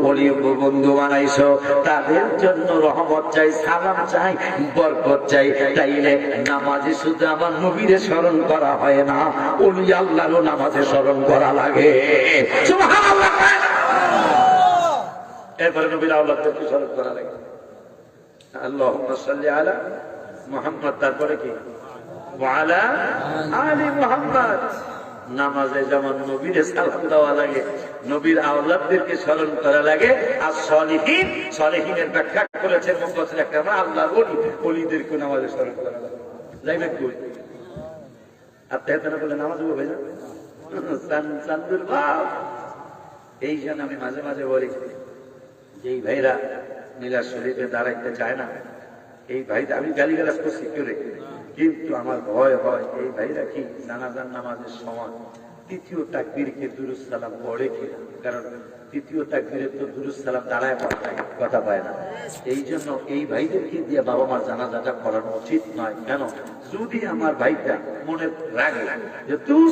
ওলি বন্ধু বানাইছো, তাদের জন্য রহমত চাই, সালাম চাই, বরকত চাই। তাইলে নামাজে শুধু আমার নবীরে স্মরণ করা হয় না, ওলি আল্লাহরও নামাজে স্মরণ করা লাগে। সুবহানাল্লাহ। এরপরে নবীর আওলাদকে স্মরণ করা লাগে। আল্লাহুম্মা সাল্লি আলা মুহাম্মদ, তারপরে কি ওয়া আলা আলি মুহাম্মদ। নামাজে যেমন নবীর সালাম দেওয়া লাগে, নবীর আওলাদদেরকে স্মরণ করা লাগে। আর সলিহিন, সলিহিনের ব্যাখ্যা করেছেন মুফাসসির একরাম, আল্লাহর ওলি, ওলিদেরকে নামাজে স্মরণ করা লাগে। যাইবে কই আপনি এত না বলে নামাজ হবে না? চান্দুর বাপ, এই জন্য আমি মাঝে মাঝে বলি, যেই ভাইরা মিলাদ শরীফে দাঁড়াইতে চায় না, এই ভাইটা আমি গালিগালাজ করছি করে, কিন্তু আমার ভয় হয় এই ভাইরা কি জানাজার নামাজের সময় তৃতীয় তাকবীরকে দুরূদ সালাম পড়ে কিনা, কারণ তৃতীয় তাকবীরে তো দুরূদ সালাম দাঁড়ায় কথা পায় না। এই জন্য এই ভাইদেরকে দিয়ে বাবা মার জানাজাটা করানো উচিত নয়। কেন? যদি আমার ভাইটা মনে রাগে যে তুই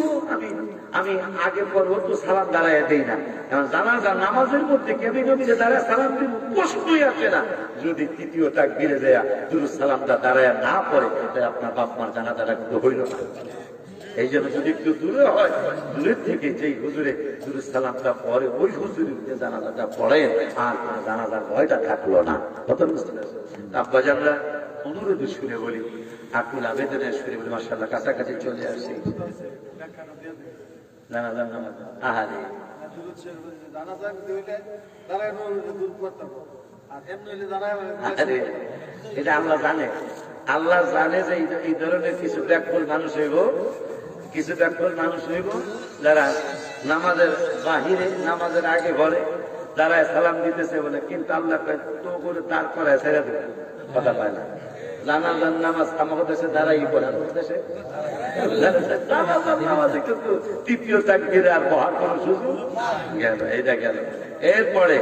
আমি আগে পড়বো তো সালাম দাঁড়ায় দেই না, কারণ জানাজার নামাজের মধ্যে কি আমি নবীকে দাঁড়ায় সালাম দিব? প্রশ্নই আসে না। যদি তৃতীয় তাকবীরে দেয়া দুরূদ সালামটা দাঁড়ায় না পড়ে, তাই আপনার বাপ মার জানাজাটা কিন্তু হইল না। এই জন্য যদি একটু দূরে হয়, দূরের থেকে যেই হুজুরে দুরূদ সালামটা পড়ে, ওই হুজুরের জানাজাটা পড়ে, আর জানাজার ভয়টা থাকলো না। কত বুঝতে পারছেন? আব্বা জানরা অনুরোধ শুনে বলি, আকুল আবেদনের শুনে বলি, মাশাআল্লাহ কাছাকাছি চলে আসছি। জানাজার নামাজ আহারে এটা আল্লাহ জানে, আল্লাহ জানে যে এই ধরনের কিছু ব্যাকুল মানুষ হইব, কিছু ব্যাকুল মানুষ হইব যারা নামাজের বাহিরে নামাজের আগে ঘরে দাঁড়ায় সালাম দিতেছে বলে, কিন্তু আল্লাহ তো করে দাঁড় করায় ছেড়ে দেবে, কথা পায় না। জানাজার নামাজ আমাদের দেশে দাঁড়াই পড়ে, দেশে নামাজে কিন্তু তৃতীয় তাকবীরে আর বহার কোন সুযোগ গেল, এটা গেল। এরপরে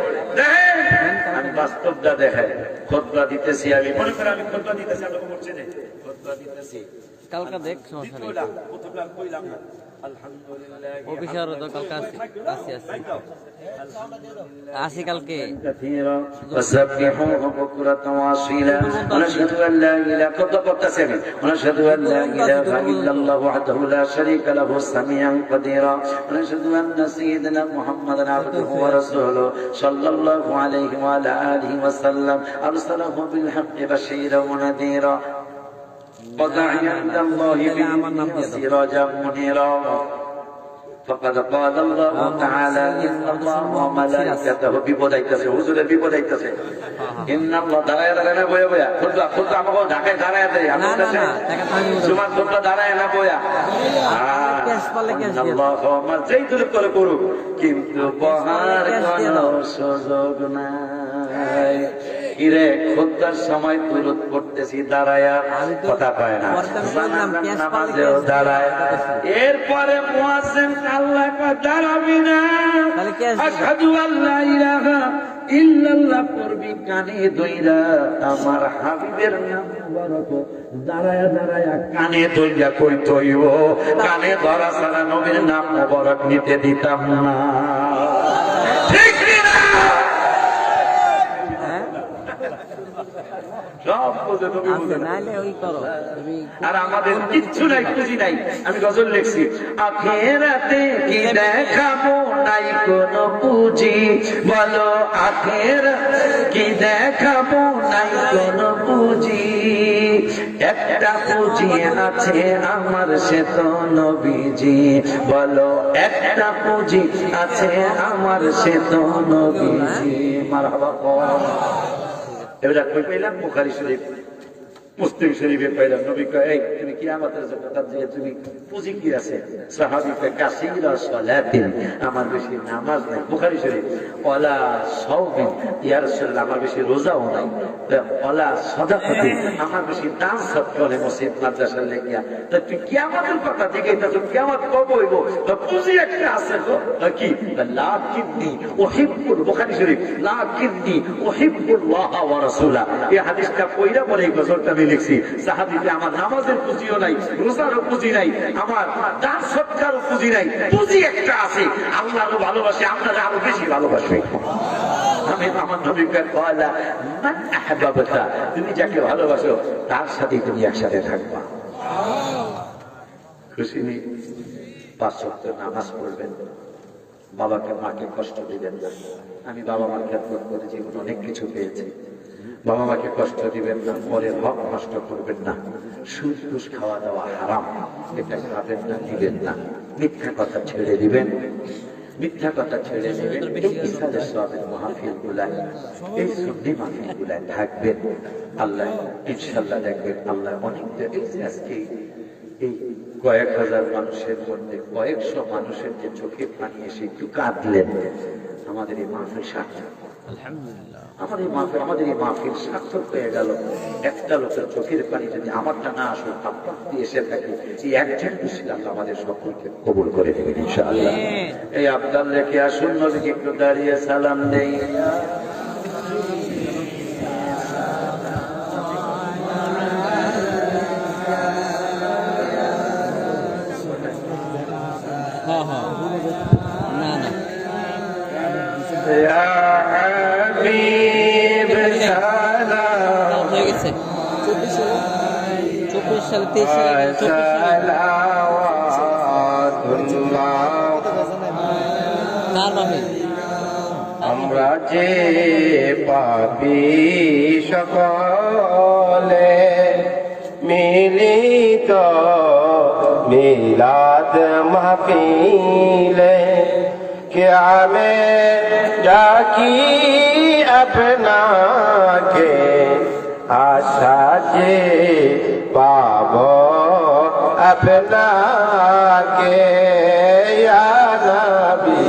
আমি বাস্তবটা দেখাই, খুতবা দিতেছি, আমি মনে করি আমি খুতবা দিতেছি, আমরা করছি না খুতবা দিতেছি, কালকা দেখ সমস্যা নেই, অফিসারও তো কালকে আসি কালকে। وسبحوه بكرة وأصيلا ونشهد أن لا إله ونشهد أن لا إله إلا الله وحده لا شريك له سميعا قديرا ونشهد أن سيدنا محمدا عبده ورسوله صلى الله عليه وعلى آله وسلم أرسله بالحق بشيرا ونذيرا وداعيا إلى الله بإذنه وسراجا منيرا فقد قال الله تعالى إن الله وملائكته বিপদাইতেছে, হুজুরের বিপদাইতেছে, إن الله দাঁড়ায় দাঁড়ায় না বয়া বয়া খুতবা খুতবা আমাকে ঢাকায় দাঁড়ায় দেয়, আমার কাছে তোমার খুতবা দাঁড়ায় না বয়া আল্লাহ আমার যেই দূর করে করুক, কিন্তু বহার কোনো সুযোগ নাই। কিরে খুতবার সময় দুরূদ পড়তেছি দাঁড়ায়া, কথা পায় না, নামাজেও দাঁড়ায়। এরপরে মুয়াজ্জিন আল্লাহ কয় দাঁড়াবি না, আশহাদু আল্লা ইলাহা ইল্লাল্লাহ পড়বি কানে দইরা, আমার হাবিবের নাম মুবারক দাঁড়ায়া দাঁড়ায়া কানে দইরা কইতে হইব, কানে ধরা ছাড়া নবীর নাম মুবারক নিতে দিতাম না। ঠিক না? সব বোঝে, নবী আছে বোঝে না। নাইলে ওই করো তুমি। আর আমাদের কিচ্ছু নাই, পুঁজি নাই। আমি গজল লিখছি, আখেরাতে কি দেখাবো, নাই কোনো পুঁজি, বলো আখেরাতে কি দেখাবো, নাই কোনো পুঁজি। একটা পুঁজি আছে আমার, সে তো নবীজি, বলো একটা পুঁজি আছে আমার, সে তো নবীজি। মারহাবা। এবার কই পাইলাম? বুখারী শরীফ, মুসলিম শরীফে পাইলাম। নবী কয়, এই তুমি কিয়ামতের জন্য তাজিয়া, তুমি পুঁজি কি আছে? সাহাবী কয়, কাসীরা সালাতিন, আমার বেশি নামাজ নাই। বুখারী শরীফ, ওয়ালা সাওমিন, ইয়া রাসূলুল্লাহ, আমার বেশি রোজাও নাই। ওয়ালা সাদাকাতিন, আমার বেশি দান সদকা নেই মসজিদ মাদ্রাসা লেগিয়া। তো তুই কিয়ামতের কথা থেকে তো কিয়ামত কবে হইব? তো পুঁজি একটা আছে তো কি? লাকিন্নি উহিব্বুল, বুখারী শরীফ, লাকিন্নি উহিব্বুল্লাহ ওয়া রাসূলা। এই হাদিসটা কইরা পরে এই গজলটা আমি লিখছি। সাহাবীতে আমার নামাজের পুঁজিও নাই, রোজারও পুঁজি নাই, আমার দান সদকারও পুঁজি নাই। পুঁজি একটা আছে, আল্লাহরও ভালোবাসে, আপনারা আরো বেশি ভালোবাসে। আমি আমার নবীকে কয়লা, মান আহাব্বাতা, তুমি যাকে ভালোবাসো তার সাথে তুমি একসাথে থাকবা। খুশি নেই? 5 ওয়াক্ত নামাজ পড়বেন, বাবাকে মাকে কষ্ট দিবেন না। আমি বাবা মার খেদমত করে জীবন অনেক কিছু পেয়েছি। বাবা মাকে কষ্ট দিবেন না, পরের হক নষ্ট করবেন না। সুদ ঘুষ খাওয়া দাওয়া হারাম, এটা খাবেন না, দিবেন না। মিথ্যা কথা ছেড়ে দিবেন, মিথ্যা কথা ছেড়ে দিবেন। এই ইসালের সওয়াবের মাহফিল গুলায়, এই সুন্নি মাহফিল গুলায় থাকবেন। আল্লাহ ইনশাআল্লাহ দেখবেন, আল্লাহ অনেক আজকে এই কয়েক হাজার মানুষের মধ্যে কয়েকশো মানুষের যে চোখে পানি এসে একটু কাঁদলেন, আমাদের এই মাহফিল সার্থক। আমাদের এই মাহফিল সার্থক হয়ে গেল। একটা লোকের চোখের পানি যদি আমারটা না আসুক, আপনার এসে থাকে, এই একজন মুসলিম আমাদের সকলকে কবুল করে দেবেন ইনশাআল্লাহ। এই আবদাল রেখে আসুন, নবীকে একটু দাঁড়িয়ে সালাম দেই। না না ইয়া হাবিব সালাম হয়ে গেছে। 24 সালে 23 সালে 24 সালে কার বাপে? আমরা যে পাপী সকলে মিলিত মিলাদ মাহফিলে কে আমি ডাকি আপনাকে, আশা যে পাব আপনাকে। ইয়া নবী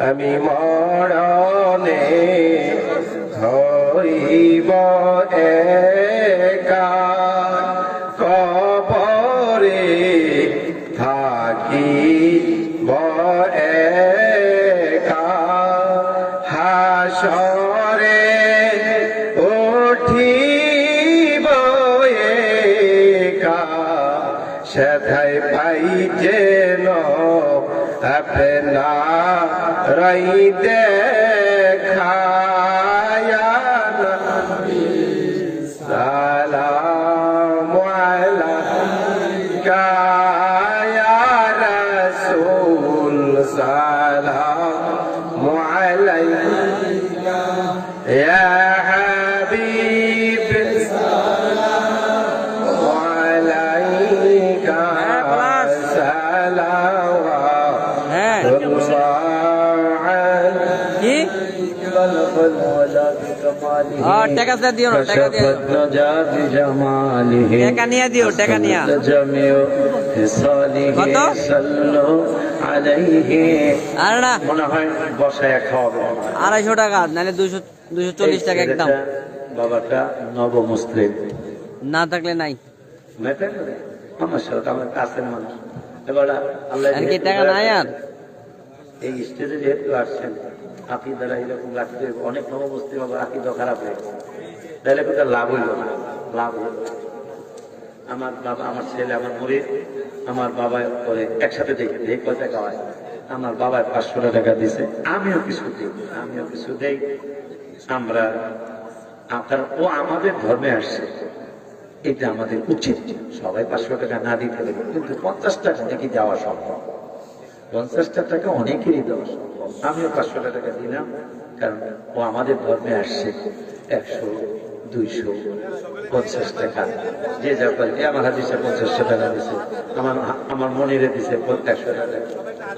আমি মরণে হইব একা, কবরে থাকিব একা, হাসরে উঠিব একা, সেথায় পাই যেন अपना रही देखाया नबी सलाम अलैका या रसूल सलाम अलैका या हबीब सलाम अलैका सलाम কি بلغ ولا টাকা দিও না, টাকা দিও টাকা নিয়ে দিও, টাকা নিয়ে কত? আর না মনে হয় বসায় খাওয়াবে 250 টাকা, নাহলে 240 টাকা একদম। বাবাটা নবমুসলিম না থাকলে নাই। আমার সাথে আমার কাছের মানুষ। এবার আল্লাহ আর কি টাকা নাই আর এই স্টেজে যেহেতু আসছেন, আকিদারা এরকম রাখতে অনেক নবমুসলিম আবার আকিদা খারাপ হয়ে গেছে, তাহলে কোথাও লাভ হইল না, লাভ হইল না। আমার বাবা, আমার ছেলে, আমার মুরিদ, আমার বাবা করে একসাথে দেখে এই কয় টাকা হয়। আমার বাবা 500 টাকা দিছে, আমিও কিছু দেই। আমরা কারণ ও আমাদের ধর্মে আসছে, এটা আমাদের উচিত। সবাই 500 টাকা না দিতে পারে, কিন্তু 50 টাকা নাকি দেওয়া সম্ভব। 50 টাকা অনেকেরই দেওয়া সম্ভব। আমিও 500 টাকা দিলাম, কারণ ও আমাদের ধর্মে আসছে। 100, 200, 50 টাকা যে যা পারে। আমার হাদিসে 50 টাকা দিছে, আমার মনিরে দিছে 100 টাকা,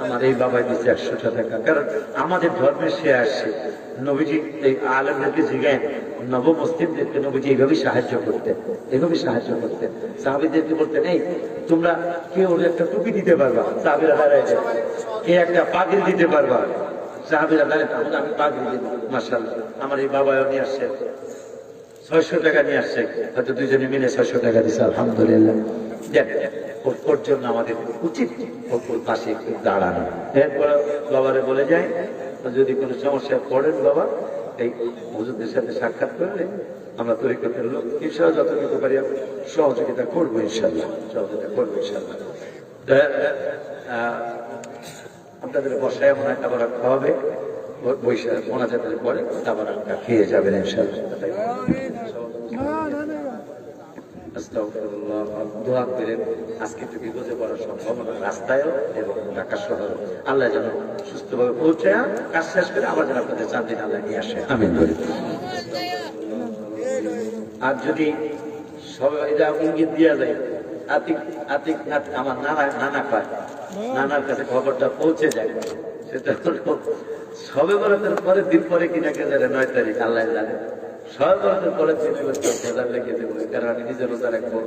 আমার এই বাবাই দিছে 100 টাকা। কারণ আমাদের ধর্মে সে আসছে। নবীজি এই আলেমদেরকে জিজ্ঞাসা, নবমুসলিমদেরকে নবীজি এইভাবে সাহায্য করতেন, সাহাবীদেরকে বলতেন, এই তোমরা কেউ একটা টুপি দিতে পারবা? সাহাবীরা দাঁড়ায় যায়। কে একটা পাগড়ি দিতে পারবা? সাহাবীরা দাঁড়ায়, আমি পাগড়ি দিব। মাশাআল্লাহ, আমার এই বাবাও নিয়ে আসছে 600 টাকা নিয়ে আসছে, হয়তো দুইজনে মিলে 600 টাকা দিচ্ছে। আলহামদুলিল্লাহ। ওর জন্য আমাদের উচিত ওর পাশে একটু দাঁড়ানো। এরপর বাবারে বলে যায়, যদি কোনো সমস্যায় পড়েন বাবা, এই হুজুরদের সাথে সাক্ষাৎ করলে আমরা তরিকতের লোক ইনশাআল্লাহ যতটুকু পারি সহযোগিতা করবো, ইনশাআল্লাহ আপনাদের বসায় মনে হয় তারপর খাওয়াবে, বৈশাখ মোনাজাতের পরে তারপর আপনারা খেয়ে যাবেন ইনশাআল্লাহ। দোয়া করেন আজকে একটু বিপদে পড়ার সম্ভাবনা রাস্তায়ও এবং ঢাকা শহরে। আল্লাহ যেন সুস্থভাবে পৌঁছে কাজ শেষ করে আবার যেন আপনাদের চাঁদিন আল্লাহ নিয়ে আসে। আমিন। আর যদি সবাই এটা ইঙ্গিত দিয়া যায়, আতিক আমার নানা পায়, নানার কাছে খবরটা পৌঁছে যায়, সেটা সবে বরাতের পরের দিন পরে কিনা কে জানে, 9 তারিখ আল্লাহ জানে। সবে বরাতের পরের দিন ভেজাল লেগে দেবো, কারণ আমি নিজে রোজা রাখবো,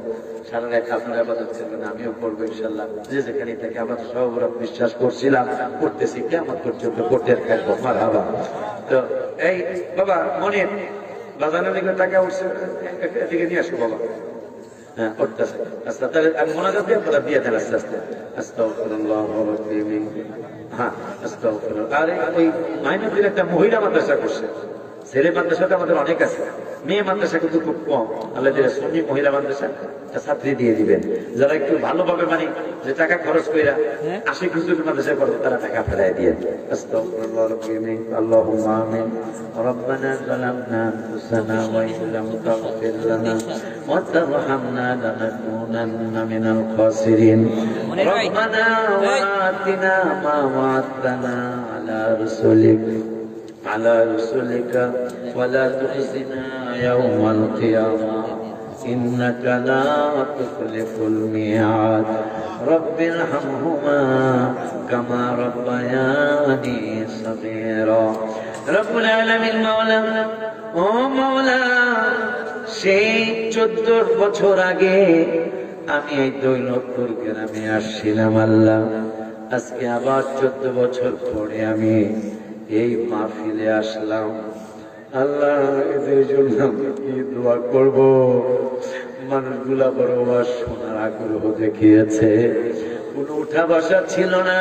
সারা রাত আপনার আবাদত করবেন, আমিও করবো ইনশাল্লাহ। যে যেখানে থেকে আমরা তো সবে বরাত বিশ্বাস করছিলাম, করতেছি, কিয়ামত পর্যন্ত করতে থাকবো। মারহাবা। তো এই বাবা মনির বাজানোর দিকে টাকা উঠছে, এদিকে নিয়ে আসো বাবা। হ্যাঁ, উঠতেছে। আচ্ছা, তাহলে আমি মোনাজাত দিয়ে আপনারা দিয়ে দেন আস্তে আস্তে। আস্তাগফিরুল্লাহ ওয়া রাব্বি। হ্যাঁ, আস্তাগফিরুল্লাহ। আর ওই মাইনবীর একটা মহিলা মাদ্রাসা করছে। ছেলে মাদ্রাসাটা আমাদের অনেক আছে, মেয়ে মাদ্রাসা কিন্তু খুব কম। আল্লাহ সুন্নি মহিলা মাদ্রাসা ছাত্রী দিয়ে দিবেন, যারা একটু ভালোভাবে মানে যে টাকা খরচ করে 80 হুজুর মাদ্রাসা করবে, তারা টাকা ফেরায় দিয়ে। আস্তাগফিরুল্লাহ রাব্বি। আল্লাহুম্মা আমিন। রব্বানা যালামনা আনফুসানা ওয়া ইল্লাম তাগফির লানা ওয়া তারহামনা লানাকুনান্না মিনাল খাসিরিন। রব্বানা ওয়া আতিনা মা ওয়া'আদতানা على رسلك ولا تخزنا يوم القيامة إنك لا تخلف الميعاد رب ارحمهما كما ربياني صغيرا رب العالمين مولا ও মওলা, সেই 14 বছর আগে আমি এই দৌলতপুর গ্রামে আসছিলাম আল্লাহ। আজকে আবার 14 বছর পরে আমি এই মাহফিলে আসলাম আল্লাহ। এদের জন্য কি দোয়া করব? মানুষগুলা বড় শোনার আগ্রহ দেখিয়েছে, কোন উঠা বসা ছিল না।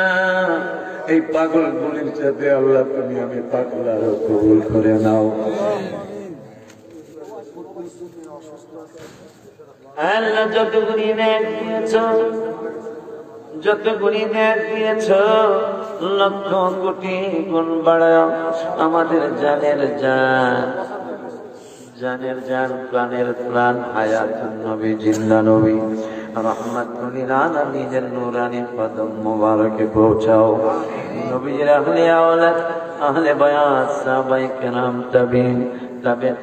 এই পাগল গুলির সাথে আল্লাহ তুমি আমি পাগল আরো কবুল করে নাও আল্লাহ। যতগুলি নেক দিয়েছ, যতগুলি নেক দিয়েছ, লক্ষ কোটি গুণ বাড়াও। আমাদের জানের জান, প্রাণের প্রাণ, হায়াতুন নবী, জিন্দা নবী, রাহমাতুল লিল আলামিনের নূরানি কদম মোবারকে পৌঁছাও। নবীর আহলে আওলাদ, আহলে বায়াত, সাহাবায়ে কেরাম, তাবিঈন,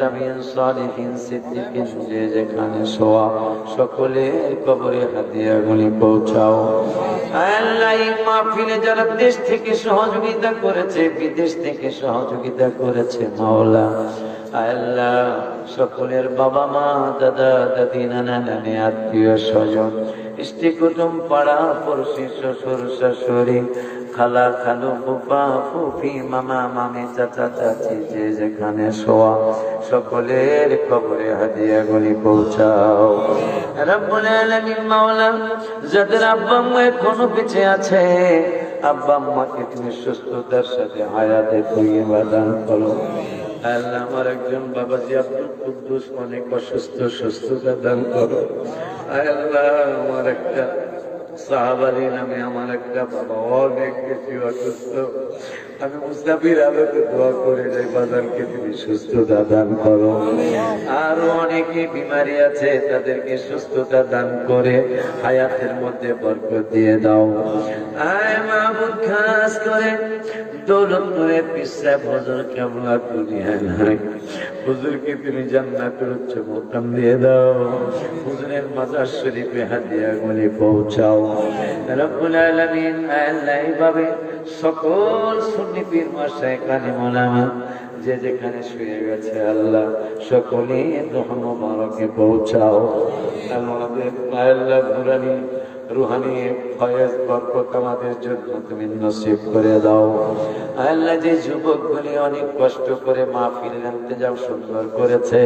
তাবিঈন, সালিহিন, সিদ্দিকিন, যে যেখানে শোয়া সকলের কবরে হাদিয়াগুলি পৌঁছাও। আল্লাহ, এই মাহফিলে যারা দেশ থেকে সহযোগিতা করেছে, বিদেশ থেকে সহযোগিতা করেছে, মাওলা আল্লাহ সকলের বাবা মা দাদা দাদি নানা নানি আত্মীয় স্বজন স্ত্রী কুটুম পাড়া পড়শি শ্বশুর শাশুড়ি খালা খালু ফুফা ফুফি মামা মামি চাচা চাচি যে যেখানে শোয়া সকলের কবরে হাদিয়া গুলি পৌঁছাও রব্বুল আলামিন মাওলা যাদের আব্বা আম্মা এখনো বেঁচে আছে আব্বা আম্মাকে তুমি সুস্থতার সাথে হায়াতে তৈয়বা দান করো আল্লাহ আমার একজন বাবাজি আব্দুল কুদ্দুস অনেক অসুস্থ সুস্থতা দান করো আল্লাহ আমার একটা সাহাবারি নামে আমার একটা বাবা অনেক বেশি অসুস্থ আমি মুস্তাফির আলোকে দোয়া করে যাই বাজারকে তুমি সুস্থতা দান করো আরো অনেকে বিমারি আছে তাদেরকে সুস্থতা দান করে হায়াতের মধ্যে বরকত দিয়ে দাও আয় মাহবুব খাস করে দৌলতপুরে পিসরাব হুজুর কেবলা দুনিয়া নাই হুজুরকে তুমি জান্নাতের উচ্চ মুকাম দিয়ে দাও হুজুরের মাজার শরীফে হাদিয়া গুলি পৌঁছাও রব্বুল আলামিন আল্লাহ এইভাবে সকল সুন্নি পীর মাশায়েখ আলিম ওলামা যে যেখানে শুয়ে গেছে আল্লাহ সকলে রহম মুবারকে পৌঁছাও আল্লাহ নুরানি রুহানি ফয়েজ বরকত আমাদের জন্য তুমি নসিব করে দাও আল্লাহ যে যুবকগুলি অনেক কষ্ট করে মাহফিলের ইন্তজাম সুন্দর করেছে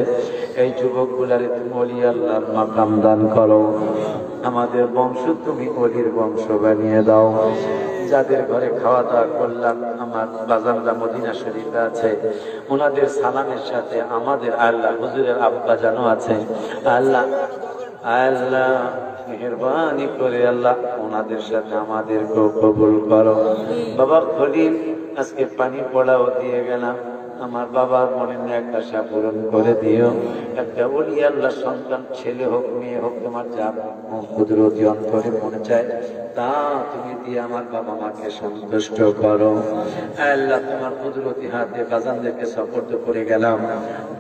এই যুবকগুলার তুমি ওলি আল্লাহর মাকাম দান করো আমাদের বংশ তুমি ওলির বংশ বানিয়ে দাও যাদের ঘরে খাওয়া দাওয়া করলাম আমার বাজানরা মদিনা শরীফে আছে ওনাদের সালামের সাথে আমাদের আল্লাহ হুজুরের আব্বা জানো আছে আল্লাহ আল্লাহ মেহরবানি করে আল্লাহ ওনাদের সাথে আমাদেরকেও কবুল করো বাবা খলিল আজকে পানি পড়াও দিয়ে গেলাম আমার বাবার মনের একটা আশা পূরণ করে দিও একটা ওলি আল্লাহ সন্তান ছেলে হোক মেয়ে হোক তোমার যা কুদরতি অন্তরে মনে চায় তা তুমি দিয়ে আমার বাবা মাকে সন্তুষ্ট করো আল্লাহ তোমার কুদরতি হাতে বাজানদেরকে সাপোর্ট করে গেলাম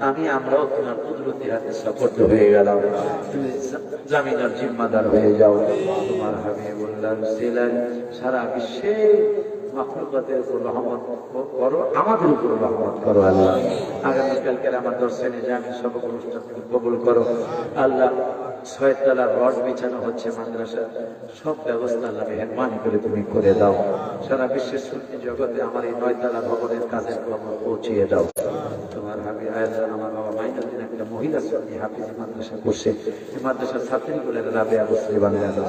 আমরাও তোমার কুদরতি হাতে সাপোর্ট হয়ে গেলাম তুমি জামিনার জিম্মাদার হয়ে যাও তোমার হাবিবুল্লাহ রসুলাল্লাহ সারা বিশ্বে মাখলুকাতের উপর রহমত করো আমাদের উপর রহমত করো আল্লাহ আগামীকালকের আমার দর্শনে জামি সবক অনুষ্ঠান কবুল করো আল্লাহ 6 তলা রড বিছানো হচ্ছে মাদ্রাসা সব ব্যবস্থা আল্লাহ মেহেরবানি করে তুমি করে দাও সারা বিশ্বের সুন্নি জগতে আমার এই 9 তলা ভবনের কাজের খবর পৌঁছিয়ে দাও তোমার হাবিব আয়াতুল আমার বাবা মাইনুদ্দিন একটা মহিলা সুন্নি হাফিজ মাদ্রাসা করছে এই মাদ্রাসার ছাত্রীগুলোর রাবিয়া বসরি বানিয়ে দাও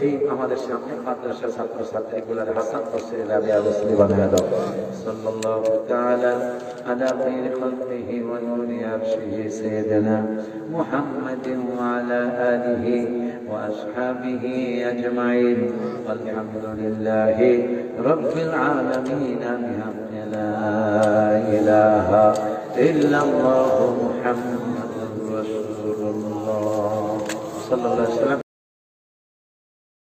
এই আমাদের সামনে মাদ্রাসার ছাত্র ছাত্রীগুলোর হাসান বসরি রাবিয়া বসরি বানিয়ে দাও সাল্লাল্লাহু তাআলা আলা খায়রি খালকিহি ওয়া নূরি আরশিহি সাইয়্যিদিনা মুহাম্মাদিন ওয়া আলা আলিহি ওয়া আসহাবিহি আজমাইন আলহামদুলিল্লাহি রাব্বিল আলামিন বিহামদি লা ইলাহা ইল্লাল্লাহু মুহাম্মাদুর রাসূলুল্লাহ সাল্লাল্লাহু আলাইহি ওয়াসাল্লাম